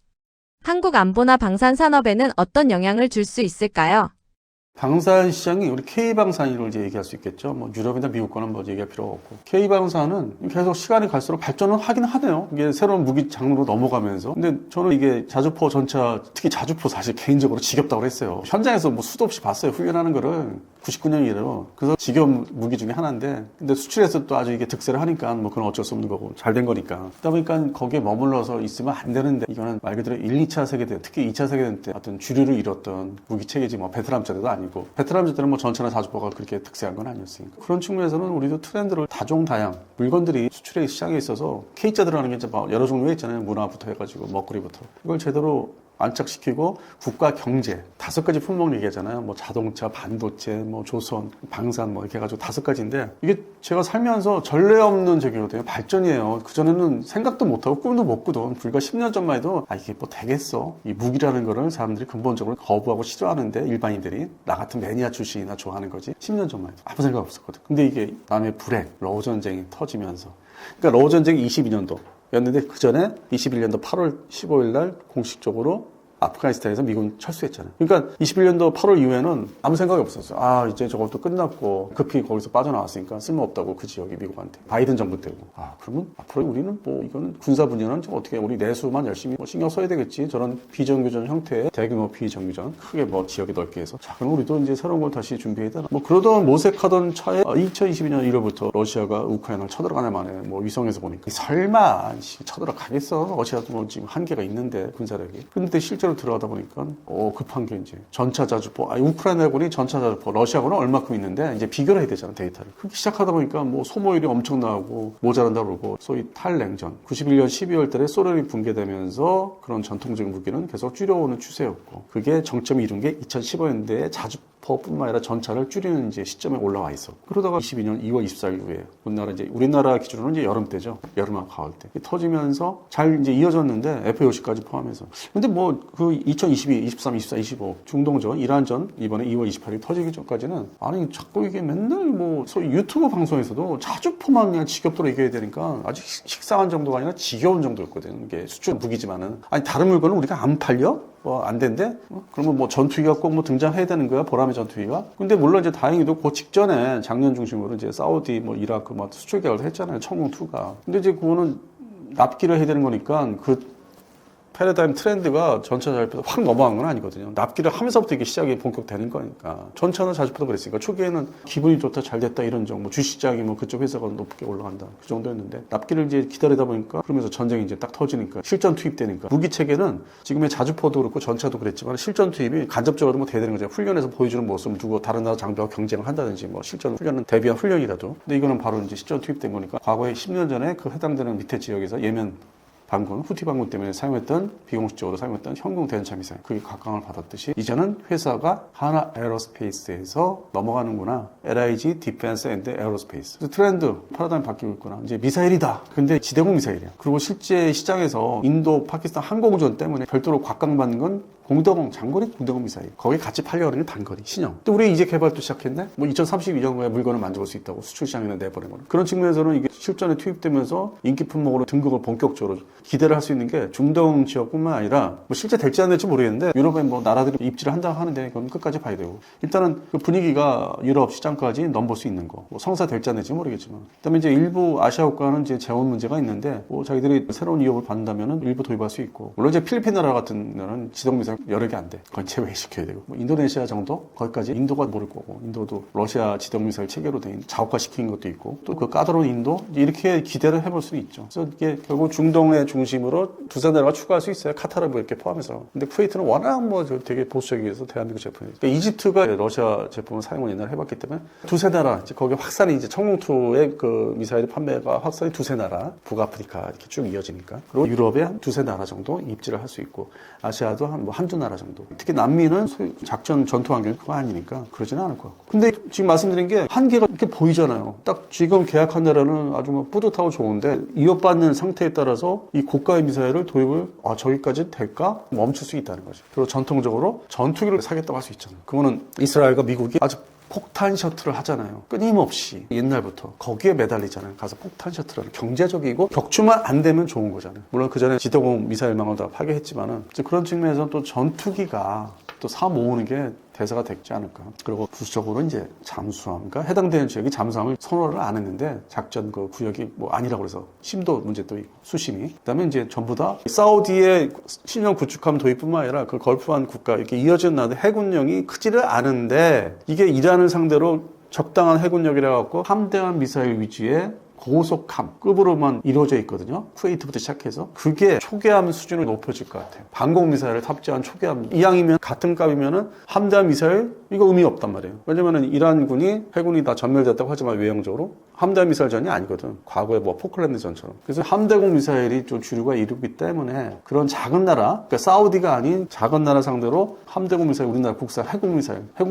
한국 안보나 방산 산업에는 어떤 영향을 줄 수 있을까요? 방산 시장이 우리 K방산을 이제 얘기할 수 있겠죠. 뭐 유럽이나 미국 거는 뭐 얘기할 필요가 없고. K방산은 계속 시간이 갈수록 발전은 하긴 하네요. 이게 새로운 무기 장르로 넘어가면서. 근데 저는 이게 자주포 전차, 특히 자주포 사실 개인적으로 지겹다고 했어요. 현장에서 뭐 수도 없이 봤어요. 훈련하는 거를. 99년 이래로. 그래서 지겨운 무기 중에 하나인데, 근데 수출해서 또 아주 이게 득세를 하니까 뭐 그건 어쩔 수 없는 거고 잘 된 거니까. 그러다 보니까 거기에 머물러서 있으면 안 되는데, 이거는 말 그대로 1, 2차 세계대전, 특히 2차 세계대전 때 어떤 주류를 이뤘던 무기 체계지 뭐 베트남전도 아니고, 베트남전 때는 뭐 전차나 자주포가 그렇게 득세한 건 아니었으니까. 그런 측면에서는 우리도 트렌드를 다종다양 물건들이 수출의 시장에 있어서 K자 들어가는 게 이제 뭐 여러 종류가 있잖아요. 문화부터 해가지고 먹거리부터. 이걸 제대로 안착시키고 국가 경제 5가지 품목 얘기하잖아요. 뭐 자동차, 반도체, 뭐 조선, 방산 뭐 이렇게 해가지고 5가지인데 이게 제가 살면서 전례 없는 저기거든요. 발전이에요. 그전에는 생각도 못하고 꿈도 못 꾸던 불과 10년 전만 해도 이게 뭐 되겠어. 이 무기라는 거를 사람들이 근본적으로 거부하고 싫어하는데 일반인들이 나 같은 매니아 출신이나 좋아하는 거지. 10년 전만 해도 아무 생각 없었거든. 근데 이게 남의 불행, 러우 전쟁이 터지면서 그러니까 러우 전쟁이 22년도 였는데 그 전에 21년도 8월 15일 날 공식적으로 아프가니스탄에서 미군 철수했잖아요. 그러니까 21년도 8월 이후에는 아무 생각이 없었어요. 아, 이제 저것도 끝났고 급히 거기서 빠져나왔으니까 쓸모없다고 그 지역이 미국한테. 바이든 정부 때고. 아, 그러면 앞으로 우리는 뭐 이거는 군사 분야는 좀 어떻게 우리 내수만 열심히 뭐 신경 써야 되겠지. 저런 비정규전 형태의 대규모 비정규전 크게 뭐 지역이 넓게 해서. 자, 그럼 우리도 이제 새로운 걸 다시 준비해야 되나. 뭐 그러던 모색하던 차에 2022년 1월부터 러시아가 우크라이나를 쳐들어가는 만에 뭐 위성에서 보니까 설마 쳐들어가겠어. 러시아도 뭐 지금 한계가 있는데 군사력이. 근데 실제로 들어가다 보니까 급한 게 이제 전차 자주포, 우크라이나군이 전차 자주포, 러시아군은 얼마큼 있는데 이제 비교를 해야 되잖아 데이터를. 그렇게 시작하다 보니까 뭐 소모율이 엄청나고 모자란다 그러고 소위 탈냉전 91년 12월 달에 소련이 붕괴되면서 그런 전통적인 무기는 계속 줄여오는 추세였고 그게 정점이 이룬 게 2015년대에 자주포뿐만 아니라 전차를 줄이는 이제 시점에 올라와 있어. 그러다가 22년 2월 24일 후에 우리나라 기준으로는 이제 여름 때죠. 여름하고 가을 때 터지면서 잘 이제 이어졌는데 F-50까지 포함해서. 근데 뭐 그 2022, 23, 24, 25 중동전, 이란전 이번에 2월 28일 터지기 전까지는 아니 자꾸 이게 맨날 뭐 소위 유튜브 방송에서도 자주포만 그냥 지겹도록 얘기해야 되니까 아주 식상한 정도가 아니라 지겨운 정도였거든요. 이게 수출 무기지만은 아니 다른 물건은 우리가 안 팔려? 뭐 안 된대? 그러면 뭐 전투기가 꼭 뭐 등장해야 되는 거야? 보람의 전투기가? 근데 물론 이제 다행히도 그 직전에 작년 중심으로 이제 사우디 뭐 이라크 뭐 수출 계약을 했잖아요. 천공2가. 근데 이제 그거는 납기를 해야 되는 거니까 그 패러다임 트렌드가 전차 자주포도 확 넘어간 건 아니거든요. 납기를 하면서부터 이게 시작이 본격되는 거니까. 전차나 자주포도 그랬으니까 초기에는 기분이 좋다, 잘 됐다 이런 정도. 주시장이 뭐 그쪽 회사가 높게 올라간다. 그 정도였는데 납기를 이제 기다리다 보니까 그러면서 전쟁이 이제 딱 터지니까 실전 투입되니까 무기 체계는 지금의 자주포도 그렇고 전차도 그랬지만 실전 투입이 간접적으로 뭐 돼야 되는 거죠. 훈련에서 보여주는 모습을 두고 다른 나라 장비와 경쟁을 한다든지 뭐 실전 훈련은 대비한 훈련이라도. 근데 이거는 바로 이제 실전 투입된 거니까 과거에 10년 전에 그 해당되는 밑에 지역에서 예멘 반군, 후티 반군 때문에 사용했던 비공식적으로 사용했던 현궁 대전차 미사일 그게 각광을 받았듯이 이제는 회사가 하나 에어로스페이스에서 넘어가는구나. LIG 디펜스 앤드 에어로스페이스. 그래서 트렌드 파라다임 바뀌고 있구나. 이제 미사일이다. 근데 지대공 미사일이야. 그리고 실제 시장에서 인도 파키스탄 항공전 때문에 별도로 곽강받는 건 공대공, 장거리 공대공 미사일. 거기 같이 팔려고 하는 게 단거리, 신형. 또 우리 이제 개발도 시작했네? 뭐 2032년도에 물건을 만들어볼 수 있다고 수출 시장에 내보내거나. 그런 측면에서는 이게 실전에 투입되면서 인기 품목으로 등극을 본격적으로 기대를 할 수 있는 게 중동 지역뿐만 아니라 뭐 실제 될지 안 될지 모르겠는데 유럽의 뭐 나라들이 입지를 한다 하는데 그건 끝까지 봐야 되고. 일단은 그 분위기가 유럽 시장까지 넘볼 수 있는 거. 뭐 성사 될지 안 될지 모르겠지만. 그다음에 이제 일부 아시아 국가는 이제 재원 문제가 있는데 뭐 자기들이 새로운 위협을 받는다면은 일부 도입할 수 있고. 물론 이제 필리핀 나라 같은 데는 지동 미사일 여러 개 안 돼. 그건 제외시켜야 되고. 뭐 인도네시아 정도? 거기까지 인도가 모를 거고. 인도도 러시아 지동 미사일 체계로 된 자국화시킨 것도 있고. 또 그 까다로운 인도? 이렇게 기대를 해볼 수 있죠. 그래서 이게 결국 중동의 중심으로 두세 나라가 추가할 수 있어요. 카타르 뭐 이렇게 포함해서. 근데 쿠웨이트는 워낙 뭐 되게 보수적이어서 대한민국 제품이니까. 그러니까 이집트가 러시아 제품을 사용을 옛날에 해봤기 때문에 두세 나라, 이제 거기 확산이 이제 청룡2의 그 미사일 판매가 확산이 두세 나라, 북아프리카 이렇게 쭉 이어지니까. 그리고 유럽에 한 두세 나라 정도 입지를 할 수 있고, 아시아도 한두 나라 정도. 특히 남미는 작전 전투 환경이 그거 아니니까 그러지는 않을 것 같고. 근데 지금 말씀드린 게 한계가 이렇게 보이잖아요. 딱 지금 계약한 나라는 아주 뭐 뿌듯하고 좋은데 위협받는 상태에 따라서 이 고가의 미사일을 도입을 저기까지 될까? 멈출 수 있다는 거죠. 그리고 전통적으로 전투기를 사겠다고 할 수 있잖아요. 그거는 이스라엘과 미국이 아주 폭탄 셔틀을 하잖아요. 끊임없이 옛날부터 거기에 매달리잖아요. 가서 폭탄 셔틀을 경제적이고 격추만 안 되면 좋은 거잖아요. 물론 그 전에 지도공 미사일망을 다 파괴했지만은 그런 측면에서 또 전투기가 또 사 모으는 게 대사가 됐지 않을까. 그리고 부수적으로 이제 잠수함, 그러니까 해당되는 지역이 잠수함을 선호를 안 했는데 작전 그 구역이 뭐 아니라고 그래서 심도 문제도 있고 수심이. 그다음에 이제 전부 다 사우디의 신형 구축함 도입뿐만 아니라 그 걸프한 국가 이렇게 이어진 나라의 해군력이 크지를 않은데 이게 이란을 상대로 적당한 해군력이라 갖고 함대한 미사일 위주의 고속함급으로만 이루어져 있거든요. 쿠웨이트부터 시작해서 그게 초계함 수준을 높여질 것 같아요. 방공 미사일을 탑재한 초계함 이양이면 같은 값이면은 함대함 미사일 이거 의미 없단 말이에요. 왜냐면은 이란군이 해군이 다 전멸됐다고 하지만 외형적으로 함대함 미사일전이 아니거든. 과거에 뭐 포클랜드 전처럼. 그래서 함대공 미사일이 좀 주류가 이루기 때문에 그런 작은 나라, 그러니까 사우디가 아닌 작은 나라 상대로 함대공 미사일, 우리나라 국산 해공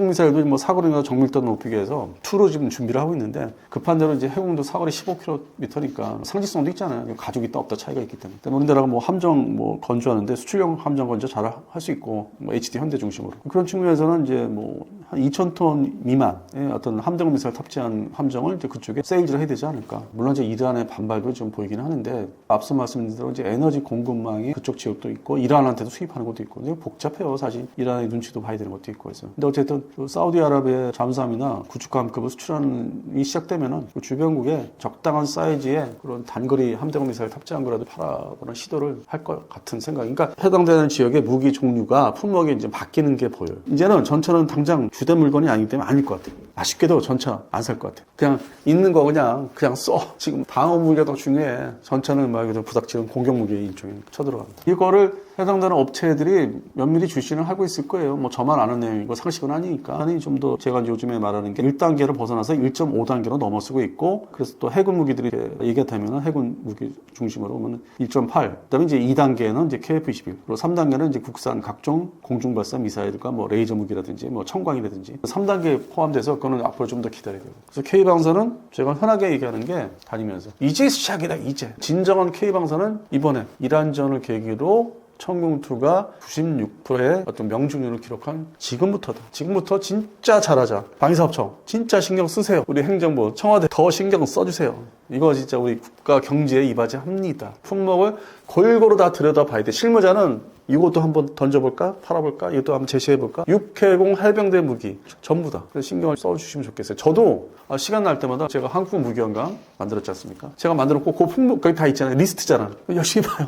미사일도 뭐 사거리나 정밀도를 높이기 위해서 투로 지금 준비를 하고 있는데 급한 대로 이제 해공도 사거리 15km니까 상징성도 있잖아요. 가죽 있다 없다 차이가 있기 때문에. 우리나라가 뭐 함정 뭐 건조하는데 수출용 함정 건조 잘 할 수 있고 뭐 HD 현대 중심으로 그런 측면에서는 이제 뭐 한 2,000톤 미만의 어떤 함대공 미사일 탑재한 함정을 이제 그쪽에 세일즈를 해야 되지 않을까. 물론 이제 이란의 반발도 좀 보이긴 하는데 앞서 말씀드린 대로 이제 에너지 공급망이 그쪽 지역도 있고 이란한테도 수입하는 것도 있고 되게 복잡해요. 사실 이란의 눈치도 봐야 되는 것도 있고 해서. 근데 어쨌든 사우디아라비아의 잠수함이나 구축함급을 수출하는 시작되면은 그 주변국에 적당한 사이즈의 그런 단거리 함대공 미사일 탑재한 거라도 팔아보는 시도를 할 것 같은 생각. 그러니까 해당되는 지역의 무기 종류가 품목이 이제 바뀌는 게 보여요. 이제는 전차는 당장 주된 물건이 아니기 때문에 아닐 것 같아요. 아쉽게도 전차 안 살 것 같아요. 그냥 있는 거 그냥 써. 지금 방어 무기가 더 중요해. 전차는 말 그대로 부닥치는 공격 무기의 일종에 쳐들어갑니다. 이거를 해당되는 업체들이 면밀히 주시는 하고 있을 거예요. 뭐 저만 아는 내용이고 상식은 아니니까. 아니 좀 더 제가 요즘에 말하는 게 1단계를 벗어나서 1.5단계로 넘어서고 있고 그래서 또 해군 무기들이 얘기되면은 해군 무기 중심으로 오면 1.8. 그다음에 이제 2단계는 이제 KF-21. 그리고 3단계는 이제 국산 각종 공중발사 미사일과 뭐 레이저 무기라든지 뭐 청광이라든지 3단계 포함돼서 그거는 앞으로 좀 더 기다려야 돼요. 그래서 K방사는 제가 흔하게 얘기하는 게 다니면서 이제 시작이다 이제. 진정한 K방사는 이번에 이란전을 계기로 천궁2가 96%의 어떤 명중률을 기록한 지금부터다. 지금부터 진짜 잘하자. 방위사업청 진짜 신경 쓰세요. 우리 행정부 청와대 더 신경 써주세요. 이거 진짜 우리 국가 경제에 이바지합니다. 품목을 골고루 다 들여다봐야 돼. 실무자는 이것도 한번 던져볼까? 팔아볼까? 이것도 한번 제시해볼까? 육해공 해병대 무기 전부 다. 그래서 신경을 써주시면 좋겠어요. 저도 시간 날 때마다 제가 한국 무기연강 만들었지 않습니까? 제가 만들었고 그 품목 거기 다 있잖아요. 리스트잖아. 열심히 봐요.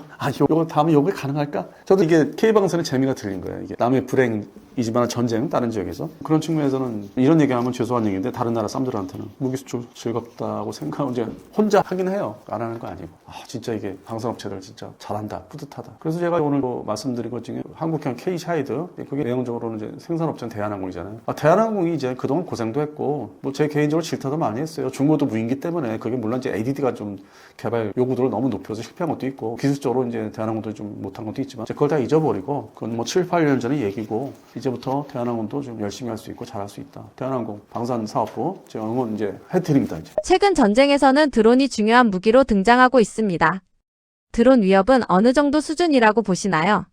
요거 다음에 요게 가능할까? 저도 이게 K방송의 재미가 들린 거예요. 이게 남의 불행이지만 전쟁 다른 지역에서 그런 측면에서는 이런 얘기하면 죄송한 얘기인데 다른 나라 사람들한테는 무기 수출 즐겁다고 생각하고 이제 혼자 하긴 해요. 안 하는 거 아니고 진짜 이게 방산업체들 진짜 잘한다 뿌듯하다. 그래서 제가 오늘 말씀드린 것 중에 한국형 K샤이드 그게 내용적으로는 이제 생산업체는 대한항공이잖아요. 대한항공이 이제 그동안 고생도 했고 뭐 제 개인적으로 질타도 많이 했어요. 중고도 무인기 때문에 그게 물론 이제 ADD가 좀 개발 요구도를 너무 높여서 실패한 것도 있고 기술적으로 이제 대한항공도 좀 못한 것도 있지만 그걸 다 잊어버리고 그건 뭐 7, 8년 전의 얘기고 이제부터 대한항공도 좀 열심히 할 수 있고 잘할 수 있다. 대한항공 방산사업부 제가 응원 이제 해드립니다. 이제. 최근 전쟁에서는 드론이 중요한 무기로 등장하고 있습니다. 드론 위협은 어느 정도 수준이라고 보시나요?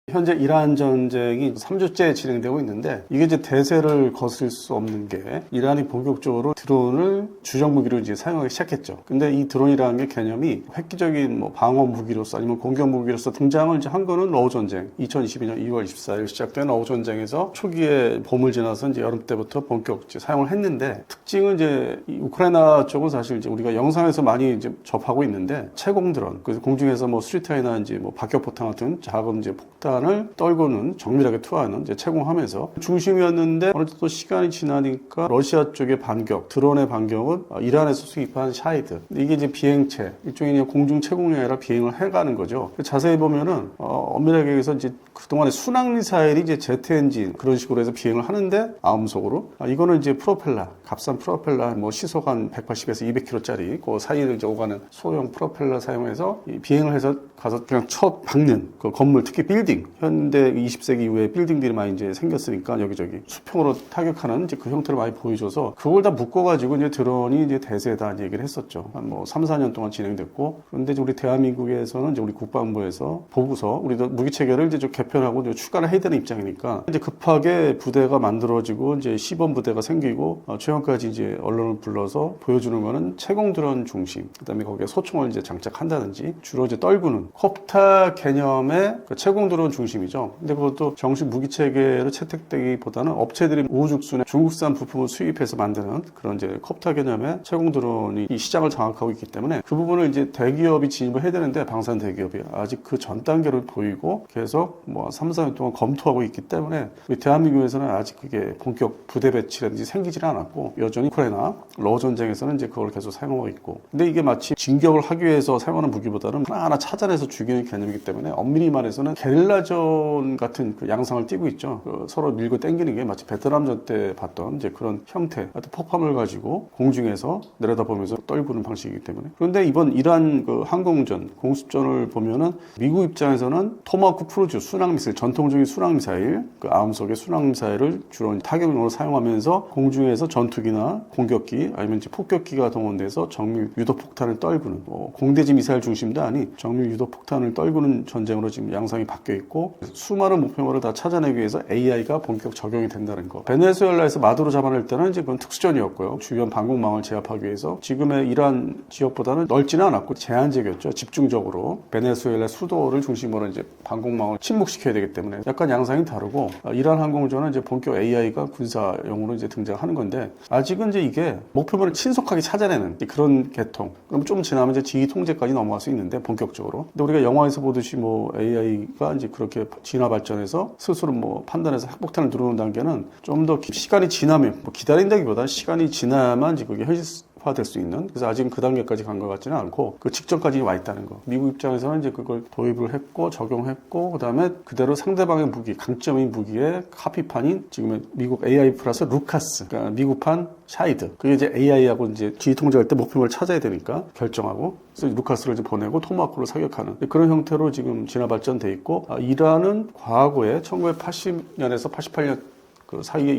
현재 이란 전쟁이 3주째 진행되고 있는데 이게 이제 대세를 거슬 수 없는 게 이란이 본격적으로 드론을 주력 무기로 이제 사용하기 시작했죠. 근데 이 드론이라는 게 개념이 획기적인 뭐 방어 무기로서 아니면 공격 무기로서 등장을 이제 한 거는 러우 전쟁 2022년 2월 24일 시작된 러우 전쟁에서 초기에 봄을 지나서 이제 여름 때부터 본격 이제 사용을 했는데 특징은 이제 이 우크라이나 쪽은 사실 이제 우리가 영상에서 많이 이제 접하고 있는데 채공 드론 그래서 공중에서 뭐 수리타이나 이제 뭐 박격포탄 같은 작은 이제 폭탄 을 떨고는 정밀하게 투하하는 이제 채공하면서 중심이었는데 어느 정도 시간이 지나니까 러시아 쪽의 반격, 드론의 반격은 이란에서 수입한 샤이드 이게 이제 비행체 일종의 공중 채공이 아니라 비행을 해가는 거죠. 자세히 보면은 엄밀하게 얘기해서 이제 그동안에 순항 미사일이 이제 제트 엔진 그런 식으로 해서 비행을 하는데 아음속으로 이거는 이제 프로펠러 값싼 프로펠러 뭐 시속 한 180에서 200km짜리 그 사이를 이제 오가는 소형 프로펠러 사용해서 비행을 해서 가서 그냥 첫 박는 그 건물 특히 빌딩 현대 20세기 이후에 빌딩들이 많이 이제 생겼으니까 여기저기 수평으로 타격하는 이제 그 형태를 많이 보여줘서 그걸 다 묶어가지고 이제 드론이 이제 대세다 이제 얘기를 했었죠. 한 뭐 3, 4년 동안 진행됐고 그런데 이제 우리 대한민국에서는 이제 우리 국방부에서 보고서 우리도 무기 체계를 이제 좀 개편하고 이제 추가를 해야 되는 입장이니까 이제 급하게 부대가 만들어지고 이제 시범 부대가 생기고 최근까지 이제 언론을 불러서 보여주는 거는 채공 드론 중심 그다음에 거기에 소총을 이제 장착한다든지 주로 이제 떨구는 콥타 개념의 그 채공 드론 중심이죠. 근데 그것도 정식 무기 체계로 채택되기보다는 업체들이 우후죽순에 중국산 부품을 수입해서 만드는 그런 이제 콥터 개념의 채공 드론이 이 시장을 장악하고 있기 때문에 그 부분을 이제 대기업이 진입을 해야 되는데 방산 대기업이 아직 그 전 단계를 보이고 계속 뭐 3, 4년 동안 검토하고 있기 때문에 우리 대한민국에서는 아직 그게 본격 부대 배치라든지 생기지는 않았고 여전히 우크라이나 러우 전쟁에서는 이제 그걸 계속 사용하고 있고 근데 이게 마치 진격을 하기 위해서 사용하는 무기보다는 하나하나 찾아내서 죽이는 개념이기 때문에 엄밀히 말해서는 게릴라전 같은 그 양상을 띠고 있죠. 서로 밀고 당기는 게 마치 베트남전 때 봤던 이제 그런 형태, 하여튼 폭함을 가지고 공중에서 내려다보면서 떨구는 방식이기 때문에. 그런데 이번 이란 그 항공전, 공습전을 보면은 미국 입장에서는 토마호크 크루즈 순항미사일, 전통적인 순항미사일, 그 아음속의 순항미사일을 주로 타격용으로 사용하면서 공중에서 전투기나 공격기 아니면 이제 폭격기가 동원돼서 정밀 유도폭탄을 떨구는 공대지 미사일 중심도 아닌 정밀 유도폭탄을 떨구는 전쟁으로 지금 양상이 바뀌어 있고 수많은 목표물을 다 찾아내기 위해서 AI가 본격 적용이 된다는 거. 베네수엘라에서 마두로 잡아낼 때는 이제 그건 특수전이었고요. 주변 방공망을 제압하기 위해서 지금의 이란 지역보다는 넓지는 않았고 제한적이었죠. 집중적으로 베네수엘라 수도를 중심으로 이제 방공망을 침묵시켜야 되기 때문에 약간 양상이 다르고 이란 항공전은 이제 본격 AI가 군사용으로 이제 등장하는 건데 아직은 이제 이게 목표물을 신속하게 찾아내는 그런 계통. 그럼 좀 지나면 이제 지휘 통제까지 넘어갈 수 있는데 본격적으로. 근데 우리가 영화에서 보듯이 뭐 AI가 이제 그렇게 진화 발전해서 스스로 뭐 판단해서 핵폭탄을 누르는 단계는 좀 더 시간이 지나면 뭐 기다린다기보다 시간이 지나야만 이제 그게 현실화될 수 있는. 그래서 아직은 그 단계까지 간 것 같지는 않고 그 직전까지 와 있다는 거. 미국 입장에서는 이제 그걸 도입을 했고 적용했고 그다음에 그대로 상대방의 무기, 강점인 무기의 카피판인 지금의 미국 AI 플러스 루카스, 그러니까 미국판 샤이드. 그게 이제 AI하고 이제 지휘 통제할 때 목표물을 찾아야 되니까 결정하고 그래서 루카스를 이제 보내고 토마호크로 사격하는 그런 형태로 지금 진화 발전돼 있고 이란은 과거에 1980년에서 88년 그 사이에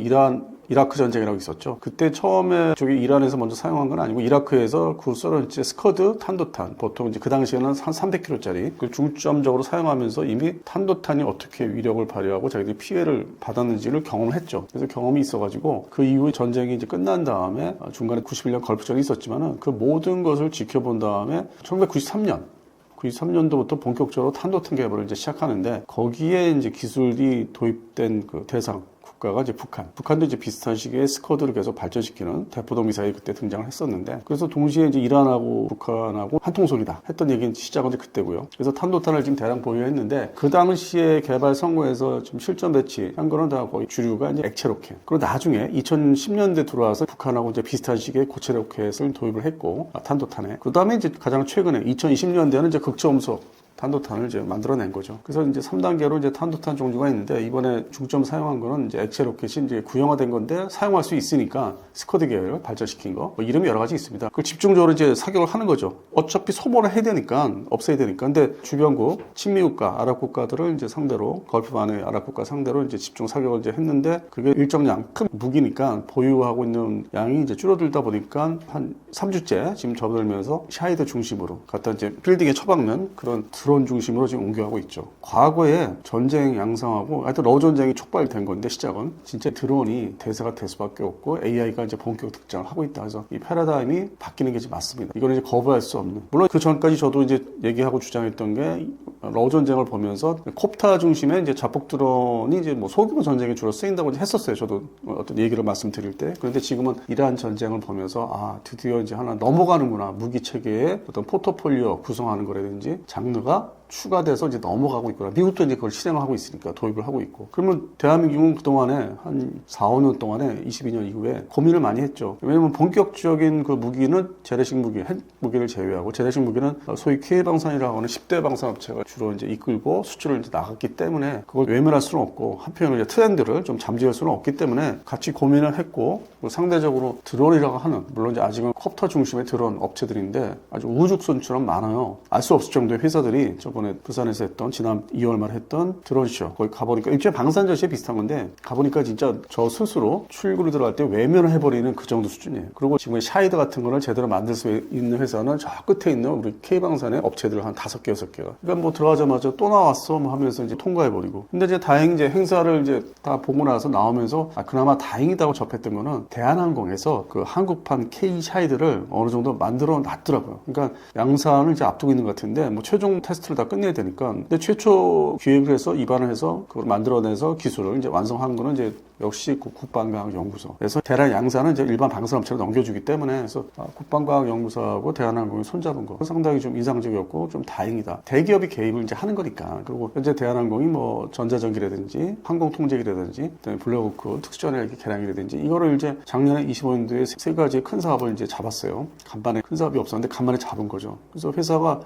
이라크 전쟁이라고 있었죠. 그때 처음에 저기 이란에서 먼저 사용한 건 아니고 이라크에서 그 소련제 스커드 탄도탄 보통 이제 그 당시에는 한 300kg짜리 그 중점적으로 사용하면서 이미 탄도탄이 어떻게 위력을 발휘하고 자기들이 피해를 받았는지를 경험했죠. 그래서 경험이 있어가지고 그 이후에 전쟁이 이제 끝난 다음에 중간에 91년 걸프전이 있었지만은 그 모든 것을 지켜본 다음에 1993년도부터 본격적으로 탄도탄 개발을 이제 시작하는데 거기에 이제 기술이 도입된 그 대상 국가가 이제 북한도 이제 비슷한 시기에 스쿼드를 계속 발전시키는 대포동 미사일이 그때 등장을 했었는데 그래서 동시에 이제 이란하고 북한하고 한 통속이다 했던 얘기는 시작은 이제 그때고요. 그래서 탄도탄을 지금 대량 보유했는데 그 당시에 개발 성공에서 지금 실전 배치한 거는 다 거의 주류가 이제 액체 로켓. 그리고 나중에 2010년대 들어와서 북한하고 이제 비슷한 시기에 고체 로켓을 도입을 했고 탄도탄에 그 다음에 이제 가장 최근에 2020년대는 이제 극저음속 탄도탄을 이제 만들어낸 거죠. 그래서 이제 3단계로 이제 탄도탄 종류가 있는데 이번에 중점 사용한 거는 이제 액체 로켓이 이제 구형화된 건데 사용할 수 있으니까 스쿼드 계열 발전시킨 거. 뭐 이름이 여러 가지 있습니다. 그 집중적으로 이제 사격을 하는 거죠. 어차피 소모를 해야 되니까 없애야 되니까. 근데 주변국, 친미국가, 아랍 국가들을 이제 상대로 걸프반의 아랍 국가 상대로 이제 집중 사격을 이제 했는데 그게 일정량 큰 무기니까 보유하고 있는 양이 이제 줄어들다 보니까 한 3주째 지금 접어들면서 샤이드 중심으로 갖다 이제 빌딩에 처박는 그런 드론 중심으로 지금 옮겨가고 있죠. 과거에 전쟁 양상하고 하여튼 러우 전쟁이 촉발된 건데 시작은 진짜 드론이 대세가 될 수밖에 없고 AI가 이제 본격 등장을 하고 있다. 그래서 이 패러다임이 바뀌는 게 이제 맞습니다. 이거는 이제 거부할 수 없는. 물론 그 전까지 저도 이제 얘기하고 주장했던 게 러우 전쟁을 보면서 콥타 중심의 이제 자폭 드론이 이제 뭐 소규모 전쟁에 주로 쓰인다고 이제 했었어요. 저도 어떤 얘기를 말씀드릴 때. 그런데 지금은 이란 전쟁을 보면서 드디어 이제 하나 넘어가는구나. 무기 체계의 어떤 포트폴리오 구성하는 거라든지 장르가 추가돼서 이제 넘어가고 있구나. 미국도 이제 그걸 실행하고 있으니까 도입을 하고 있고. 그러면 대한민국은 그동안에 한 4, 5년 동안에 22년 이후에 고민을 많이 했죠. 왜냐면 본격적인 그 무기는 재래식 무기, 핵 무기를 제외하고 재래식 무기는 소위 K방산이라고 하는 10대 방산업체가 주로 이제 이끌고 수출을 이제 나갔기 때문에 그걸 외면할 수는 없고 한편으로 이제 트렌드를 좀 잠재울 수는 없기 때문에 같이 고민을 했고 상대적으로 드론이라고 하는 물론 이제 아직은 콥터 중심의 드론 업체들인데 아주 우후죽순처럼 많아요. 알 수 없을 정도의 회사들이 저번에 부산에서 했던 지난 2월 말 했던 드론쇼 거기 가보니까 일종의 방산전시에 비슷한 건데 가보니까 진짜 저 스스로 출구를 들어갈 때 외면을 해버리는 그 정도 수준이에요. 그리고 지금 샤이드 같은 거를 제대로 만들 수 있는 회사는 저 끝에 있는 우리 K방산의 업체들 한 5개, 6개가. 그러니까 뭐 들어가자마자 또 나왔어 뭐 하면서 이제 통과해버리고. 근데 이제 다행히 이제 행사를 이제 다 보고 나서 나오면서 그나마 다행이다고 접했던 거는 대한항공에서 그 한국판 K 샤이드를 어느 정도 만들어 놨더라고요. 그러니까 양산을 이제 앞두고 있는 것 같은데 뭐 최종 테스트를 다 끝내야 되니까. 근데 최초 기획을 해서 입안을 해서 그걸 만들어내서 기술을 이제 완성한 거는 이제 역시 국방과학연구소에서 대란 양산은 이제 일반 방산업체로 넘겨주기 때문에 그래서 국방과학연구소하고 대한항공이 손잡은 거 상당히 좀 이상적이었고 좀 다행이다. 대기업이 개입을 이제 하는 거니까. 그리고 현재 대한항공이 뭐 전자전기라든지 항공통제기라든지 그다음에 블랙호크 특수전략기 개량이라든지 이거를 이제 작년에 25년도에 세 가지 큰 사업을 이제 잡았어요. 간만에 큰 사업이 없었는데 간만에 잡은 거죠. 그래서 회사가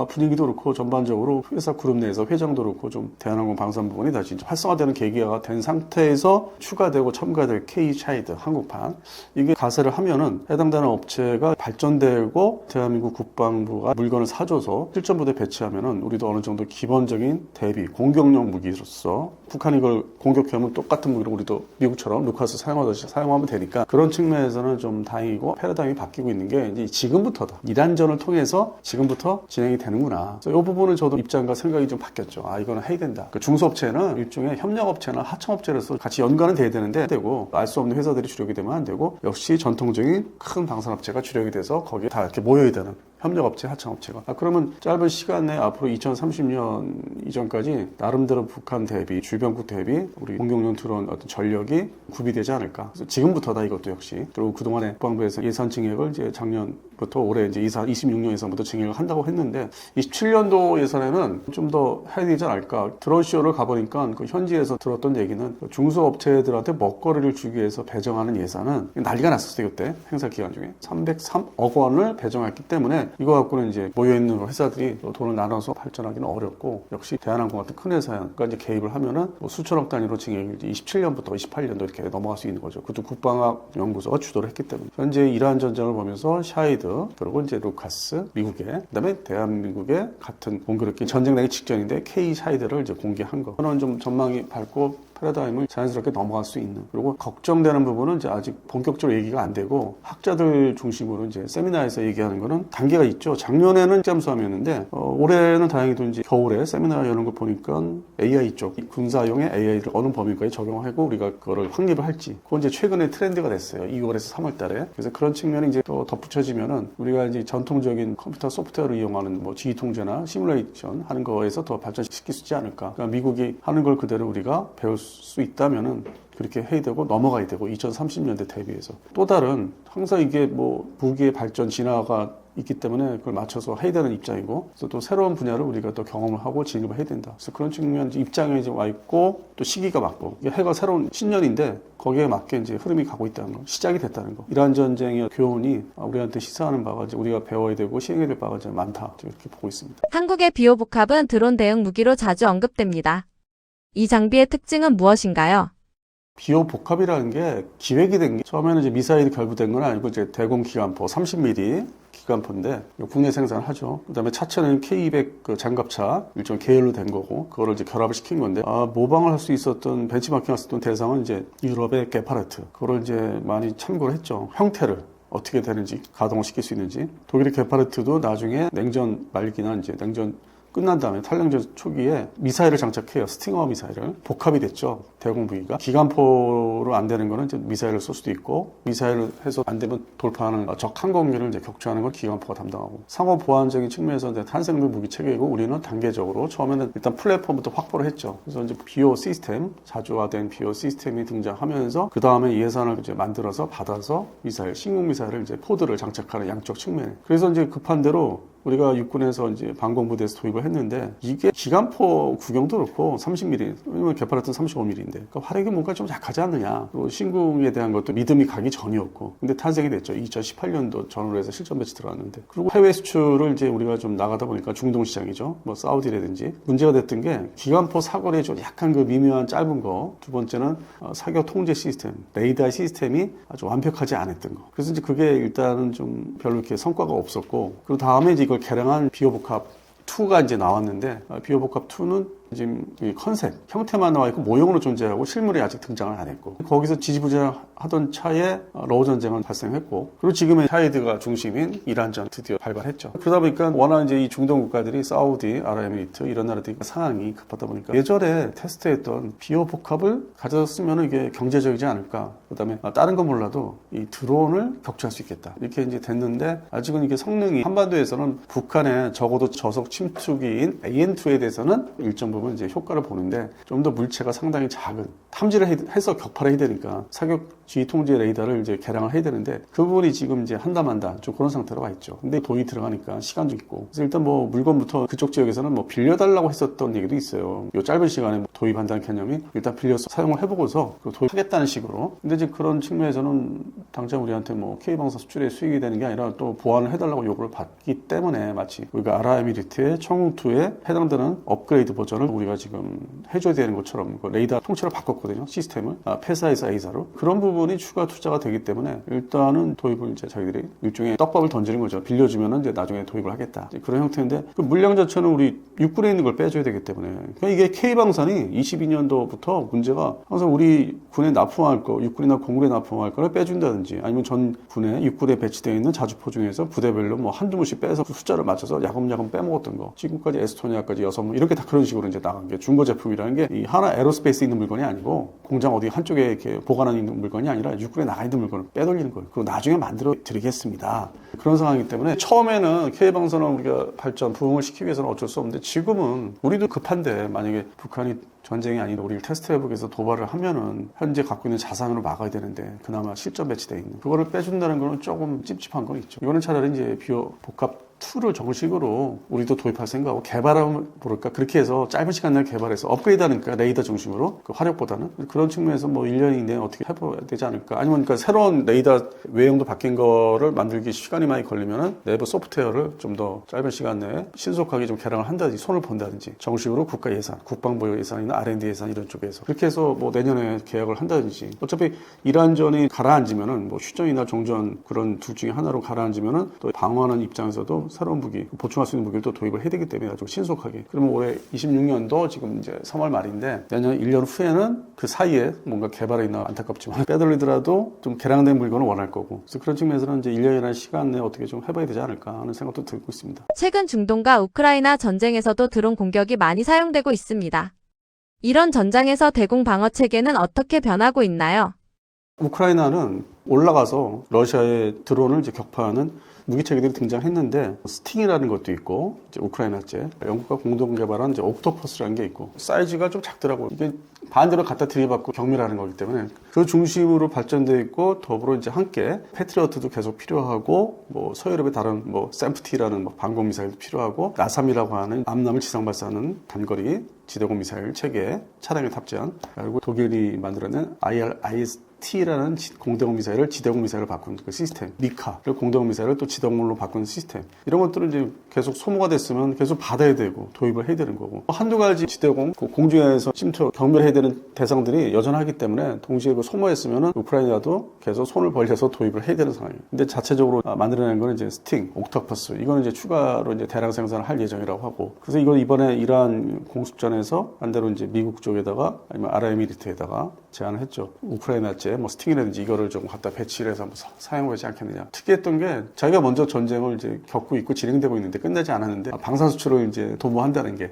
분위기도 그렇고 전반적으로 회사 그룹 내에서 회장도 그렇고 좀 대한항공 방산 부분이 다시 이제 활성화되는 계기가 된 상태에서 추가되고 첨가될 K-차이드 한국판 이게 가세를 하면은 해당되는 업체가 발전되고 대한민국 국방부가 물건을 사줘서 실전부대에 배치하면은 우리도 어느 정도 기본적인 대비 공격용 무기로서 북한이 이걸 공격하면 똑같은 무기로 우리도 미국처럼 루카스 사용하듯이 사용하면 되니까 그런 측면에서는 좀 다행이고 패러다임이 바뀌고 있는 게 이제 지금부터다. 이란전을 통해서 지금부터 진행이 되는구나. 그래서 이 부분은 저도 입장과 생각이 좀 바뀌었죠. 이거는 해야 된다. 그 중소업체는 일종의 협력업체나 하청업체로서 같이 연관은 돼야 되는데 되고 알 수 없는 회사들이 주력이 되면 안 되고 역시 전통적인 큰 방산업체가 주력이 돼서 거기에 다 이렇게 모여야 되는 협력업체, 하청업체가. 그러면 짧은 시간 내에 앞으로 2030년 이전까지 나름대로 북한 대비, 주변국 대비 우리 공격용 드론 어떤 전력이 구비되지 않을까. 그래서 지금부터다 이것도 역시. 그리고 그동안에 국방부에서 예산 증액을 이제 작년부터 올해 이제 26년 예산부터 증액을 한다고 했는데 27년도 예산에는 좀 더 해야 되지 않을까. 드론쇼를 가보니까 그 현지에서 들었던 얘기는 중소업체들한테 먹거리를 주기 위해서 배정하는 예산은 난리가 났었어요. 그때 행사 기간 중에 303억 원을 배정했기 때문에 이거 갖고는 이제 모여있는 회사들이 돈을 나눠서 발전하기는 어렵고 역시 대한항공 같은 큰 회사가 이제 개입을 하면은 뭐 수천억 단위로 증액이 27년부터 28년도 이렇게 넘어갈 수 있는 거죠. 그것도 국방학연구소가 주도를 했기 때문에 현재 이란 전쟁을 보면서 샤이드 그리고 이제 루카스 미국의 그다음에 대한민국의 같은 공교롭게 전쟁 나기 직전인데 K 샤이드를 이제 공개한 거. 저는 좀 전망이 밝고 패러다임을 자연스럽게 넘어갈 수 있는 그리고 걱정되는 부분은 이제 아직 본격적으로 얘기가 안 되고 학자들 중심으로 이제 세미나에서 얘기하는 거는 단계가 있죠. 작년에는 잠수함이었는데 올해는 다행히도 이제 겨울에 세미나 여는 걸 보니까 AI 쪽 군사용의 AI를 어느 범위까지 적용하고 우리가 그거를 확립을 할지 그건 이제 최근에 트렌드가 됐어요. 2월에서 3월 달에. 그래서 그런 측면이 이제 또 덧붙여지면은 우리가 이제 전통적인 컴퓨터 소프트웨어를 이용하는 뭐 지휘 통제나 시뮬레이션 하는 거에서 더 발전시킬 수 있지 않을까. 그러니까 미국이 하는 걸 그대로 우리가 배울 수 있다면은 그렇게 해야 되고 넘어가야 되고 2030년대 대비해서 또 다른 항상 이게 뭐 무기의 발전 진화가 있기 때문에 그걸 맞춰서 해야 되는 입장이고 그래서 또 새로운 분야를 우리가 또 경험을 하고 진입을 해야 된다. 그래서 그런 측면 입장에 이제 와 있고 또 시기가 맞고 이게 해가 새로운 신년인데 거기에 맞게 이제 흐름이 가고 있다는 거, 시작이 됐다는 거. 이란 전쟁의 교훈이 우리한테 시사하는 바가 이제 우리가 배워야 되고 시행해야 될 바가 이제 많다. 이렇게 보고 있습니다. 한국의 비호복합은 드론 대응 무기로 자주 언급됩니다. 이 장비의 특징은 무엇인가요? 비호복합이라는 게 기획이 된 게 처음에는 이제 미사일이 결부된 건 아니고 이제 대공 기관포 30mm 기관포인데 국내 생산을 하죠. 그다음에 차체는 K200 그 장갑차 일종 계열로 된 거고 그거를 이제 결합을 시킨 건데 모방을 할 수 있었던 벤치마킹할 수 있던 대상은 이제 유럽의 게파르트 그거를 이제 많이 참고를 했죠. 형태를 어떻게 되는지 가동을 시킬 수 있는지 독일의 게파르트도 나중에 냉전 말기나 이제 냉전 끝난 다음에 탈냉전 초기에 미사일을 장착해요. 스팅어 미사일을. 복합이 됐죠. 대공무기가. 기관포로 안 되는 거는 이제 미사일을 쏠 수도 있고 미사일을 해서 안 되면 돌파하는 적 항공기를 이제 격추하는 건 기관포가 담당하고 상호 보안적인 측면에서 이제 탄생물 무기 체계이고 우리는 단계적으로 처음에는 일단 플랫폼부터 확보를 했죠. 그래서 이제 비오 시스템, 자주화된 비오 시스템이 등장하면서 그 다음에 예산을 이제 만들어서 받아서 미사일, 신공 미사일을 이제 포드를 장착하는 양쪽 측면에. 그래서 이제 급한 대로 우리가 육군에서 이제 방공부대에서 도입을 했는데 이게 기관포 구경도 그렇고 30mm, 왜냐면 게파르트는 35mm인데 그러니까 화력이 뭔가 좀 약하지 않느냐. 그리고 신궁에 대한 것도 믿음이 가기 전이었고 근데 탄생이 됐죠. 2018년도 전후로 해서 실전 배치 들어갔는데 그리고 해외 수출을 이제 우리가 좀 나가다 보니까 중동 시장이죠. 뭐 사우디라든지 문제가 됐던 게 기관포 사거리에 좀 약간 그 미묘한 짧은 거 두 번째는 사격 통제 시스템, 레이더 시스템이 아주 완벽하지 않았던 거. 그래서 이제 그게 일단은 좀 별로 이렇게 성과가 없었고 그리고 다음에 이제 이걸 개량한 비호복합 2가 이제 나왔는데 비호복합 2는 지금 이 컨셉, 형태만 나와 있고 모형으로 존재하고 실물이 아직 등장을 안 했고 거기서 지지부진하던 차에 러우 전쟁은 발생했고 그리고 지금의 샤히드가 중심인 이란전 드디어 발발했죠. 그러다 보니까 워낙 이제 이 중동 국가들이 사우디, 아랍에미리트 이런 나라들이 상황이 급하다 보니까 예전에 테스트했던 비오 복합을 가졌으면 이게 경제적이지 않을까. 그다음에 다른 건 몰라도 이 드론을 격추할 수 있겠다. 이렇게 이제 됐는데 아직은 이게 성능이 한반도에서는 북한의 적어도 저속 침투기인 AN2에 대해서는 일정 부분 이제 효과를 보는데 좀 더 물체가 상당히 작은 탐지를 해서 격파를 해야 되니까 사격 지휘 통제 레이더를 이제 개량을 해야 되는데 그 부분이 지금 이제 한다 좀 그런 상태로 와 있죠. 근데 돈이 들어가니까 시간도 있고 그래서 일단 뭐 물건부터 그쪽 지역에서는 뭐 빌려달라고 했었던 얘기도 있어요. 요 짧은 시간에 도입한다는 개념이 일단 빌려서 사용을 해보고서 도입하겠다는 식으로. 근데 이제 그런 측면에서는 당장 우리한테 뭐 K방사 수출에 수익이 되는 게 아니라 또 보완을 해달라고 요구를 받기 때문에 마치 우리가 아랍에미리트의 청웅2에 해당되는 업그레이드 버전을 우리가 지금 해줘야 되는 것처럼 그 레이더 통째로 바꿨거든요. 시스템을 패사에서 A사로. 그런 부분이 추가 투자가 되기 때문에 일단은 도입을 이제 자기들이 일종의 떡밥을 던지는 거죠. 빌려주면은 이제 나중에 도입을 하겠다. 그런 형태인데 그 물량 자체는 우리 육군에 있는 걸 빼줘야 되기 때문에 그러니까 이게 K방산이 22년도부터 문제가 항상 우리 군에 납품할 거, 육군이나 공군에 납품할 거를 빼준다든지 아니면 전 군에 육군에 배치되어 있는 자주포 중에서 부대별로 뭐 한두 문씩 빼서 숫자를 맞춰서 야금야금 빼먹었던 거. 지금까지 에스토니아까지 6문 이렇게 다 그런 식으로 이제 나간 게 중고 제품이라는 게 이 하나 에로스페이스에 있는 물건이 아니고 공장 어디 한쪽에 이렇게 보관하는 있는 물건이 아니라 육군에 나가 있는 물건을 빼돌리는 거예요. 그리고 나중에 만들어 드리겠습니다. 그런 상황이기 때문에 처음에는 K방산을 우리가 발전, 부흥을 시키기 위해서는 어쩔 수 없는데 지금은 우리도 급한데 만약에 북한이 전쟁이 아닌 우리를 테스트해보기 위해서 도발을 하면은 현재 갖고 있는 자산으로 막아야 되는데 그나마 실전 배치되어 있는 그거를 빼준다는 거는 조금 찝찝한 건 있죠. 이거는 차라리 이제 비오 복합 2를 정식으로 우리도 도입할 생각하고 개발하면 모를까 그렇게 해서 짧은 시간 내에 개발해서 업그레이드하니까 레이더 중심으로 그 화력보다는 그런 측면에서 뭐 1년 이내에 어떻게 해봐야 되지 않을까 아니면 그러니까 새로운 레이더 외형도 바뀐 거를 만들기 시간이 많이 걸리면은 내부 소프트웨어를 좀 더 짧은 시간 내에 신속하게 좀 개량을 한다든지 손을 본다든지 정식으로 국가 예산, 국방부 예산이나 R&D 예산 이런 쪽에서 그렇게 해서 뭐 내년에 계약을 한다든지 어차피 이란전이 가라앉으면은 뭐 휴전이나 종전 그런 둘 중에 하나로 가라앉으면은 또 방어하는 입장에서도 새로운 무기, 보충할 수 있는 무기를 또 도입을 해야 되기 때문에 아주 신속하게. 그러면 올해 26년도 지금 이제 3월 말인데 내년 1년 후에는 그 사이에 뭔가 개발이 있나 안타깝지만 빼돌리더라도 좀 개량된 물건을 원할 거고. 그래서 그런 측면에서는 이제 1년이라는 시간 내에 어떻게 좀 해봐야 되지 않을까 하는 생각도 들고 있습니다. 최근 중동과 우크라이나 전쟁에서도 드론 공격이 많이 사용되고 있습니다. 이런 전장에서 대공 방어 체계는 어떻게 변하고 있나요? 우크라이나는 올라가서 러시아의 드론을 이제 격파하는 무기체계들이 등장했는데 스팅이라는 것도 있고 이제 우크라이나제 영국과 공동 개발한 이제 옥토퍼스라는 게 있고 사이즈가 좀 작더라고요. 이게 반대로 갖다 들이받고 경밀하는 거기 때문에 그 중심으로 발전되어 있고 더불어 이제 함께 패트리어트도 계속 필요하고 뭐 서유럽의 다른 뭐 샘프티라는 뭐 방공 미사일도 필요하고 나삼이라고 하는 암람을 지상 발사하는 단거리 지대공 미사일 체계 차량에 탑재한 그리고 독일이 만들어낸 IRIS-T라는 공대공 미사일을 지대공 미사일을 바꾼 그 시스템, 미카를 공대공 미사일을 또 지대공으로 바꾼 시스템 이런 것들은 이제 계속 소모가 됐으면 계속 받아야 되고 도입을 해야 되는 거고 한두 가지 지대공 공중에서 침투 경멸해야 되는 대상들이 여전하기 때문에 동시에 그 소모했으면은 우크라이나도 계속 손을 벌려서 도입을 해야 되는 상황이에요. 근데 자체적으로 만들어낸 거는 이제 스팅, 옥토퍼스 이거는 이제 추가로 이제 대량 생산을 할 예정이라고 하고 그래서 이걸 이번에 이란 공습전에서 반대로 이제 미국 쪽에다가 아니면 아랍에미리트에다가 제안을 했죠. 우크라이나제 뭐 스팅이라든지 이거를 좀 갖다 배치를 해서 한번 사용하지 않겠느냐. 특이했던 게 자기가 먼저 전쟁을 이제 겪고 있고 진행되고 있는데 끝나지 않았는데 방산 수출을 이제 도모한다는 게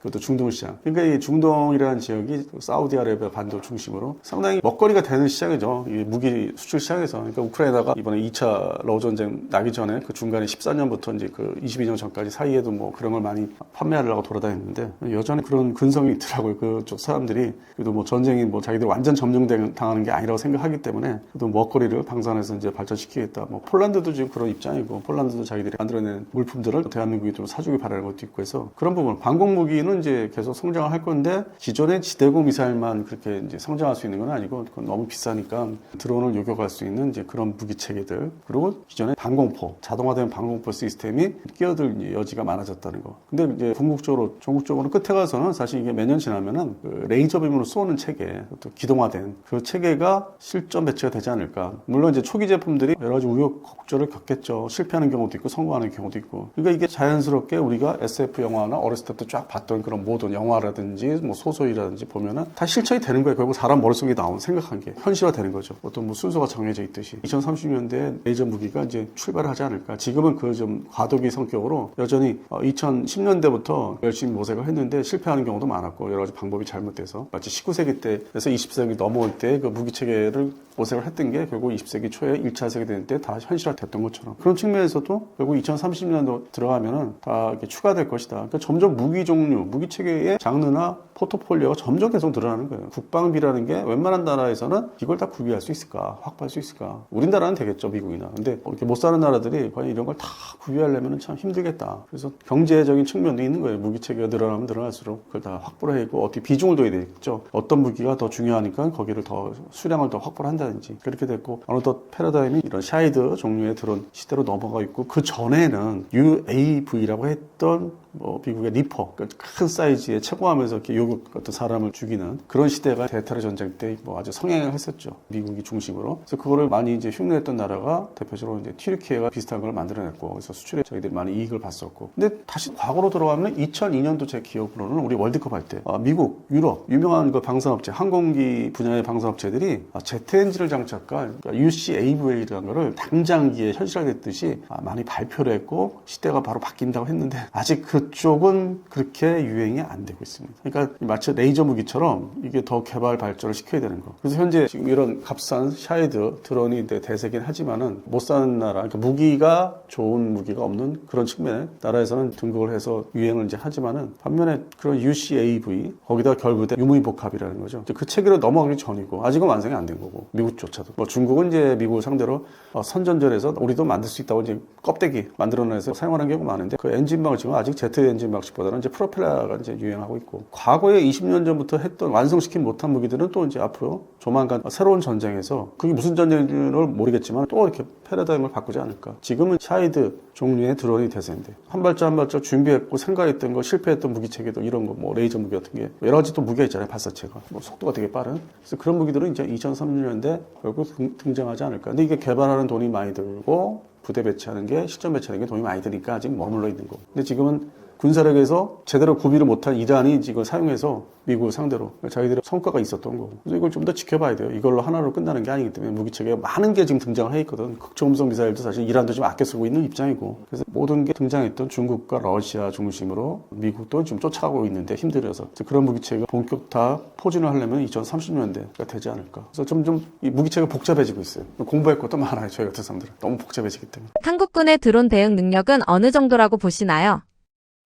그것도 중동 시장. 그러니까 이 중동이라는 지역이 사우디아라비아 반도 중심으로 상당히 먹거리가 되는 시장이죠. 이 무기 수출 시장에서. 그러니까 우크라이나가 이번에 2차 러우 전쟁 나기 전에 그 중간에 14년부터 이제 그 22년 전까지 사이에도 뭐 그런 걸 많이 판매하려고 돌아다녔는데 여전히 그런 근성이 있더라고요. 그쪽 사람들이 그래도 뭐 전쟁이 뭐 자기들 완전 점령당하는 게 아니라고 생각하기 때문에 그래도 먹거리를 방산해서 이제 발전시키겠다. 뭐 폴란드도 지금 그런 입장이고 폴란드도 자기들이 만들어낸 물품들을 대한민국이 좀 사주기 바라는 것도 있고 해서 그런 부분 방공 무기는 이제 계속 성장을 할 건데 기존의 지대공 미사일만 그렇게 이제 성장할 수 있는 건 아니고 그건 너무 비싸니까 드론을 요격할 수 있는 이제 그런 무기 체계들 그리고 기존의 방공포 자동화된 방공포 시스템이 끼어들 여지가 많아졌다는 거. 근데 이제 궁극적으로 전국적으로 끝에 가서는 사실 이게 몇 년 지나면은 그 레이저빔으로 쏘는 체계 또 기동화된 그 체계가 실전 배치가 되지 않을까. 물론 이제 초기 제품들이 여러 가지 우여곡절을 겪겠죠. 실패하는 경우도 있고 성공하는 경우도 있고. 그러니까 이게 자연스럽게 우리가 SF 영화나 어렸을 때부터 쫙 봤던 봤던 그런 모든 영화라든지 뭐 소설이라든지 보면은 다 실천이 되는 거예요. 결국 사람 머릿속에 나온 생각한 게 현실화되는 거죠. 어떤 뭐 순서가 정해져 있듯이 2030년대에 레이저 무기가 이제 출발을 하지 않을까. 지금은 그 좀 과도기 성격으로 여전히 2010년대부터 열심히 모색을 했는데 실패하는 경우도 많았고 여러 가지 방법이 잘못돼서 마치 19세기 때에서 20세기 넘어올 때 그 무기 체계를 모색을 했던 게 결국 20세기 초에 1차 세계대전 때 다 현실화됐던 것처럼 그런 측면에서도 결국 2030년도 들어가면은 다 이렇게 추가될 것이다. 그러니까 점점 무기 종류, 무기 체계의 장르나 포트폴리오가 점점 계속 늘어나는 거예요. 국방비라는 게 웬만한 나라에서는 이걸 다 구비할 수 있을까? 확보할 수 있을까? 우리나라는 되겠죠, 미국이나. 근데 이렇게 못 사는 나라들이 과연 이런 걸 다 구비하려면 참 힘들겠다. 그래서 경제적인 측면도 있는 거예요. 무기 체계가 늘어나면 늘어날수록 그걸 다 확보를 해야 있고 어떻게 비중을 둬야 되겠죠. 어떤 무기가 더 중요하니까 거기를 더 수량을 더 확보를 한다든지 그렇게 됐고 어느덧 패러다임이 이런 샤이드 종류의 드론 시대로 넘어가 있고 그 전에는 UAV라고 했던 뭐 미국의 리퍼 그러니까 큰 사이즈의 채광하면서 이렇게 요격 같은 사람을 죽이는 그런 시대가 대테러 전쟁 때 뭐 아주 성행을 했었죠. 미국이 중심으로. 그래서 그거를 많이 이제 흉내냈던 나라가 대표적으로 이제 튀르키예가 비슷한 걸 만들어냈고 그래서 수출에 저희들이 많이 이익을 봤었고. 근데 다시 과거로 돌아가면 2002년도 제 기억으로는 우리 월드컵 할 때 미국, 유럽 유명한 그 방산업체 항공기 분야의 방산업체들이 제트 엔진을 장착한 그러니까 UCAV라는 거를 당장기에 현실화됐듯이 많이 발표를 했고 시대가 바로 바뀐다고 했는데 아직 그쪽은 그렇게 유행이 안 되고 있습니다. 그러니까 마치 레이저 무기처럼 이게 더 개발 발전을 시켜야 되는 거. 그래서 현재 지금 이런 값싼 샤이드 드론이 대세긴 하지만은 못 사는 나라, 그러니까 무기가 좋은 무기가 없는 그런 측면에 나라에서는 등극을 해서 유행을 이제 하지만은 반면에 그런 UCAV 거기다 결부된 유무위복합이라는 거죠. 그 체계로 넘어가기 전이고 아직은 완성이 안 된 거고 미국조차도. 뭐 중국은 이제 미국을 상대로 선전전에서 우리도 만들 수 있다고 이제 껍데기 만들어내서 사용하는 경우가 많은데 그 엔진방을 지금 아직 제트 엔진 방식보다는 이제 프로펠러가 이제 유행하고 있고 과거에 20년 전부터 했던 완성시키지 못한 무기들은 또 이제 앞으로 조만간 새로운 전쟁에서 그게 무슨 전쟁인지를 모르겠지만 또 이렇게 패러다임을 바꾸지 않을까. 지금은 샤이드 종류의 드론이 대세인데 한 발짝 한 발짝 준비했고 생각했던 거 실패했던 무기 체계도 이런 거 뭐 레이저 무기 같은 게 여러 가지 또 무기가 있잖아요. 발사체가 뭐 속도가 되게 빠른. 그래서 그런 무기들은 이제 2030년대 결국 등장하지 않을까. 근데 이게 개발하는 돈이 많이 들고 부대 배치하는 게 실전 배치하는 게 돈이 많이 드니까 아직 머물러 있는 거고. 근데 지금은 군사력에서 제대로 구비를 못한 이란이 이걸 사용해서 미국을 상대로 자기들의 성과가 있었던 거고. 그래서 이걸 좀 더 지켜봐야 돼요. 이걸로 하나로 끝나는 게 아니기 때문에 무기체계가 많은 게 지금 등장을 해 있거든. 극초음속 미사일도 사실 이란도 좀 아껴 쓰고 있는 입장이고. 그래서 모든 게 등장했던 중국과 러시아 중심으로 미국도 좀 쫓아가고 있는데 힘들어서 그런 무기체계가 본격 다 포진을 하려면 2030년대가 되지 않을까. 그래서 점점 이 무기체계가 복잡해지고 있어요. 공부할 것도 많아요. 저희 같은 사람들은. 너무 복잡해지기 때문에. 한국군의 드론 대응 능력은 어느 정도라고 보시나요?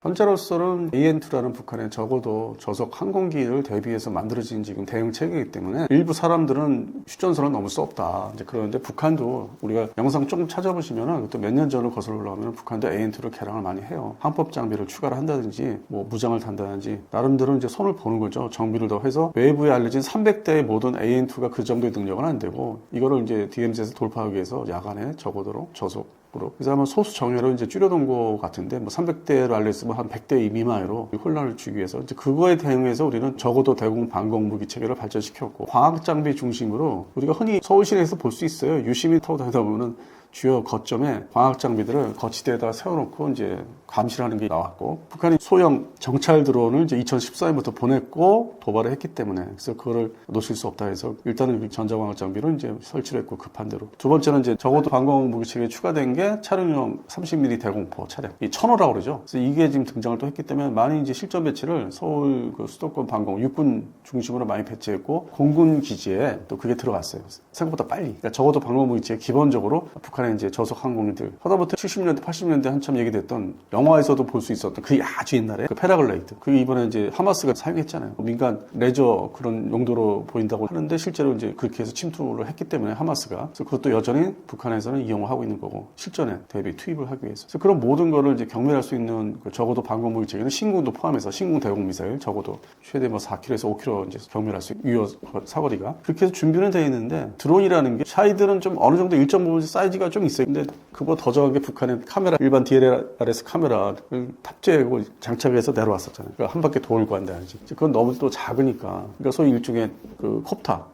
현재로서는 AN2라는 북한의 적어도 저속 항공기를 대비해서 만들어진 지금 대응 체계이기 때문에 일부 사람들은 휴전선은 넘을 수 없다. 이제 그러는데 북한도 우리가 영상 조금 찾아보시면은 또 몇 년 전을 거슬러 올라가면 북한도 AN2를 개량을 많이 해요. 항법 장비를 추가를 한다든지 뭐 무장을 단다든지 나름대로 이제 손을 보는 거죠. 정비를 더 해서 외부에 알려진 300대의 모든 AN2가 그 정도의 능력은 안 되고 이거를 이제 DMZ에서 돌파하기 위해서 야간에 적어도 저속 그래서 아마 소수 정예로 이제 줄여둔 것 같은데, 뭐 300대로 알려있으면 한 100대 미만으로 혼란을 주기 위해서 이제 그거에 대응해서 우리는 적어도 대공 방공 무기 체계를 발전시켰고, 과학 장비 중심으로 우리가 흔히 서울 시내에서 볼 수 있어요. 유심히 타고 다니다 보면은 주요 거점에 광학 장비들을 거치대에다가 세워놓고 이제 감시하는 게 나왔고, 북한이 소형 정찰 드론을 이제 2014년부터 보냈고 도발을 했기 때문에 그래서 그거를 놓칠 수 없다 해서 일단은 전자광학 장비를 이제 설치를 했고 급한 대로. 두 번째는 이제 적어도 방공 무기 체계에 추가된 게 차량용 30mm 대공포 차량, 이 1000호라고 그러죠. 그래서 이게 지금 등장을 또 했기 때문에 많이 이제 실전 배치를 서울 그 수도권 방공 육군 중심으로 많이 배치했고 공군 기지에 또 그게 들어갔어요. 생각보다 빨리. 그러니까 적어도 방공 무기 체계 기본적으로 북한의 이제 저속 항공기들 하다못해 70년대, 80년대 한참 얘기됐던 영화에서도 볼 수 있었던 그 아주 옛날에 그 패러글라이드. 그게 이번에 이제 하마스가 사용했잖아요. 민간 레저 그런 용도로 보인다고 하는데 실제로 이제 그렇게 해서 침투를 했기 때문에 하마스가. 그래서 그것도 여전히 북한에서는 이용을 하고 있는 거고 실전에 대비 투입을 하기 위해서. 그래서 그런 모든 거를 이제 경멸할 수 있는 그 적어도 방공 무기 체계는 신궁도 포함해서 신궁 대공 미사일 적어도 최대 뭐 4km에서 5km 이제 경멸할 수 있는 유효 사거리가 그렇게 해서 준비는 되어 있는데 드론이라는 게 샤이드는 좀 어느 정도 일정 부분 사이즈가 좀 있어요. 근데 그거 더 정확하게 북한의 카메라 일반 DLRS 카메라를 탑재하고 장착해서 내려왔었잖아요. 그러니까 한 바퀴 돌고 한다든지. 그건 너무 또 작으니까. 그러니까 소위 일종의 그 콥터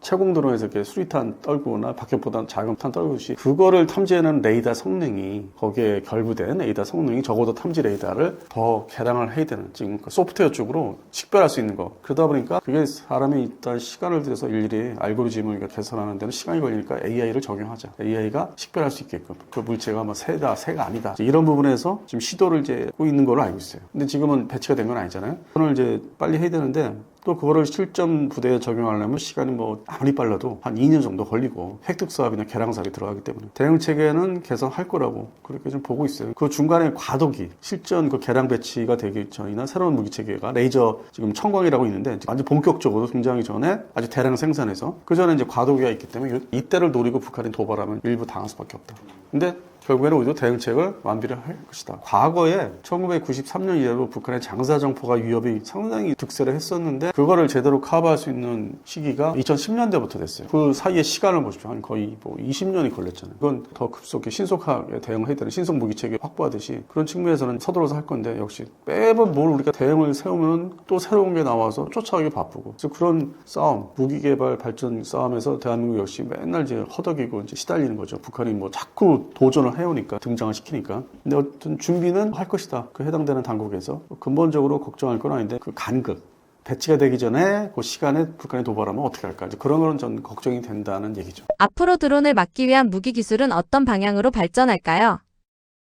채공 드론에서 이렇게 수리탄 떨구거나 박격보다 작은 탄 떨구듯이 그거를 탐지하는 레이더 성능이 거기에 결부된 레이더 성능이 적어도 탐지 레이더를 더 개량을 해야 되는 지금 그 소프트웨어 쪽으로 식별할 수 있는 거. 그러다 보니까 그게 사람이 일단 시간을 들여서 일일이 알고리즘을 개선하는 데는 시간이 걸리니까 AI를 적용하자. AI가 식별할 수 있게끔 그 물체가 뭐 새다, 새가 아니다. 이런 부분에서 지금 시도를 이제 하고 있는 걸로 알고 있어요. 근데 지금은 배치가 된 건 아니잖아요. 오늘 이제 빨리 해야 되는데 또 그거를 실전 부대에 적용하려면 시간이 뭐 아무리 빨라도 한 2년 정도 걸리고 획득 사업이나 개량사업이 들어가기 때문에 대응 체계는 개선할 거라고 그렇게 좀 보고 있어요. 그 중간에 과도기, 실전 그 개량 배치가 되기 전이나 새로운 무기 체계가 레이저 지금 청광이라고 있는데 완전 본격적으로 등장하기 전에 아주 대량 생산해서 그 전에 이제 과도기가 있기 때문에 이때를 노리고 북한이 도발하면 일부 당할 수밖에 없다. 근데 결국에는 우리도 대응책을 완비를 할 것이다. 과거에 1993년 이래로 북한의 장사정포가 위협이 상당히 득세를 했었는데 그거를 제대로 커버할 수 있는 시기가 2010년대부터 됐어요. 그 사이에 시간을 보십시오. 한 거의 뭐 20년이 걸렸잖아요. 그건 더 급속히 신속하게 대응을 해야 되는 신속 무기체계 확보하듯이 그런 측면에서는 서둘러서 할 건데 역시 매번 뭘 우리가 대응을 세우면 또 새로운 게 나와서 쫓아가기 바쁘고 그래서 그런 싸움, 무기개발 발전 싸움에서 대한민국 역시 맨날 이제 허덕이고 이제 시달리는 거죠. 북한이 뭐 자꾸 도전을 해오니까 등장을 시키니까. 근데 어떤 준비는 할 것이다. 그 해당되는 당국에서 근본적으로 걱정할 건 아닌데 그 간극. 배치가 되기 전에 그 시간에 북한이 도발하면 어떻게 할까? 이제 그런 거는 전 걱정이 된다는 얘기죠. 앞으로 드론을 막기 위한 무기 기술은 어떤 방향으로 발전할까요?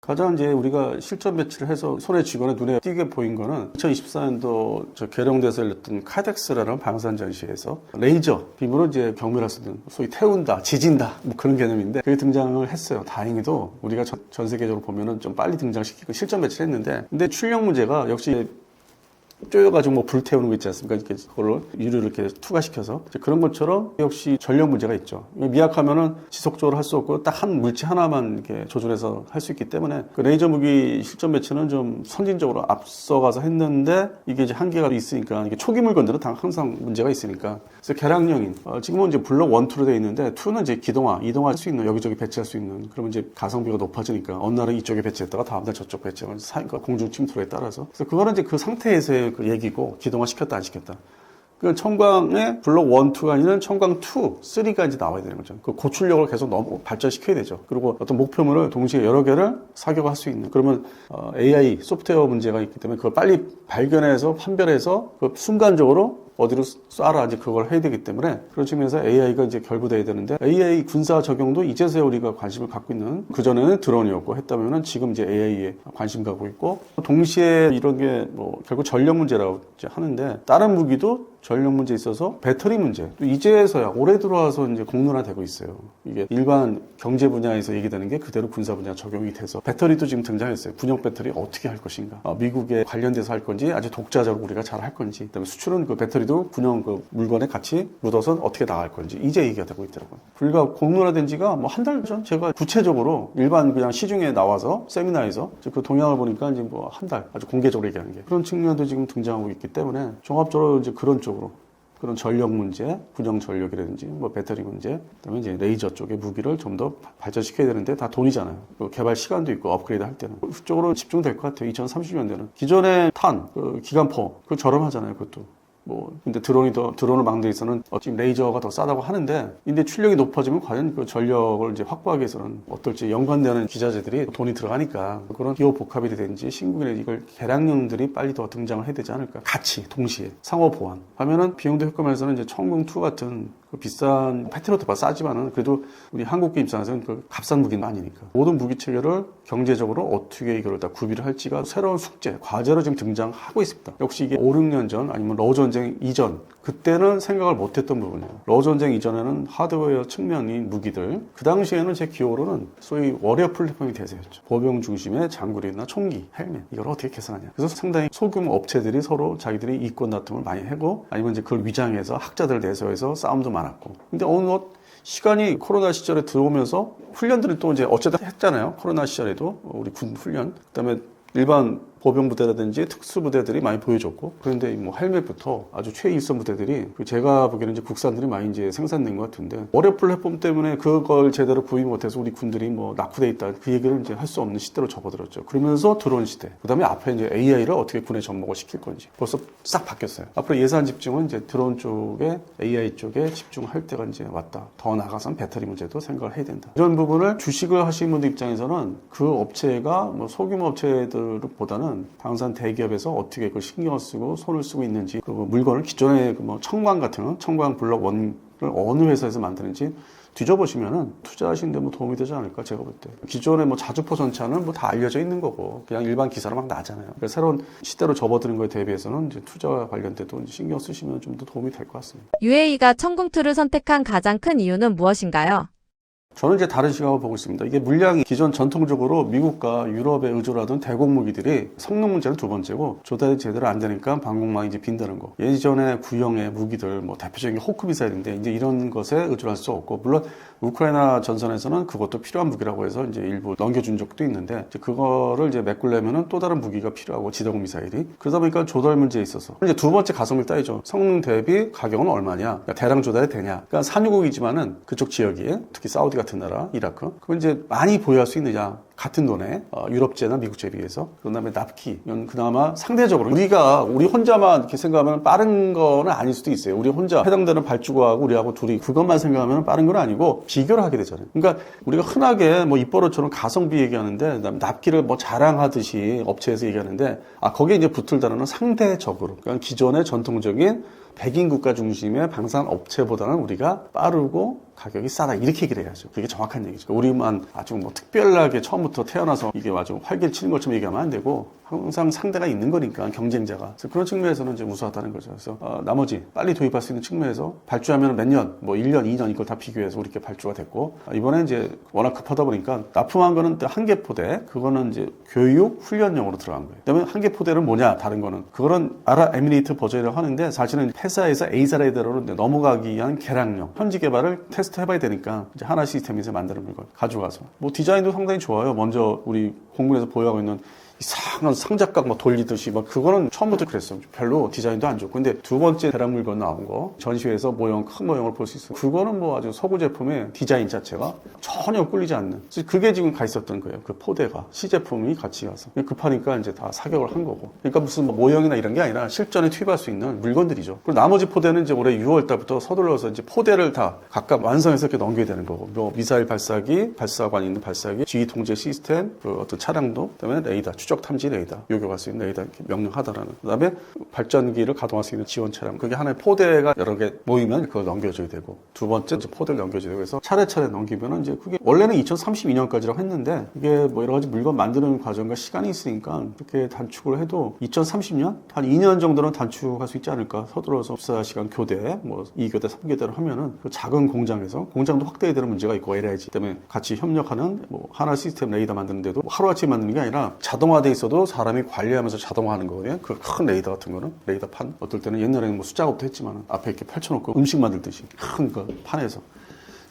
가장 이제 우리가 실전 배치를 해서 손에 쥐거나 눈에 띄게 보인 거는 2024년도 저 계룡대에서 열렸던 카덱스라는 방산 전시회에서 레이저 빔으로 이제 경멸할 수 있는 소위 태운다, 지진다 뭐 그런 개념인데 그게 등장을 했어요. 다행히도 우리가 전 세계적으로 보면은 좀 빨리 등장시키고 실전 배치를 했는데 근데 출력 문제가 역시 쪼여가지고 뭐 불태우는 거 있지 않습니까? 이렇게 그걸로 유류를 이렇게 투과시켜서 그런 것처럼 역시 전력 문제가 있죠. 미약하면은 지속적으로 할 수 없고 딱 한 물체 하나만 이렇게 조준해서 할 수 있기 때문에 그 레이저 무기 실전 배치는 좀 선진적으로 앞서가서 했는데 이게 이제 한계가 있으니까 이게 초기 물건들은 항상 문제가 있으니까 그래서 개량형인 지금은 이제 블록 1, 2로 되어 있는데 2는 이제 이동할 수 있는 여기저기 배치할 수 있는 그러면 이제 가성비가 높아지니까 어느 날은 이쪽에 배치했다가 다음 날 저쪽 배치하고 공중 침투에 따라서 그래서 그거는 이제 그 상태에서의 그 얘기고 기동화 시켰다 안 시켰다. 그 청광의 블록 1, 2가 아니라 청광 2, 3가 이제 나와야 되는 거죠. 그 고출력을 계속 너무 발전시켜야 되죠. 그리고 어떤 목표물을 동시에 여러 개를 사격할 수 있는. 그러면 AI 소프트웨어 문제가 있기 때문에 그걸 빨리 발견해서 판별해서 그 순간적으로 어디로 쏴라 이제 그걸 해야 되기 때문에 그런 측면에서 AI가 이제 결부돼야 되는데 AI 군사 적용도 이제서야 우리가 관심을 갖고 있는 그전에는 드론이었고 했다면은 지금 이제 AI에 관심 갖고 있고 동시에 이런 게 뭐 결국 전력 문제라고 이제 하는데 다른 무기도 전력 문제에 있어서 배터리 문제 또 이제서야 올해 들어와서 이제 공론화되고 있어요. 이게 일반 경제 분야에서 얘기되는 게 그대로 군사 분야 적용이 돼서 배터리도 지금 등장했어요. 군용 배터리 어떻게 할 것인가? 미국에 관련돼서 할 건지 아주 독자적으로 우리가 잘 할 건지 그다음에 수출은 그 배터리도 군용 그 물건에 같이 묻어서 어떻게 나갈 건지 이제 얘기가 되고 있더라고요. 불과 공론화된 지가 뭐 한 달 전 제가 구체적으로 일반 그냥 시중에 나와서 세미나에서 그 동향을 보니까 이제 뭐 한 달 아주 공개적으로 얘기하는 게 그런 측면도 지금 등장하고 있기 때문에 종합적으로 이제 그런 쪽으로 그런 전력 문제, 군용 전력이라든지 뭐 배터리 문제, 그다음에 이제 레이저 쪽의 무기를 좀 더 발전시켜야 되는데 다 돈이잖아요. 개발 시간도 있고 업그레이드 할 때는 그쪽으로 집중될 것 같아요. 2030년대는 기존의 탄, 기관포, 그 저렴하잖아요. 그것도. 근데 드론을 막는 데 있어서는 지금 레이저가 더 싸다고 하는데, 근데 출력이 높아지면 과연 그 전력을 이제 확보하기 위해서는 어떨지 연관되는 기자재들이 돈이 들어가니까 그런 기호 복합이라든지 신국이나 이걸 개량형들이 빨리 더 등장을 해야 되지 않을까. 같이, 동시에. 상호 보완. 하면은 비용도 효과면서는 이제 청궁2 같은 그 비싼 패트리어트보다 싸지만은 그래도 우리 한국계 입장에서는 그 값싼 무기는 아니니까. 모든 무기 체계를 경제적으로 어떻게 이걸 다 구비를 할지가 새로운 숙제, 과제로 지금 등장하고 있습니다. 역시 이게 5, 6년 전 아니면 러전쟁 이전 그때는 생각을 못했던 부분이에요. 러전쟁 이전에는 하드웨어 측면인 무기들 그 당시에는 제 기호로는 소위 워리어 플랫폼이 대세였죠. 보병 중심의 장구리나 총기, 헬멧 이걸 어떻게 개선하냐. 그래서 상당히 소규모 업체들이 서로 자기들이 이권 다툼을 많이 하고 아니면 이제 그걸 위장해서 학자들 내세워서 싸움도 많았고. 근데 어느덧 시간이 코로나 시절에 들어오면서 훈련들을 또 이제 어쨌든 했잖아요. 코로나 시절에도 우리 군 훈련, 그다음에 일반 보병부대라든지 특수부대들이 많이 보여줬고, 그런데 뭐 헬멧부터 아주 최일선 부대들이 제가 보기에는 이제 국산들이 많이 이제 생산된 것 같은데, 어뢰 플랫폼 때문에 그걸 제대로 구입 못해서 우리 군들이 뭐 낙후돼 있다, 그 얘기를 이제 할 수 없는 시대로 접어들었죠. 그러면서 드론 시대, 그다음에 앞에 이제 AI를 어떻게 군에 접목을 시킬 건지 벌써 싹 바뀌었어요. 앞으로 예산 집중은 이제 드론 쪽에, AI 쪽에 집중할 때가 이제 왔다. 더 나아가서는 배터리 문제도 생각을 해야 된다. 이런 부분을 주식을 하시는 분들 입장에서는 그 업체가 뭐 소규모 업체들보다는 방산 대기업에서 어떻게 그걸 신경을 쓰고 손을 쓰고 있는지, 그리고 물건을 기존의 뭐 청광 같은 청광 블록 원을 어느 회사에서 만드는지 뒤져보시면은 투자하시는 데 뭐 도움이 되지 않을까, 제가 볼 때. 기존의 뭐 자주포 전차는 뭐 다 알려져 있는 거고, 그냥 일반 기사로 막 나잖아요. 그래서 새로운 시대로 접어드는 거에 대비해서는 이제 투자와 관련돼도 이제 신경 쓰시면 좀 더 도움이 될 것 같습니다. UAE가 청궁2를 선택한 가장 큰 이유는 무엇인가요? 저는 이제 다른 시각을 보고 있습니다. 이게 물량이 기존 전통적으로 미국과 유럽에 의존하던 대공 무기들이 성능 문제는 두 번째고, 조달이 제대로 안 되니까 방공망이 이제 빈다는 거. 예전에 구형의 무기들, 뭐 대표적인 호크 미사일인데 이제 이런 것에 의존할 수 없고, 물론 우크라이나 전선에서는 그것도 필요한 무기라고 해서 이제 일부 넘겨준 적도 있는데, 이제 그거를 이제 메꾸려면은 또 다른 무기가 필요하고, 지대공 미사일이. 그러다 보니까 조달 문제에 있어서 이제 두 번째 가성비를 따지죠. 성능 대비 가격은 얼마냐, 그러니까 대량 조달이 되냐. 그러니까 산유국이지만은 그쪽 지역이, 특히 사우디 같은 나라, 이라크, 그건 이제 많이 보유할 수 있느냐, 같은 돈에 유럽제나 미국제에 비해서. 그다음에 납키, 이건 그나마 상대적으로 우리 혼자만 이렇게 생각하면 빠른 거는 아닐 수도 있어요. 우리 혼자 해당되는 발주국하고 우리하고 둘이 그것만 생각하면 빠른 건 아니고 비교를 하게 되잖아요. 그러니까 우리가 흔하게 뭐 입버릇처럼 가성비 얘기하는데, 납키를 뭐 자랑하듯이 업체에서 얘기하는데, 거기에 이제 붙을 단어는 상대적으로, 그러니까 기존의 전통적인 백인 국가 중심의 방산 업체보다는 우리가 빠르고 가격이 싸다, 이렇게 얘기를 해야죠. 그게 정확한 얘기죠. 우리만 아주 뭐 특별하게 처음부터 태어나서 이게 아주 활개를 치는 것처럼 얘기하면 안 되고, 항상 상대가 있는 거니까, 경쟁자가. 그래서 그런 측면에서는 이제 우수하다는 거죠. 그래서 나머지 빨리 도입할 수 있는 측면에서 발주하면 몇 년, 뭐 1년, 2년 이걸 다 비교해서 우리 이렇게 발주가 됐고, 이번에 이제 워낙 급하다 보니까 납품한 거는 한개 포대, 그거는 이제 교육 훈련용으로 들어간 거예요. 그다음에 한개 포대는 뭐냐, 다른 거는 그거는 아랍에미리트 버전이라고 하는데, 사실은 회사에서 A사례대로 넘어가기 위한 개량용, 현지 개발을 테스트 해봐야 되니까 이제 하나 시스템에서 만드는 물건 가져가서, 뭐 디자인도 상당히 좋아요. 먼저 우리 공군에서 보유하고 있는 이상한 상자각 막 돌리듯이 막, 그거는 처음부터 그랬어요. 별로 디자인도 안 좋고. 근데 두 번째 대량 물건 나온 거, 전시회에서 큰 모형을 볼 수 있어요. 그거는 뭐 아주 서구 제품의 디자인 자체가 전혀 꿀리지 않는, 그게 지금 가 있었던 거예요. 그 포대가, 시제품이 같이 가서. 급하니까 이제 다 사격을 한 거고. 그러니까 무슨 뭐 모형이나 이런 게 아니라 실전에 투입할 수 있는 물건들이죠. 그리고 나머지 포대는 이제 올해 6월 달부터 서둘러서 이제 포대를 다 각각 완성해서 이렇게 넘겨야 되는 거고, 뭐 미사일 발사기, 발사관 있는 발사기, 지휘 통제 시스템, 그 어떤 차량도, 그다음에 레이더, 추적 탐지 레이더, 요격할 수 있는 레이더 이렇게 명령하다라는. 그다음에 발전기를 가동할 수 있는 지원 차량. 그게 하나의 포대가 여러 개 모이면 그걸 넘겨줘야 되고, 두 번째 이제 포대를 넘겨줘야 되고, 그래서 차례차례 넘기면은 이제 그게 원래는 2032년까지라고 했는데, 이게 뭐 여러 가지 물건 만드는 과정과 시간이 있으니까 그렇게 단축을 해도 2030년 한 2년 정도는 단축할 수 있지 않을까. 서둘러서 14시간 교대, 뭐 2교대, 3교대를 하면은 그 작은 공장에서, 공장도 확대해야 되는 문제가 있고, LIG 때문에 같이 협력하는 뭐 하나 시스템 레이더 만드는데도 하루아침에 만드는 게 아니라 자동화돼 있어도 사람이 관리하면서 자동화하는 거거든요. 그 큰 레이더 같은 거는, 레이더판. 어떨 때는 옛날에는 뭐 숫작업도 했지만 앞에 이렇게 펼쳐놓고 음식 만들듯이 큰 그 판에서.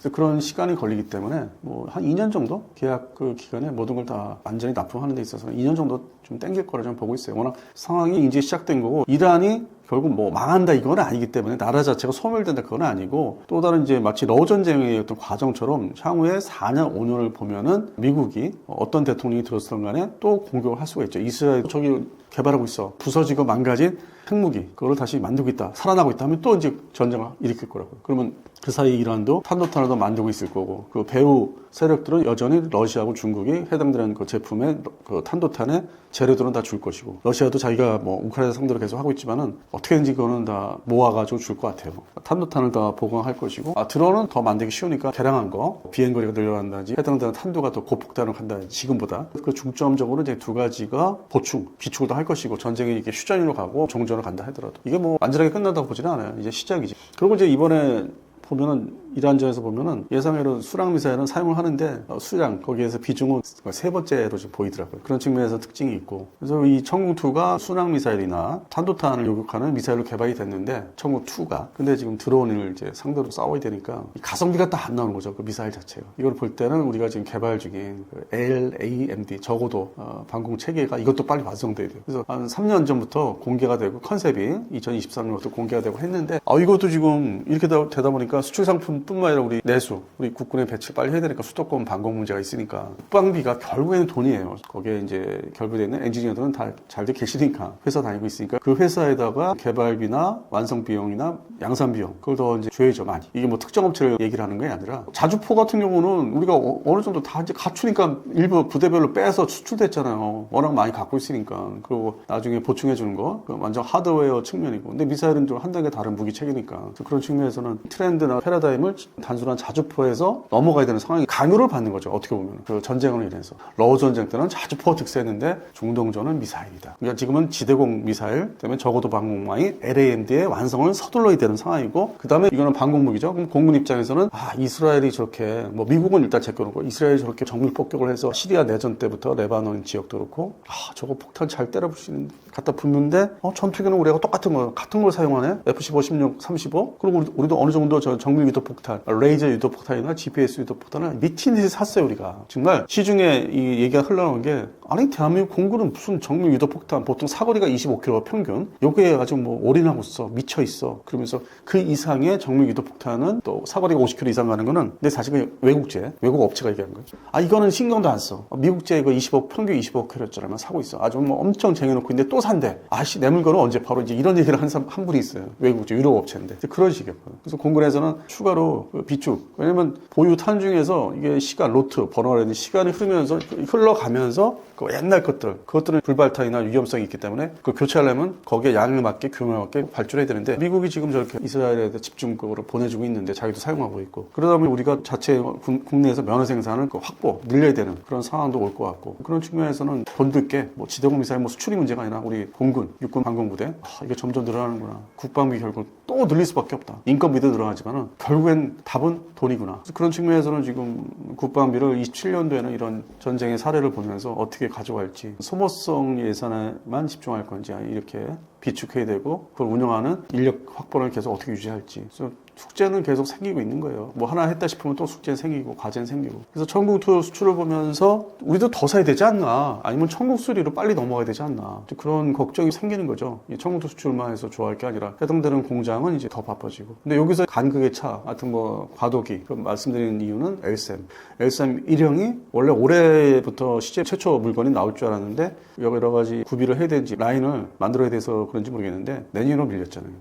그래서 그런 시간이 걸리기 때문에 뭐 한 2년 정도 계약 그 기간에 모든 걸 다 완전히 납품하는 데 있어서 2년 정도 좀 땡길 거라 좀 보고 있어요. 워낙 상황이 이제 시작된 거고, 이란이 결국 뭐 망한다 이건 아니기 때문에, 나라 자체가 소멸된다 그건 아니고, 또 다른 이제 마치 러우 전쟁의 어떤 과정처럼 향후에 4년, 5년을 보면은 미국이 어떤 대통령이 들었든 간에 또 공격을 할 수가 있죠. 이스라엘 저기 개발하고 있어, 부서지고 망가진 핵무기, 그거를 다시 만들고 있다, 살아나고 있다 하면 또 이제 전쟁을 일으킬 거라고요. 그러면 그 사이 이란도 탄도탄을 더 만들고 있을 거고, 그 배후 세력들은 여전히 러시아하고 중국이 해당되는 그 제품의 그 탄도탄의 재료들은 다 줄 것이고, 러시아도 자기가 뭐 우크라이나 상대로 계속 하고 있지만은 어떻게든지 그거는 다 모아가지고 줄 것 같아요. 탄도탄을 다 보강할 것이고, 드론은 더 만들기 쉬우니까 개량한 거, 비행거리가 늘어난다든지 해당되는 탄두가 더 고폭탄을 간다든지 지금보다, 그 중점적으로 이제 두 가지가 보충, 기축을 더 할 것이고, 전쟁이 이렇게 휴전으로 가고 종전을 간다 하더라도 이게 뭐 완전하게 끝난다고 보지는 않아요. 이제 시작이지. 그리고 이제 이번에 보면은 이러한 점에서 보면은 예상외로 수량 미사일은 사용을 하는데 수량 거기에서 비중은 세 번째로 좀 보이더라고요. 그런 측면에서 특징이 있고 그래서 이 청국2가 수량 미사일이나 탄도탄을 요격하는 미사일로 개발이 됐는데 청국2가 근데 지금 드론을 이제 상대로 싸워야 되니까 가성비가 딱 안 나오는 거죠. 그 미사일 자체가. 이걸 볼 때는 우리가 지금 개발 중인 그 LAMD 적어도 방공 체계가 이것도 빨리 완성돼야 돼요. 그래서 한 3년 전부터 공개가 되고 컨셉이 2023년부터 공개가 되고 했는데 이것도 지금 이렇게 되다 보니까 수출 상품뿐만 아니라 우리 내수, 우리 국군의 배치 빨리 해야 되니까 수도권 방공 문제가 있으니까 국방비가 결국에는 돈이에요. 거기에 이제 결부되어 있는 엔지니어들은 다 잘돼 계시니까 회사 다니고 있으니까 그 회사에다가 개발비나 완성 비용이나 양산 비용 그걸 더 이제 줘야죠 많이. 이게 뭐 특정 업체를 얘기를 하는 게 아니라 자주포 같은 경우는 우리가 어느 정도 다 이제 갖추니까 일부 부대별로 빼서 수출됐잖아요. 워낙 많이 갖고 있으니까. 그리고 나중에 보충해 주는 거 완전 하드웨어 측면이고. 근데 미사일은 좀 한 단계 다른 무기 체계니까. 그런 측면에서는 트렌드나 패러다임을 단순한 자주포에서 넘어가야 되는 상황이 강요를 받는 거죠. 어떻게 보면 그 전쟁으로 인해서 러우 전쟁 때는 자주포 득세했는데 중동전은 미사일이다. 그러니까 지금은 지대공 미사일 때문에 적어도 방공망이 LAMD의 완성을 서둘러야 되는 상황이고 그 다음에 이거는 방공 무기죠. 그럼 공군 입장에서는 이스라엘이 저렇게 뭐 미국은 일단 제껴놓고 이스라엘이 저렇게 정밀 폭격을 해서 시리아 내전 때부터 레바논 지역도 그렇고 저거 폭탄 잘 때려볼 수 있는데 갖다 붙는데 전투기는 우리가 똑같은 걸 사용하네. F-15, 16, 35. 그리고 우리도 어느 정도 저 정밀 유도 폭탄, 레이저 유도 폭탄이나 GPS 유도 폭탄을 미친듯이 샀어요 우리가. 정말 시중에 이 얘기가 흘러나온 게 아니 대한민국 공군은 무슨 정밀 유도 폭탄 보통 사거리가 25km 평균 요게 아주 뭐 올인하고 있어 미쳐 있어. 그러면서 그 이상의 정밀 유도 폭탄은 또 사거리가 50km 이상 가는 거는 근데 사실 그 외국 업체가 얘기하는 거죠. 이거는 신경도 안 써. 미국제 이거 평균 25km짜리만 사고 있어. 아주 뭐 엄청 쟁여놓고 있는데 또 산대. 내 물건은 언제 바로 이제 이런 얘기를 한 분이 있어요. 외국제 유럽 업체인데 그런 식이었거든. 그래서 공군에서는 추가로 비축. 왜냐면 보유 탄 중에서 이게 시간 로트 번호라든지 시간이 흘러가면서 그 옛날 그것들은 불발탄이나 위험성이 있기 때문에 그 교체하려면 거기에 양에 맞게 규모에 맞게 발주해야 되는데 미국이 지금 저렇게 이스라엘에 집중적으로 보내주고 있는데 자기도 사용하고 있고 그러다 보니 우리가 자체 국내에서 면허 생산을 확보 늘려야 되는 그런 상황도 올 것 같고 그런 측면에서는 본드게 뭐 지대공 미사일 수출이 문제가 아니라 우리 공군 육군 방공부대 이게 점점 늘어나는구나. 국방비 결국 또 늘릴 수밖에 없다. 인건비도 늘어나지만은 결국엔 답은 돈이구나. 그래서 그런 측면에서는 지금 국방비를 27년도에는 이런 전쟁의 사례를 보면서 어떻게 가져갈지 소모성 예산에만 집중할 건지 이렇게 비축해야 되고 그걸 운영하는 인력 확보를 계속 어떻게 유지할지. 그래서 숙제는 계속 생기고 있는 거예요. 뭐 하나 했다 싶으면 또 숙제는 생기고 과제는 생기고. 그래서 청국2 수출을 보면서 우리도 더 사야 되지 않나 아니면 청국3로 빨리 넘어가야 되지 않나 그런 걱정이 생기는 거죠. 이 청국2 수출만 해서 좋아할 게 아니라 해당되는 공장은 이제 더 바빠지고. 근데 여기서 간극의 차 하여튼 뭐 과도기 말씀드리는 이유는 LSAM 1형이 원래 올해부터 시제 최초 물건이 나올 줄 알았는데 여러 가지 구비를 해야 되는지 라인을 만들어야 돼서 그런지 모르겠는데 내년으로 밀렸잖아요.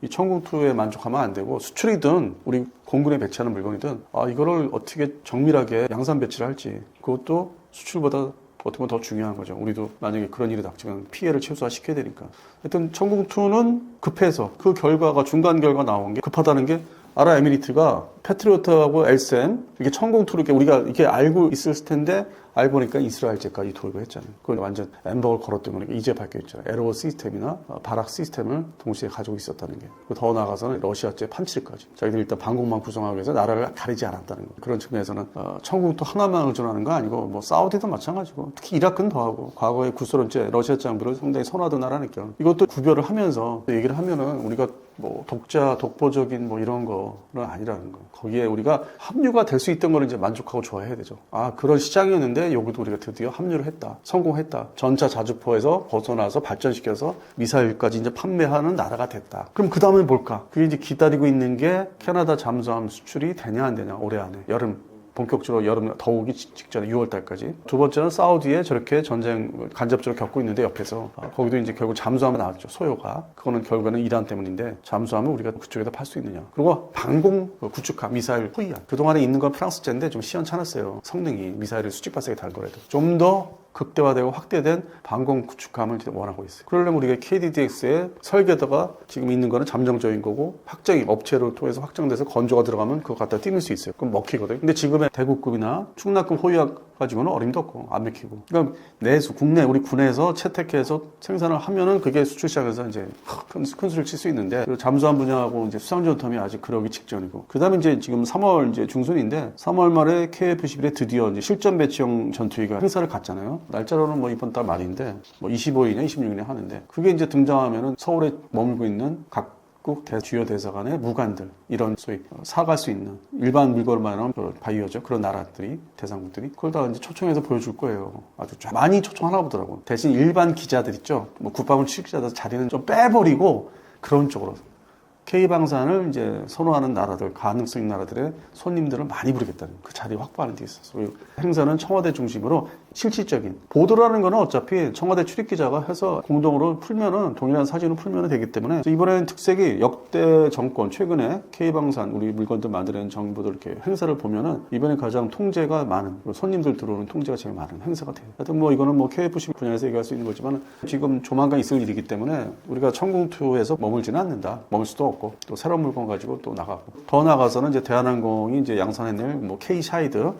이 청국2에 만족하면 안 되고 수출이든 우리 공군에 배치하는 물건이든 이거를 어떻게 정밀하게 양산 배치를 할지 그것도 수출보다 어떻게 보면 더 중요한 거죠. 우리도 만약에 그런 일이 닥치면 피해를 최소화시켜야 되니까. 하여튼 청국2는 급해서 그 결과가 중간 결과 나온 게 급하다는 게 아랍에미리트가 패트리어트하고 LSAM 이렇게 청공2를 우리가 이렇게 알고 있을 텐데 알고 보니까 이스라엘제까지 도입을 했잖아요. 그걸 완전 엠버를 걸었던 거니까 이제 밝혀있잖아요. 에로 시스템이나 바락 시스템을 동시에 가지고 있었다는 게. 더 나아가서는 러시아제 판치까지. 자기들이 일단 방공망 구성하기 위해서 나라를 가리지 않았다는 거. 그런 측면에서는 청국2 하나만 의존하는 거 아니고 뭐 사우디도 마찬가지고 특히 이라크는 더하고 과거에 구소련제 러시아 장비를 상당히 선호하던 나라니까 이것도 구별을 하면서 얘기를 하면은 우리가 뭐 독보적인 뭐 이런 거는 아니라는 거. 거기에 우리가 합류가 될 수 있던 거를 이제 만족하고 좋아해야 되죠. 그런 시장이었는데 여기도 우리가 드디어 합류를 했다. 성공했다. 전차 자주포에서 벗어나서 발전시켜서 미사일까지 이제 판매하는 나라가 됐다. 그럼 그 다음에 뭘까? 그게 이제 기다리고 있는 게 캐나다 잠수함 수출이 되냐 안 되냐 올해 안에 여름. 본격적으로 여름 더우기 직전에 6월달까지. 두 번째는 사우디에 저렇게 전쟁 간접적으로 겪고 있는데 옆에서 거기도 이제 결국 잠수함이 나왔죠. 소요가. 그거는 결국에는 이란 때문인데 잠수함을 우리가 그쪽에다 팔 수 있느냐. 그리고 방공 구축함 미사일 호위함. 그동안에 있는 건 프랑스제인데 좀 시원찮았어요. 성능이 미사일을 수직발사에 달 거라도. 좀 더 극대화되고 확대된 방공 구축함을 원하고 있어요. 그러려면 우리가 KDDX의 설계도가 지금 있는 거는 잠정적인 거고 확정이 업체를 통해서 확정돼서 건조가 들어가면 그거 갖다 띄울 수 있어요. 그럼 먹히거든요. 근데 지금의 대구급이나 충남급 호위함 가지고는 어림도 없고 안 맥히고. 그러니까 내수 국내 우리 군에서 채택해서 생산을 하면은 그게 수출 시장에서 이제 큰 수를 칠 수 있는데 그 잠수함 분야하고 이제 수상전텀이 아직 그러기 직전이고. 그다음에 이제 지금 3월 이제 중순인데 3월 말에 KF-11에 드디어 이제 실전 배치형 전투기가 행사를 갔잖아요. 날짜로는 뭐 이번 달 말인데 뭐 25일이냐 26일에 하는데 그게 이제 등장하면은 서울에 머물고 있는 각국 주요 대사관의 무관들 이런 소위 사갈 수 있는 일반 물건을 말하는 바이오죠. 그런 나라들이 대상국들이 그걸 다 이제 초청해서 보여줄 거예요. 아주 많이 초청하나 보더라고. 대신 일반 기자들 있죠. 뭐 국방부 출기자들 자리는 좀 빼버리고 그런 쪽으로 K방산을 이제 선호하는 나라들, 가능성 있는 나라들의 손님들을 많이 부르겠다는 그 자리 확보하는 데 있어서 행사는 청와대 중심으로 실질적인 보도라는 거는 어차피 청와대 출입기자가 해서 공동으로 풀면은 동일한 사진을 풀면 되기 때문에 이번에는 특색이 역대 정권 최근에 K방산 우리 물건들 만드는 정부들 이렇게 행사를 보면은 이번에 가장 통제가 많은 손님들 들어오는 통제가 제일 많은 행사가 돼요. 하여튼 뭐 이거는 뭐 KF-11 분야에서 얘기할 수 있는 거지만 지금 조만간 있을 일이기 때문에 우리가 천공투에서 머물지는 않는다. 머물 수도 없고 또 새로운 물건 가지고 또 나가고 더 나가서는 이제 대한항공이 이제 양산해낼 뭐 K-샤이드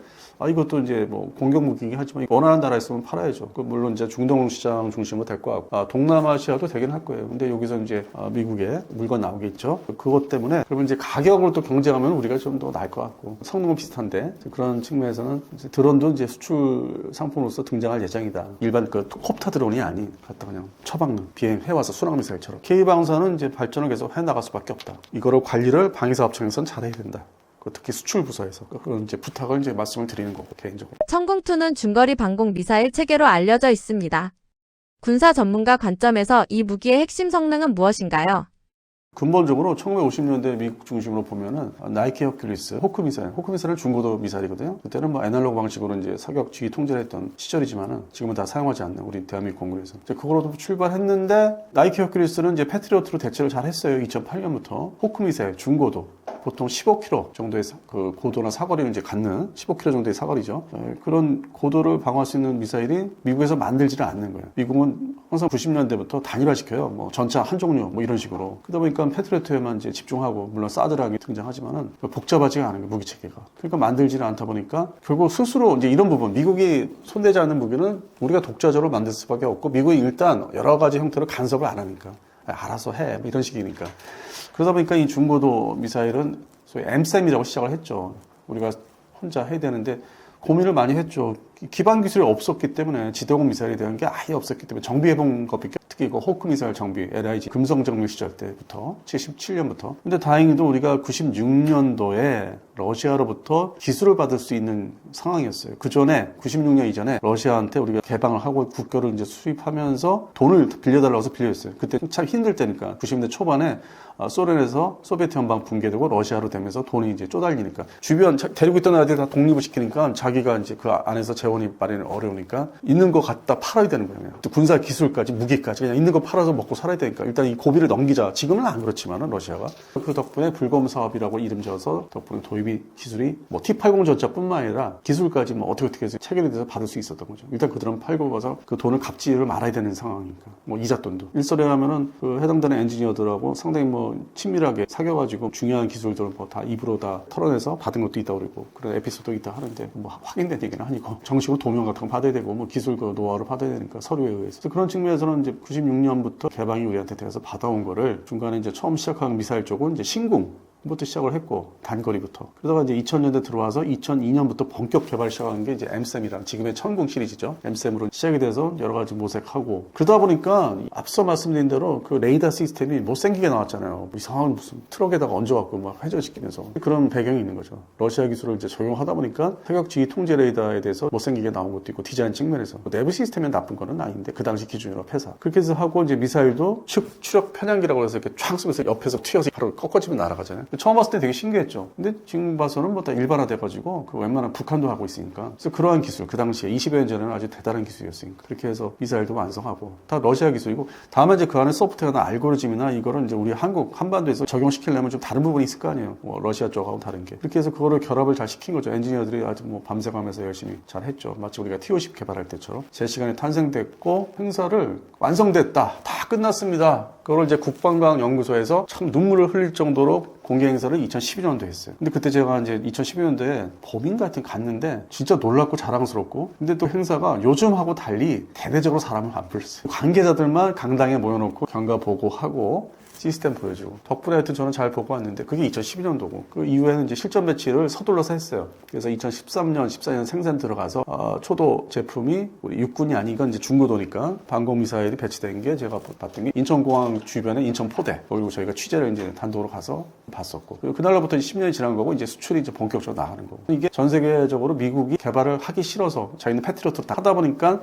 이것도 이제 뭐 공격 무기이긴 하지만 원하는 나라에 있으면 팔아야죠. 물론 이제 중동 시장 중심으로 될 거 같고 동남아시아도 되긴 할 거예요. 근데 여기서 이제 미국에 물건 나오겠죠. 그것 때문에 그러면 이제 가격으로 또 경쟁하면 우리가 좀 더 나을 것 같고 성능은 비슷한데 그런 측면에서는 이제 드론도 이제 수출 상품으로서 등장할 예정이다. 일반 그 콥터 드론이 아닌 갖다 그냥 처박는 비행해 와서 순항 미사일처럼 K방산은 이제 발전을 계속 해 나갈 수밖에 없다. 이거를 관리를 방위사업청에서는 잘해야 된다. 특히 수출 부서에서 그런 이제 부탁을 이제 말씀을 드리는 거고 개인적으로. 천궁2는 중거리 방공 미사일 체계로 알려져 있습니다. 군사 전문가 관점에서 이 무기의 핵심 성능은 무엇인가요? 근본적으로 1950년대 미국 중심으로 보면은 나이키 허큘리스, 호크 미사일은 중고도 미사일이거든요. 그때는 뭐 애널로그 방식으로 이제 사격 지휘 통제를 했던 시절이지만은 지금은 다 사용하지 않는 우리 대한민국 공군에서 이제 그거로도 출발했는데 나이키 허큘리스는 이제 패트리어트로 대체를 잘 했어요. 2008년부터 호크 미사일 중고도 보통 15km 정도의 그 고도나 사거리를 이제 갖는 15km 정도의 사거리죠. 그런 고도를 방어할 수 있는 미사일이 미국에서 만들지를 않는 거예요. 미국은 항상 90년대부터 단일화시켜요. 뭐 전차 한 종류 뭐 이런 식으로. 그러다 보니까 패트리어트에만 이제 집중하고 물론 사드락이 등장하지만은 복잡하지가 않은 거예요. 무기 체계가. 그러니까 만들지를 않다 보니까 결국 스스로 이제 이런 부분 미국이 손대지 않는 무기는 우리가 독자적으로 만들 수밖에 없고 미국이 일단 여러 가지 형태로 간섭을 안 하니까 알아서 해 뭐 이런 식이니까. 그러다 보니까 이 중고도 미사일은 소위 M셈이라고 시작을 했죠. 우리가 혼자 해야 되는데 고민을 많이 했죠. 기반 기술이 없었기 때문에 지대공 미사일에 대한 게 아예 없었기 때문에 정비해본 것밖에 특히 그 호크 미사일 정비 LIG 금성 정비 시절 때부터 77년부터 근데 다행히도 우리가 96년도에 러시아로부터 기술을 받을 수 있는 상황이었어요. 그 전에 96년 이전에 러시아한테 우리가 개방을 하고 국교를 이제 수입하면서 돈을 빌려달라고 해서 빌려줬어요. 그때 참 힘들 때니까 90년대 초반에 소련에서 소비에트 연방 붕괴되고 러시아로 되면서 돈이 이제 쪼달리니까 주변 데리고 있던 나라들이 다 독립을 시키니까 자기가 이제 그 안에서 재원이 마련이 어려우니까 있는 거 갖다 팔아야 되는 거예요. 또 군사 기술까지 무기까지 그냥 있는 거 팔아서 먹고 살아야 되니까 일단 이 고비를 넘기자. 지금은 안 그렇지만은 러시아가 그 덕분에 불검 사업이라고 이름 지어서 덕분에 도입이 기술이 뭐 T-80 전차뿐만 아니라 기술까지 뭐 어떻게 해서 체결이 돼서 받을 수 있었던 거죠. 일단 그들은 팔고 가서 그 돈을 갚지를 말아야 되는 상황이니까 뭐 이자 돈도 일설에 하면은 그 해당되는 엔지니어들하고 상당히 뭐 친밀하게 사귀어가지고 중요한 기술들을 뭐 다 입으로 다 털어내서 받은 것도 있다고 그러고 그런 에피소드도 있다 하는데 뭐 확인된 얘기는 아니고 정식으로 도면 같은 거 받아야 되고 뭐 기술 그 노하우를 받아야 되니까 서류에 의해서 그런 측면에서는 이제 96년부터 개방이 우리한테 돼서 받아온 거를 중간에 이제 처음 시작한 미사일 쪽은 이제 신궁 부터 시작을 했고 단거리부터 그러다가 이제 2000년대 들어와서 2002년부터 본격 개발 시작한 게 이제 M셈이란 지금의 천궁 시리즈죠. M셈으로 시작이 돼서 여러 가지 모색하고 그러다 보니까 앞서 말씀드린 대로 그 레이더 시스템이 못생기게 나왔잖아요. 이상한 무슨 트럭에다가 얹어갖고 막 회전시키면서 그런 배경이 있는 거죠. 러시아 기술을 이제 적용하다 보니까 타격지휘 통제 레이더에 대해서 못생기게 나온 것도 있고 디자인 측면에서 내부 시스템이 나쁜 거는 아닌데 그 당시 기준으로 폐사 그렇게 해서 하고 이제 미사일도 추력 편향기라고 해서 이렇게 쫙 쏘면서 옆에서 튀어서 바로 꺾어지면 날아가잖아요. 처음 봤을 때 되게 신기했죠. 근데 지금 봐서는 뭐 다 일반화돼가지고 그 웬만한 북한도 하고 있으니까. 그래서 그러한 기술, 그 당시에 20여 년 전에는 아주 대단한 기술이었으니까. 그렇게 해서 미사일도 완성하고 다 러시아 기술이고 다만 이제 그 안에 소프트웨어나 알고리즘이나 이거를 이제 우리 한국 한반도에서 적용시키려면 좀 다른 부분이 있을 거 아니에요. 뭐 러시아 쪽하고 다른 게. 그렇게 해서 그거를 결합을 잘 시킨 거죠. 엔지니어들이 아주 뭐 밤새가면서 열심히 잘 했죠. 마치 우리가 T-50 개발할 때처럼. 제 시간에 탄생됐고 행사를 완성됐다. 다 끝났습니다. 그걸 이제 국방과학연구소에서 참 눈물을 흘릴 정도로 공개 행사를 2012년도에 했어요. 근데 그때 제가 이제 2012년도에 봄인 같은 갔는데 진짜 놀랍고 자랑스럽고, 근데 또 행사가 요즘하고 달리 대대적으로 사람을 안 불렀어요. 관계자들만 강당에 모여놓고 경과 보고하고 시스템 보여주고, 덕분에 하여튼 저는 잘 보고 왔는데, 그게 2012년도고 그 이후에는 이제 실전 배치를 서둘러서 했어요. 그래서 2013년, 14년 생산 들어가서 초도 제품이 우리 육군이 아닌, 이건 이제 중고도니까 방공미사일이 배치된 게, 제가 봤던 게 인천공항 주변에 인천포대, 그리고 저희가 취재를 이제 단독으로 가서 봤었고, 그리고 그날로부터 10년이 지난 거고 이제 수출이 이제 본격적으로 나가는 거고, 이게 전 세계적으로 미국이 개발을 하기 싫어서 자기는 패트리어트를 다 하다 보니까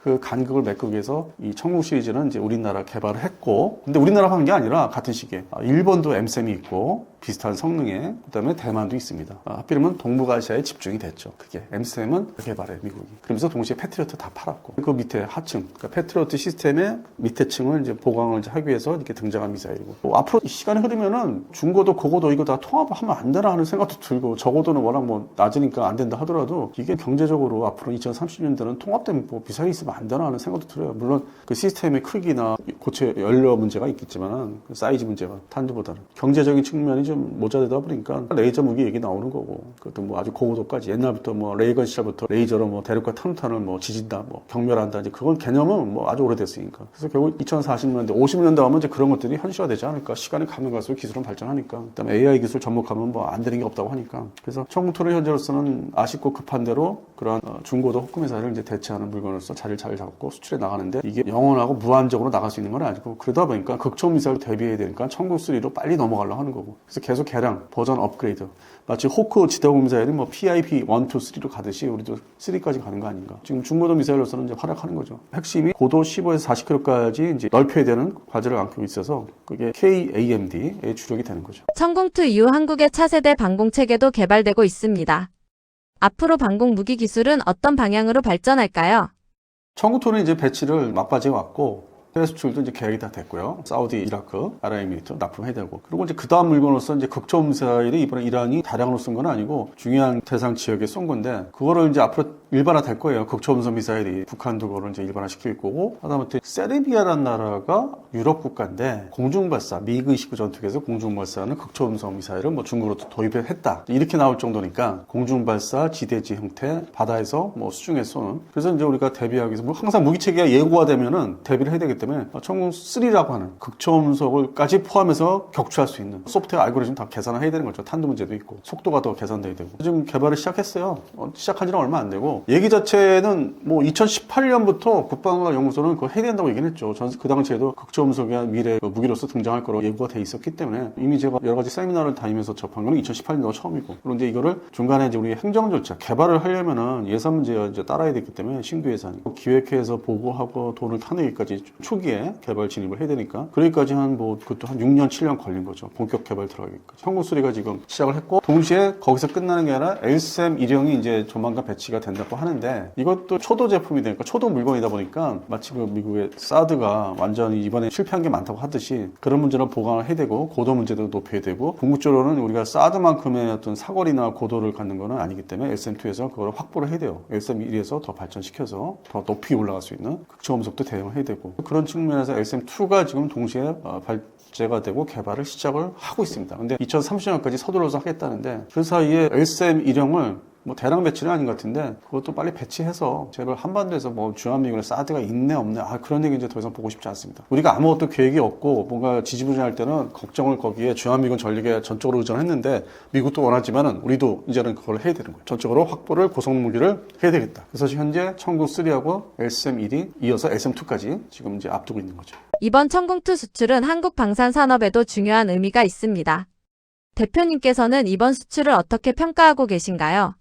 그 간극을 메꾸기 위해서 이 천국 시리즈는 이제 우리나라 개발을 했고, 근데 우리나라 한 게 아니라 같은 시기에 일본도 M셈이 있고 비슷한 성능에, 그다음에 대만도 있습니다. 하필이면 동북아시아에 집중이 됐죠. 그게 M셈은 개발해 미국이. 그러면서 동시에 패트리어트 다 팔았고, 그 밑에 하층, 그러니까 패트리어트 시스템의 밑에 층을 이제 보강을 이제 하기 위해서 이렇게 등장한 미사일이고, 앞으로 시간이 흐르면은 중고도 고고도 이거 다 통합하면 안 되나 하는 생각도 들고, 저고도는 워낙 뭐 낮으니까 안 된다 하더라도 이게 경제적으로 앞으로 2030년대는 통합된 뭐 미사일이 있으면 안 되나 하는 생각도 들어요. 물론 그 시스템의 크기나 고체 연료 문제가 있겠지만, 그 사이즈 문제가 탄두보다는 경제적인 측면이 좀 모자되다 보니까 레이저 무기 얘기 나오는 거고, 그것도 뭐 아주 고고도까지 옛날부터 뭐 레이건 시절부터 레이저로 뭐 대륙과 탄탄을 뭐 지진다, 뭐 경멸한다, 이제 그건 개념은 뭐 아주 오래됐으니까. 그래서 결국 2040년대, 50년대 하면 이제 그런 것들이 현실화되지 않을까. 시간이 가면 갈수록 기술은 발전하니까. 그다음에 AI 기술 접목하면 뭐 안 되는 게 없다고 하니까. 그래서 천국토론 현재로서는 아쉽고 급한 대로 그런 중고도 호크미사일을 이제 대체하는 물건으로서 자리를 잘 잡고 수출해 나가는데, 이게 영원하고 무한적으로 나갈 수 있는 건 아니고, 그러다 보니까 극초음 미사일 대비해야 되니까 천국3로 빨리 넘어가려고 하는 거고, 그래서 계속 개량, 버전 업그레이드. 마치 호크 지대공 미사일이 뭐 PIP 1, 2, 3로 가듯이 우리도 3까지 가는 거 아닌가. 지금 중고도 미사일로서는 이제 활약하는 거죠. 핵심이 고도 15에서 40km까지 이제 넓혀야 되는 과제를 안고 있어서 그게 KAMD의 주력이 되는 거죠. 천궁2 이후 한국의 차세대 방공 체계도 개발되고 있습니다. 앞으로 방공 무기 기술은 어떤 방향으로 발전할까요? 천국토는 이제 배치를 막바지에 왔고, 해외 수출도 이제 계획이 다 됐고요. 사우디, 이라크, 아랍에미리트 납품해야 되고, 그리고 이제 그 다음 물건으로서 이제 극초음 미사일이 이번에 이란이 다량으로 쏜 건 아니고 중요한 대상 지역에 쏜 건데, 그거를 이제 앞으로 일반화 될 거예요. 극초음속 미사일이. 북한도 그거를 이제 일반화 시킬 거고, 하다못해 세르비아라는 나라가 유럽 국가인데 공중발사, 미그 29 전투기에서 공중발사하는 극초음속 미사일을 뭐 중국으로 도입했다, 이렇게 나올 정도니까 공중발사, 지대지 형태, 바다에서 뭐 수중에 쏘는. 그래서 이제 우리가 대비하기 위해서 항상 무기체계가 예고가 되면은 대비를 해야 되기 때문에 천궁3라고 하는 극초음속을까지 포함해서 격추할 수 있는 소프트웨어 알고리즘 다 계산을 해야 되는 거죠. 탄두 문제도 있고 속도가 더 계산돼야 되고. 지금 개발을 시작했어요. 시작한 지는 얼마 안 되고, 얘기 자체는 뭐 2018년부터 국방과학연구소는 그거 해야 된다고 얘기는 했죠. 그 당시에도 극초음속이 미래 무기로서 등장할 거로 예고가 돼 있었기 때문에, 이미 제가 여러 가지 세미나를 다니면서 접한 거는 2018년도가 처음이고, 그런데 이거를 중간에 이제 우리 행정 절차 개발을 하려면은 예산 문제가 이제 따라야 되기 때문에 신규 예산이, 기획회에서 보고하고 돈을 타내기까지 초기에 개발 진입을 해야 되니까, 그러기까지 그것도 한 6년, 7년 걸린 거죠. 본격 개발 들어가기까지. 천궁3가 지금 시작을 했고, 동시에 거기서 끝나는 게 아니라 LSM 1형이 이제 조만간 배치가 된다고 하는데, 이것도 초도 제품이 되니까, 초도 물건이다 보니까 마치 그 미국의 사드가 완전히 이번에 실패한 게 많다고 하듯이 그런 문제를 보강을 해야 되고, 고도 문제도 높여야 되고, 궁극적으로는 우리가 사드만큼의 어떤 사거리나 고도를 갖는 거는 아니기 때문에 LSM2에서 그걸 확보를 해야 돼요. LSM1에서 더 발전시켜서 더 높이 올라갈 수 있는 극초음속도 대응을 해야 되고, 그런 측면에서 LSM2가 지금 동시에 발제가 되고 개발을 시작을 하고 있습니다. 근데 2030년까지 서둘러서 하겠다는데, 그 사이에 LSM1형을 뭐 대량 배치는 아닌 것 같은데, 그것도 빨리 배치해서 제발 한반도에서 뭐 주한미군의 사드가 있네 없네, 그런 얘기 이제 더 이상 보고 싶지 않습니다. 우리가 아무것도 계획이 없고 뭔가 지지부진할 때는 걱정을 거기에 주한미군 전력에 전적으로 의존했는데, 미국도 원하지만은 우리도 이제는 그걸 해야 되는 거예요. 전적으로 확보를, 고성 무기를 해야 되겠다. 그래서 현재 천궁3하고 LSM1이 이어서 LSM2까지 지금 이제 앞두고 있는 거죠. 이번 천궁2 수출은 한국 방산 산업에도 중요한 의미가 있습니다. 대표님께서는 이번 수출을 어떻게 평가하고 계신가요?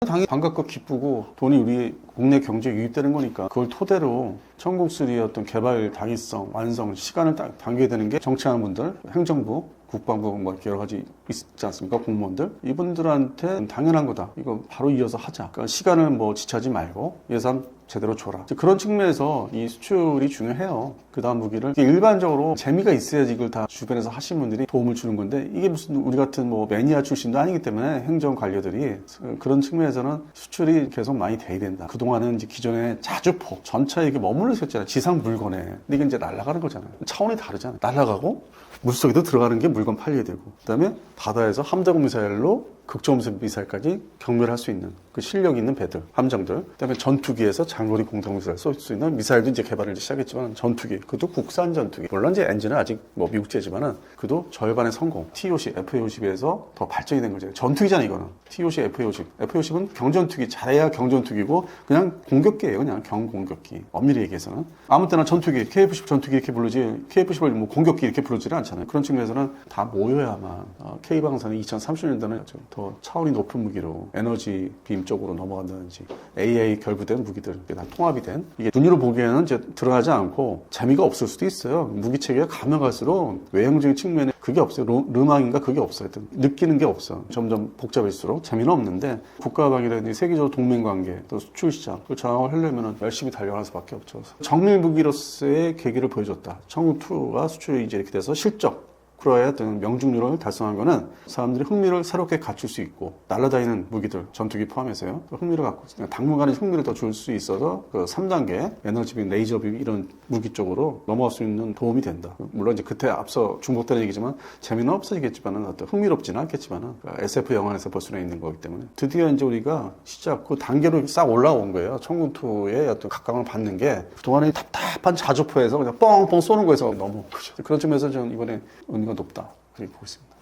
당연히 반갑고 기쁘고, 돈이 우리 국내 경제에 유입되는 거니까 그걸 토대로 천궁3의 어떤 개발 당위성, 완성, 시간을 당겨야 되는 게 정치하는 분들, 행정부, 국방부 뭐 여러 가지 있지 않습니까? 공무원들, 이분들한테 당연한 거다. 이거 바로 이어서 하자. 그러니까 시간을 뭐 지체하지 말고 예산 제대로 줘라. 그런 측면에서 이 수출이 중요해요. 그 다음 무기를 일반적으로 재미가 있어야지 이걸 다 주변에서 하신 분들이 도움을 주는 건데 이게 무슨 우리 같은 뭐 매니아 출신도 아니기 때문에 행정 관료들이 그런 측면에서는 수출이 계속 많이 돼야 된다. 그동안은 이제 기존에 자주포 전차에 이게 머물러 있었잖아요. 지상 물건에. 근데 이게 이제 날아가는 거잖아요. 차원이 다르잖아요. 날아가고 물속에도 들어가는 게 물건 팔려야 되고 그다음에 바다에서 함대공 미사일로 극초음속 미사일까지 경멸할 수 있는 그 실력 있는 배들, 함정들, 그다음에 전투기에서 장거리 공격 미사일 쏠 수 있는 미사일도 이제 개발을 이제 시작했지만 전투기, 그것도 국산 전투기. 물론 이제 엔진은 아직 뭐 미국제지만은 그도 절반의 성공. T-50, F-50에서 더 발전이 된 거죠. 전투기잖아요, 이거는. T-50, F-50. F-50은 경전투기, 잘해야 경전투기고 그냥 공격기예요, 그냥 경공격기. 엄밀히 얘기해서는. 아무 때나 전투기, KF-10 전투기 이렇게 부르지 KF-10을 뭐 공격기 이렇게 부르지는 않잖아요. 그런 측면에서는 다 모여야만 K방산이 2030년대는 더 차원이 높은 무기로 에너지 빔 쪽으로 넘어간다든지 AA 결부된 무기들 이게 다 통합이 된 이게 눈으로 보기에는 이제 들어가지 않고 재미가 없을 수도 있어요. 무기 체계가 가면 갈수록 외형적인 측면에 그게 없어요. 르망인가 그게 없어요. 느끼는 게 없어. 점점 복잡할수록 재미는 없는데 국가방위라든지 세계적으로 동맹 관계 또 수출 시장 그 장악을 하려면 열심히 달려갈 수밖에 없죠. 정밀 무기로서의 계기를 보여줬다. 청우2가 수출이 이제 이렇게 돼서 실적 그러야 어떤 명중률을 달성한 거는 사람들이 흥미를 새롭게 갖출 수 있고 날아다니는 무기들, 전투기 포함해서요. 흥미를 갖고 당분간의 흥미를 더 줄 수 있어서 그 3단계 에너지빔, 레이저빔 이런 무기 쪽으로 넘어갈 수 있는 도움이 된다. 물론 이제 그때 앞서 중복되는 얘기지만 재미는 없어지겠지만은 어떤 흥미롭지는 않겠지만은 SF 영화에서 볼 수는 있는 거기 때문에 드디어 이제 우리가 시작 그 단계로 싹 올라온 거예요. 청군2의 어떤 각광을 받는 게 그동안에 답답한 자주포에서 그냥 뻥뻥 쏘는 거에서 너무 그런 점에서 저는 이번에 의미가 높다 그렇게 보고 있습니다.